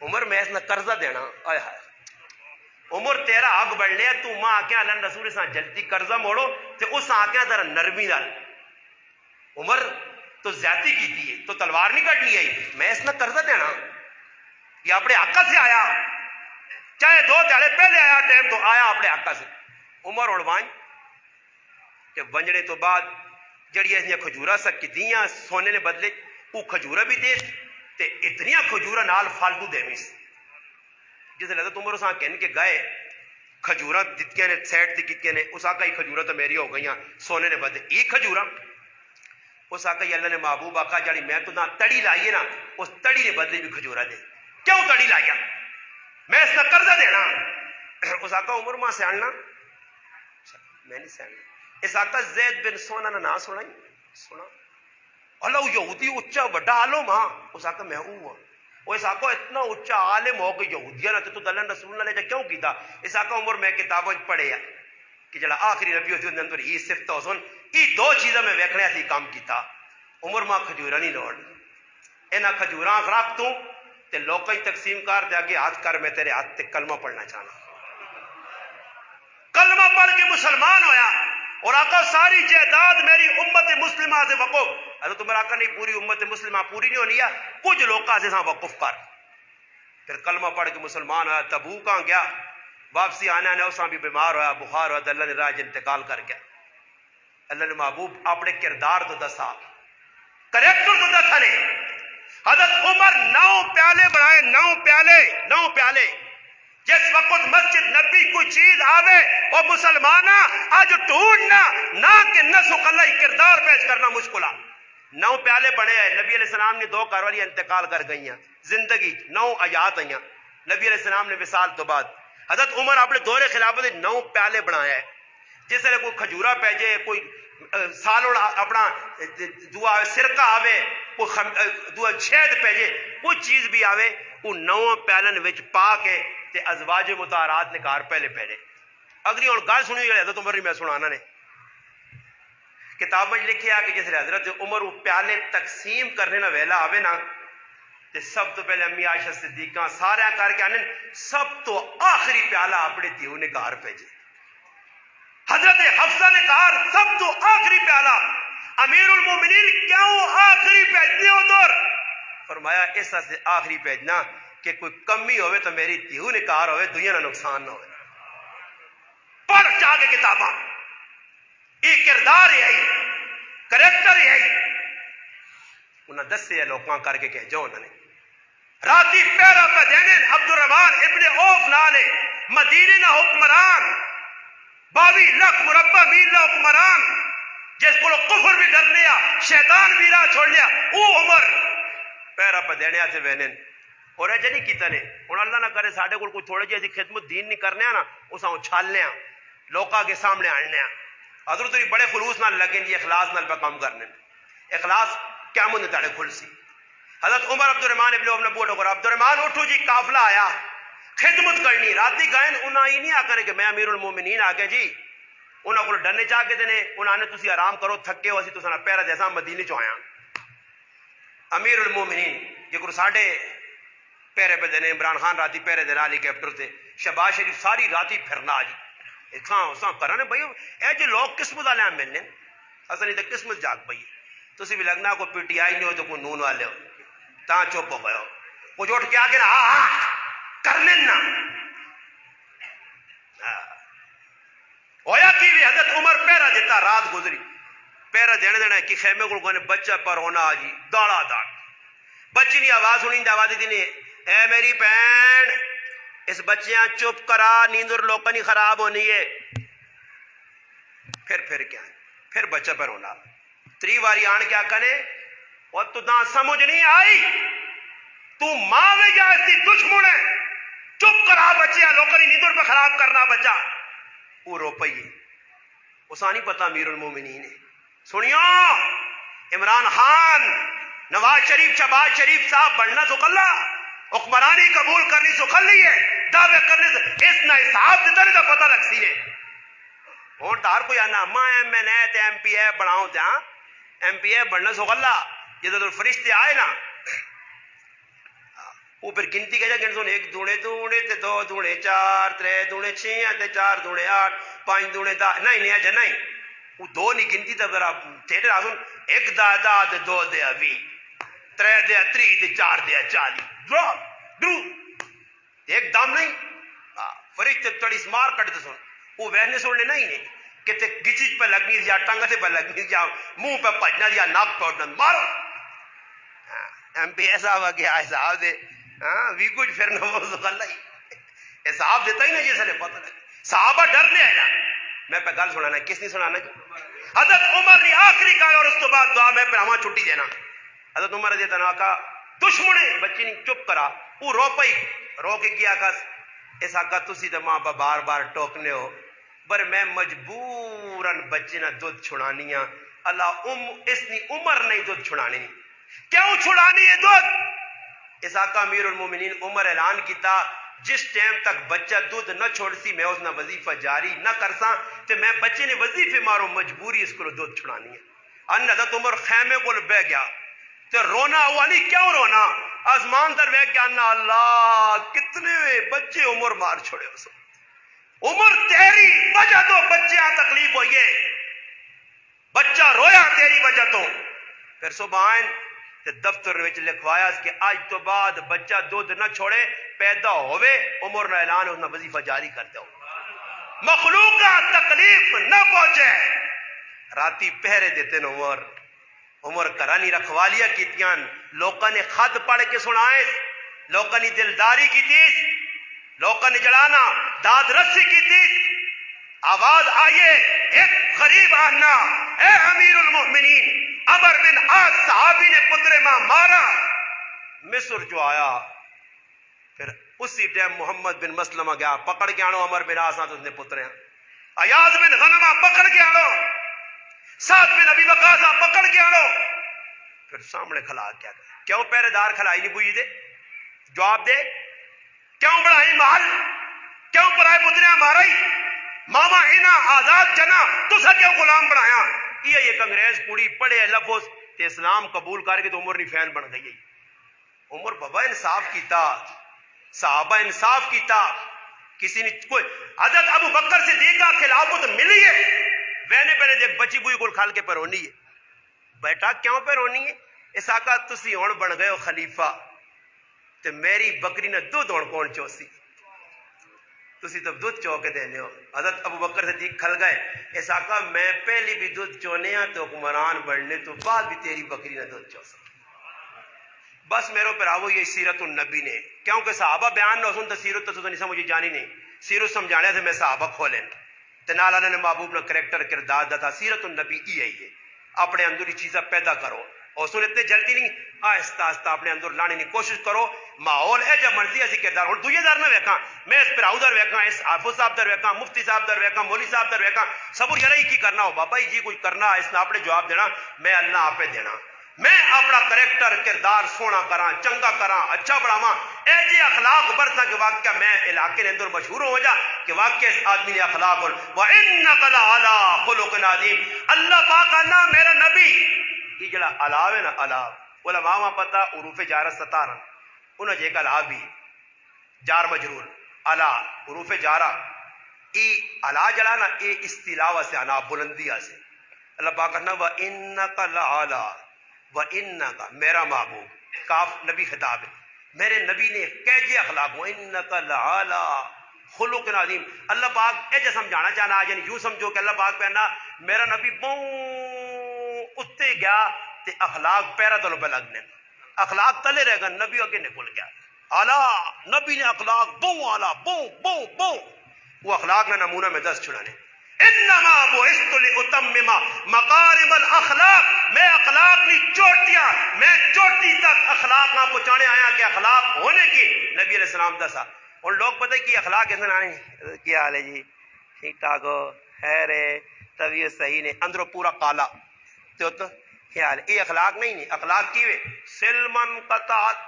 عمر میں اس نے قرضہ دینا آئے ہائے عمر تیرا آگ بڑھ لیا تو ماں آکے اللہ رسول سے جلدی قرضہ موڑو تو اس آکے ذرا نرمی ڈال عمر تو زیادتی کی تھی تو تلوار نہیں کٹنی ہے میں اس نے قرضہ دینا یہ اپنے آقا سے آیا چاہے 2 دہاڑے پہلے آیا ٹائم تو آیا اپنے آقا سے عمر اڑوائیں کہ ونجنے تو بعد جڑی اس کھجورا سک دیاں سونے نے بدلے وہ کھجورا بھی دے تے اتنیاں کھجورا نال فالتو دیویس جس حضرت عمر اساں کہن کے گئے کھجورا دتکے نے سیٹ دی کیتے نے اس آقا ہی کھجورا تو میری ہو گئیاں سونے نے بدلے یہ کھجورا اس آقا اللہ نے محبوب آقا جڑی میں تو نہ تڑی لائیے نا اس تڑی نے بدلے بھی کھجورا دے کیوں تڑی لائیا میں اس کا قرضہ دینا اس آقا عمر ماں سے آنا میں نہیں سہنا اس آقا زید بن سونا نہ سنا سنا اللہ یہودی اچا بڑا عالم ہاں اس آقا میں ہوں وہ اس آقا اتنا اچا عالم ہو کہ یہودیاں نے تو دلن رسول اللہ نے کیوں کیتا اس آقا عمر میں کتابوں پڑھے کہ جڑا آخری ربیع الاول دے اندر یہ صفت حسن یہ دو چیزاں میں ویکھنے سی کام کیتا عمر ماں کھجورا نہیں لوڑ انہاں کھجوراں رکھ تو تے لوکاں تقسیم کر دے اگے ہاتھ کر میں تیرے ہاتھ تے کلمہ پڑھنا چاہنا کلمہ پڑھ کے مسلمان ہویا اور آقا ساری جائیداد میری امت مسلمہ سے وقف حضرت عمر آقا نہیں پوری امت مسلمہ پوری نہیں ہونی ہے کچھ لوکاں سے وقف کر پھر کلمہ پڑھ کے مسلمان ہویا تبوکاں گیا واپسی آنا نے اساں بھی بیمار ہویا بخار ہوا اللہ نے راج انتقال کر گیا اللہ نے محبوب اپنے کردار تو دسا کریکٹر تو دسا نے حضرت عمر 9 پیالے بنائے 9 پیالے جس وقت مسجد نبی کوئی چیز آوے اور مسلمانہ آج ڈھونڈنا نہ کہ نسخ اللہ کردار پیش کرنا مشکل 9 پیالے بنے ہیں نبی علیہ السلام نے 2 کاروالیاں انتقال کر گئی ہیں زندگی 9 آیات آئی ہیں نبی علیہ السلام نے وصال تو بعد حضرت عمر اپنے دور خلافت 9 پیالے بنایا ہے جس طرح کوئی کھجورا پیجے کوئی سالوڑ اپنا دعا سرکہ آوے کوئی دعا شہد پیجے کوئی چیز بھی آوے وہ 9 پیالن وچ پا کے تے ازواج مطہرات نے کار پہلے اگلی اور گل سنی ہوئی حضرت عمر میں سنانا نے کتاب میں لکھیا کہ جس حضرت عمر وہ پیالے تقسیم کرنے نہ ویلا آوے نا تے سب تو پہلے امی عائشہ صدیقہ سارے کر کے آنے سب تو آخری پیالہ اپنے دیو نے کار بھیجے حضرت حفصہ نے کہا سب تو آخری پیالہ امیر المومنین کیوں آخری بھیجنے ہو دور فرمایا اس سے آخری بھیجنا کہ کوئی کمی ہوئے تو میری دیو نے کار ہوئے دنیا نہ نقصان نہ ہوئے پڑھ چاہ کے کتاباں یہ کردار ہے کریکٹر ہے انہاں دسے ہے لوکاں کر کے کہ جو انہوں نے راتی پیرا پہ دینے عبد الرحمن ابن عوف نالے مدینے نہ حکمران 22 لاکھ مربع میل نہ حکمران جس کو کفر بھی ڈر لیا شیطان بھی راہ چھوڑ لیا او عمر پیرا پہ دینے سے وینن اور ایجا نہیں کیتا نے اور اللہ نہ کرے ساڑھے کو کوئی تھوڑے جیسی خدمت دین نہیں کرنے نا اساں اچھالنے لوکاں کے سامنے آنے حضرت بھی بڑے خلوص نہ لگیں جی اخلاص نال پہ کام کرنے اخلاص کیا من تاڑے کھل سی حضرت عمر عبد الرحمن ابن عوف نے بوٹو کر عبد الرحمن اٹھو جی قافلہ آیا خدمت کرنی راتی گئے انہاں ہی نہیں آکر کہ میں امیر المومنین آگے جی انہاں کو ڈرنے چاہ کے دینے انہاں نے تسی آرام کرو تھکے ہو اسی تو سنا پیرا جیسا مدینے چو آیا امیر المومنین یہ کو ساڑھے پیرے پہ دینے عمران خان راتی پیرے دینا علی کیپٹر تھے شہباز شریف ساری راتی پھرنا جی اساں کرانے بھائی اے جو لوگ قسمت والے ہیں ملنے اصلا نہیں تو قسمت جاگ پئی تسی بھی لگنا کوئی پی ٹی آئی نہیں ہو تو کوئی نون والے ہو تاں چپ ہو گئے ہو وہ جو اٹھ کے آگے نا ہاں کر لینا ہویا کی بھی حضرت عمر پیرا دیتا رات گزری پیرا دینے دینا کہ خیمے کو کوئی بچہ پر ہونا آجی داڑا داڑ بچی نہیں آواز سنی آواز دی نہیں اے میری پین اس بچیاں چپ کرا نیندر لوکا نہیں خراب ہونی ہے پھر کیا ہے پھر بچہ پر ہونا 3 واری آن کیا کنے اور تو نہ سمجھ نہیں آئی تو ماں میں جا اس کی دشمن ہے چپ کرا بچیاں لوکا نہیں نیندر پہ خراب کرنا بچہ وہ رو پئیے اسا نہیں پتا امیر المومنین ہے سنیو عمران خان نواز شریف شہباز شریف صاحب بڑھنا تو کلا حکمرانی قبول کرنی تو کلی ہے دعوے کرنے سے اس نہ حساب دیتا نہیں تو پتہ لگ سی نے اور تار کوئی آنا ماں ایم این اے تے ایم پی اے بڑھاؤں جہاں ایم پی اے بڑھنا سو کلا جدہ تو فرشتے آئے نا وہ پھر گنتی کہہ جا گنسون 1 دونے تے 2 دونے 4 3 دونے 6 تے 4 دونے 8 5 دونے 10 نہیں اجا نہیں وہ 2 نہیں گنتی تے ذرا تیرے راسون 1 دا تے 2 دے 20 3 دے 30 تے 4 دے 40 درو ایک دم نہیں فرشتے چڑی سمار کٹ دے سن وہ وہنے سننے نہیں کتے گچج پہ لگنی یا ٹنگ پہ لگنی یا منہ پہ پجنا یا ناک پہ اٹھنا مارو ایم پی ایسا ہوا کہ حساب دے وی کچھ پھر نہ وہ غلہ ہی حساب دیتا ہی نہیں جیسے نے پتہ لگا صحابہ ڈرنے آئے نا میں پہ گل سنانا کس نے سنانا جی حضرت عمر نے آخری کہا اور اس تو بعد دعا میں پھر ہمیں چھٹی دینا حضرت عمر رضی اللہ عنہ کا دشمنے بچی نے چپ کرا وہ رو پئی رو کے کیا کس ایسا کہا تسی تو ماں با بار بار ٹوکنے ہو پر میں مجبوراً بچے نہ دودھ چھڑانیاں اللہ اس نے عمر نہیں دودھ چھڑانی کیوں چھڑانی ہے دودھ اس آقا امیر المومنین عمر اعلان کیتا جس ٹائم تک بچہ دودھ نہ چھوڑ سی میں اس نہ وظیفہ جاری نہ کرساں تے میں بچے نے وظیفے مارو مجبوری اس کو دودھ چھڑانی ہے ان حضرت عمر خیمے کو بہ گیا تے رونا ہوا نہیں کیوں رونا آسمان در بہ گیا نا اللہ کتنے بچے عمر مار چھوڑے اس عمر تیری وجہ تو بچے تکلیف ہوئی ہے بچہ رویا تیری وجہ تو پھر صبح آئین تے دفتر وچ لکھوایا کہ آج تو بعد بچہ دودھ نہ چھوڑے پیدا ہوئے عمر نہ اعلان اس نہ وظیفہ جاری کر دو مخلوق کا تکلیف نہ پہنچے راتی پہرے دیتے نا عمر کرانی رکھوالیاں کیتیاں لوکاں نے خط پڑھ کے سنائے لوکاں نے دلداری کی تیس لوکاں نے جلانا داد رسی کی تیس آواز آئیے ایک غریب آنا اے امیر المؤمنین عمر بن عاص صحابی نے پتر ماں مارا مصر جو آیا پھر اسی ٹائم محمد بن مسلمہ گیا پکڑ کے آنو عمر بن عاص تو اس نے پترے ایاز بن غنمہ پکڑ کے آنو سعد بن ابی وقاص پکڑ کے آنو پھر سامنے کھلا کیا کیوں پہرے دار کھلائی نہیں بوئی دے جواب دے کیوں بڑھائی محل کیوں پرائے پتریاں مارائی ماما اینا آزاد جنا تو سا کیوں غلام بنایا یہ ایک انگریز کڑی پڑھے لفظ تے اسلام قبول کر کے تو عمر نی فین بن گئی عمر بابا انصاف کیتا صحابہ انصاف کیتا کسی نے کوئی حضرت ابو بکر صدیقہ خلافت ملی ہے وینے پہنے دیکھ بچی بوئی کو کھال کے پرونی ہے بیٹا کیوں پرونی ہے اس آقا تسی ہون بن گئے ہو خلیفہ تے میری بکری نے دودھ ہون کون چوسی تسی تو دودھ چو کے دینے ہو حضرت ابو بکر صدیق کھل گئے اس آقا میں پہلی بھی دودھ چونے ہاں تو حکمران بڑھنے تو بعد بھی تیری بکری نے دودھ چو سکتا بس میرے پر آو یہ سیرت النبی نے کیونکہ صحابہ بیان نہ سن تو سیرت تو نہیں سمجھے جانی نہیں سیرت سمجھانے سے میں صحابہ کھولیں تنال اللہ نے محبوب نے کریکٹر کردار دا تھا سیرت النبی یہ ہے اپنے اندر یہ چیزیں پیدا کرو اور سن اتنے جلدی نہیں آہستہ آہستہ اپنے اندر لانے کی کوشش کرو ماحول ہے جب مرضی ایسی کردار ہوں دوئے دار نہ ویکھاں میں اس پر در ویکھاں اس حافظ صاحب در ویکھاں مفتی صاحب در ویکھاں مولوی صاحب در ویکھاں صبر یہی کی کرنا ہو بابا جی کچھ کرنا اس نے اپنے جواب دینا میں اللہ آپ پہ دینا میں اپنا کریکٹر کردار سونا کراں چنگا کراں اچھا بڑھاواں اے جی اخلاق برتا کہ واقعہ میں علاقے کے اندر مشہور ہو جا کہ واقعہ اس آدمی نے اخلاق بول وَإِنَّكَ لَعَلَىٰ خُلُقٍ عَظِيمٍ اللہ پاک نا میرا نبی یہ جڑا علاوہ ہے نا علاوہ علماء وہاں پتا حروف جارہ 17 انہوں جے کا علاوہ بھی جار مجرور علا حروف جارہ ای علا جڑا نا اے استلاوہ سے انا بلندیہ سے اللہ پاک نا وَإِنَّكَ لَعَلَىٰ وَإِنَّكَ میرا محبوب کاف نبی خطاب ہے میرے نبی نے کیجے اخلاق وَإِنَّكَ لَعَلَىٰ خُلُقٍ عَظِيمٍ اللہ پاک ایجے سمجھانا چاہنا یعنی یوں سمجھو کہ اللہ پاک پہنا میرا نبی اتے گیا تے اخلاق پیرا تلو پہ لگنے اخلاق تلے رہ گا نبی اگے نکل گیا اعلیٰ نبی نے اخلاق بوں اعلیٰ بوں وہ اخلاق نے نمونہ میں 10 چھڑانے انما بعثت لاتمم مکارم الاخلاق میں اخلاق کی چوٹیاں میں چوٹی تک اخلاق نہ پہنچانے آیا کہ اخلاق ہونے کی نبی علیہ السلام دسا اور لوگ پتہ کہ اخلاق کیسے آنے کیا حال ہے جی ٹھیک ٹھاک ہو خیر ہے طبیعت صحیح نے اندروں پورا کالا تو خیال ہے یہ اخلاق نہیں اخلاق کی وے سلمن قطعت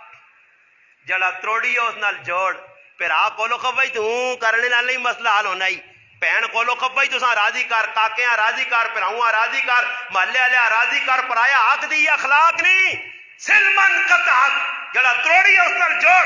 جڑا تروڑی اس نال جوڑ پھر آ کولو خبائی تو کرنے نال نہیں مسئلہ حل ہونا ہی بہن کولو خبائی تو ساں راضی کر کاکیاں راضی کر پھر ہوں راضی کر محلے والے راضی کر پرایا حق دی اخلاق نہیں سلمن قطعت جڑا تروڑی اس نال جوڑ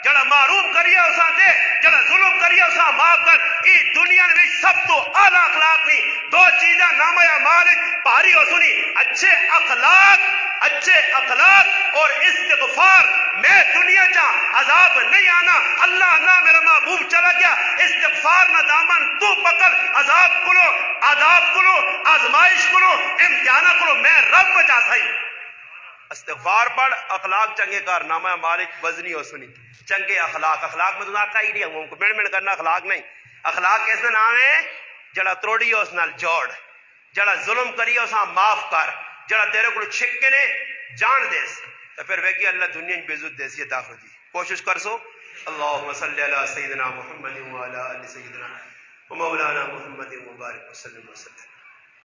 جڑا معروف کریے اسا دے جڑا ظلم کریے اسا معاف کر یہ دنیا میں سب تو اعلی اخلاق نہیں دو چیزاں نام یا مالک پاری ہو سنی اچھے اخلاق اچھے اخلاق اور استغفار میں دنیا جا عذاب نہیں آنا اللہ نہ میرا محبوب چلا گیا استغفار نہ دامن تو پکڑ عذاب کرو آزمائش کرو امتحانہ کرو میں رب بچا سائی استغفار پڑھ اخلاق چنگے کارنامہ مالک وزنی اور سنی چنگے اخلاق میں تو نہ کہا ہی نہیں ہوں من کرنا اخلاق نہیں اخلاق کیسے نام ہے جڑا توڑی اس نال جوڑ جڑا ظلم کری اس معاف کر جڑا تیرے کو چھکے نے جان دیس تو پھر ویکی اللہ دنیا میں بے عزت دیسی عطا کر دی کوشش کر سو اللہم صلی علی سیدنا محمد وعلی آل سیدنا ومولانا محمد مبارک وسلم وسلم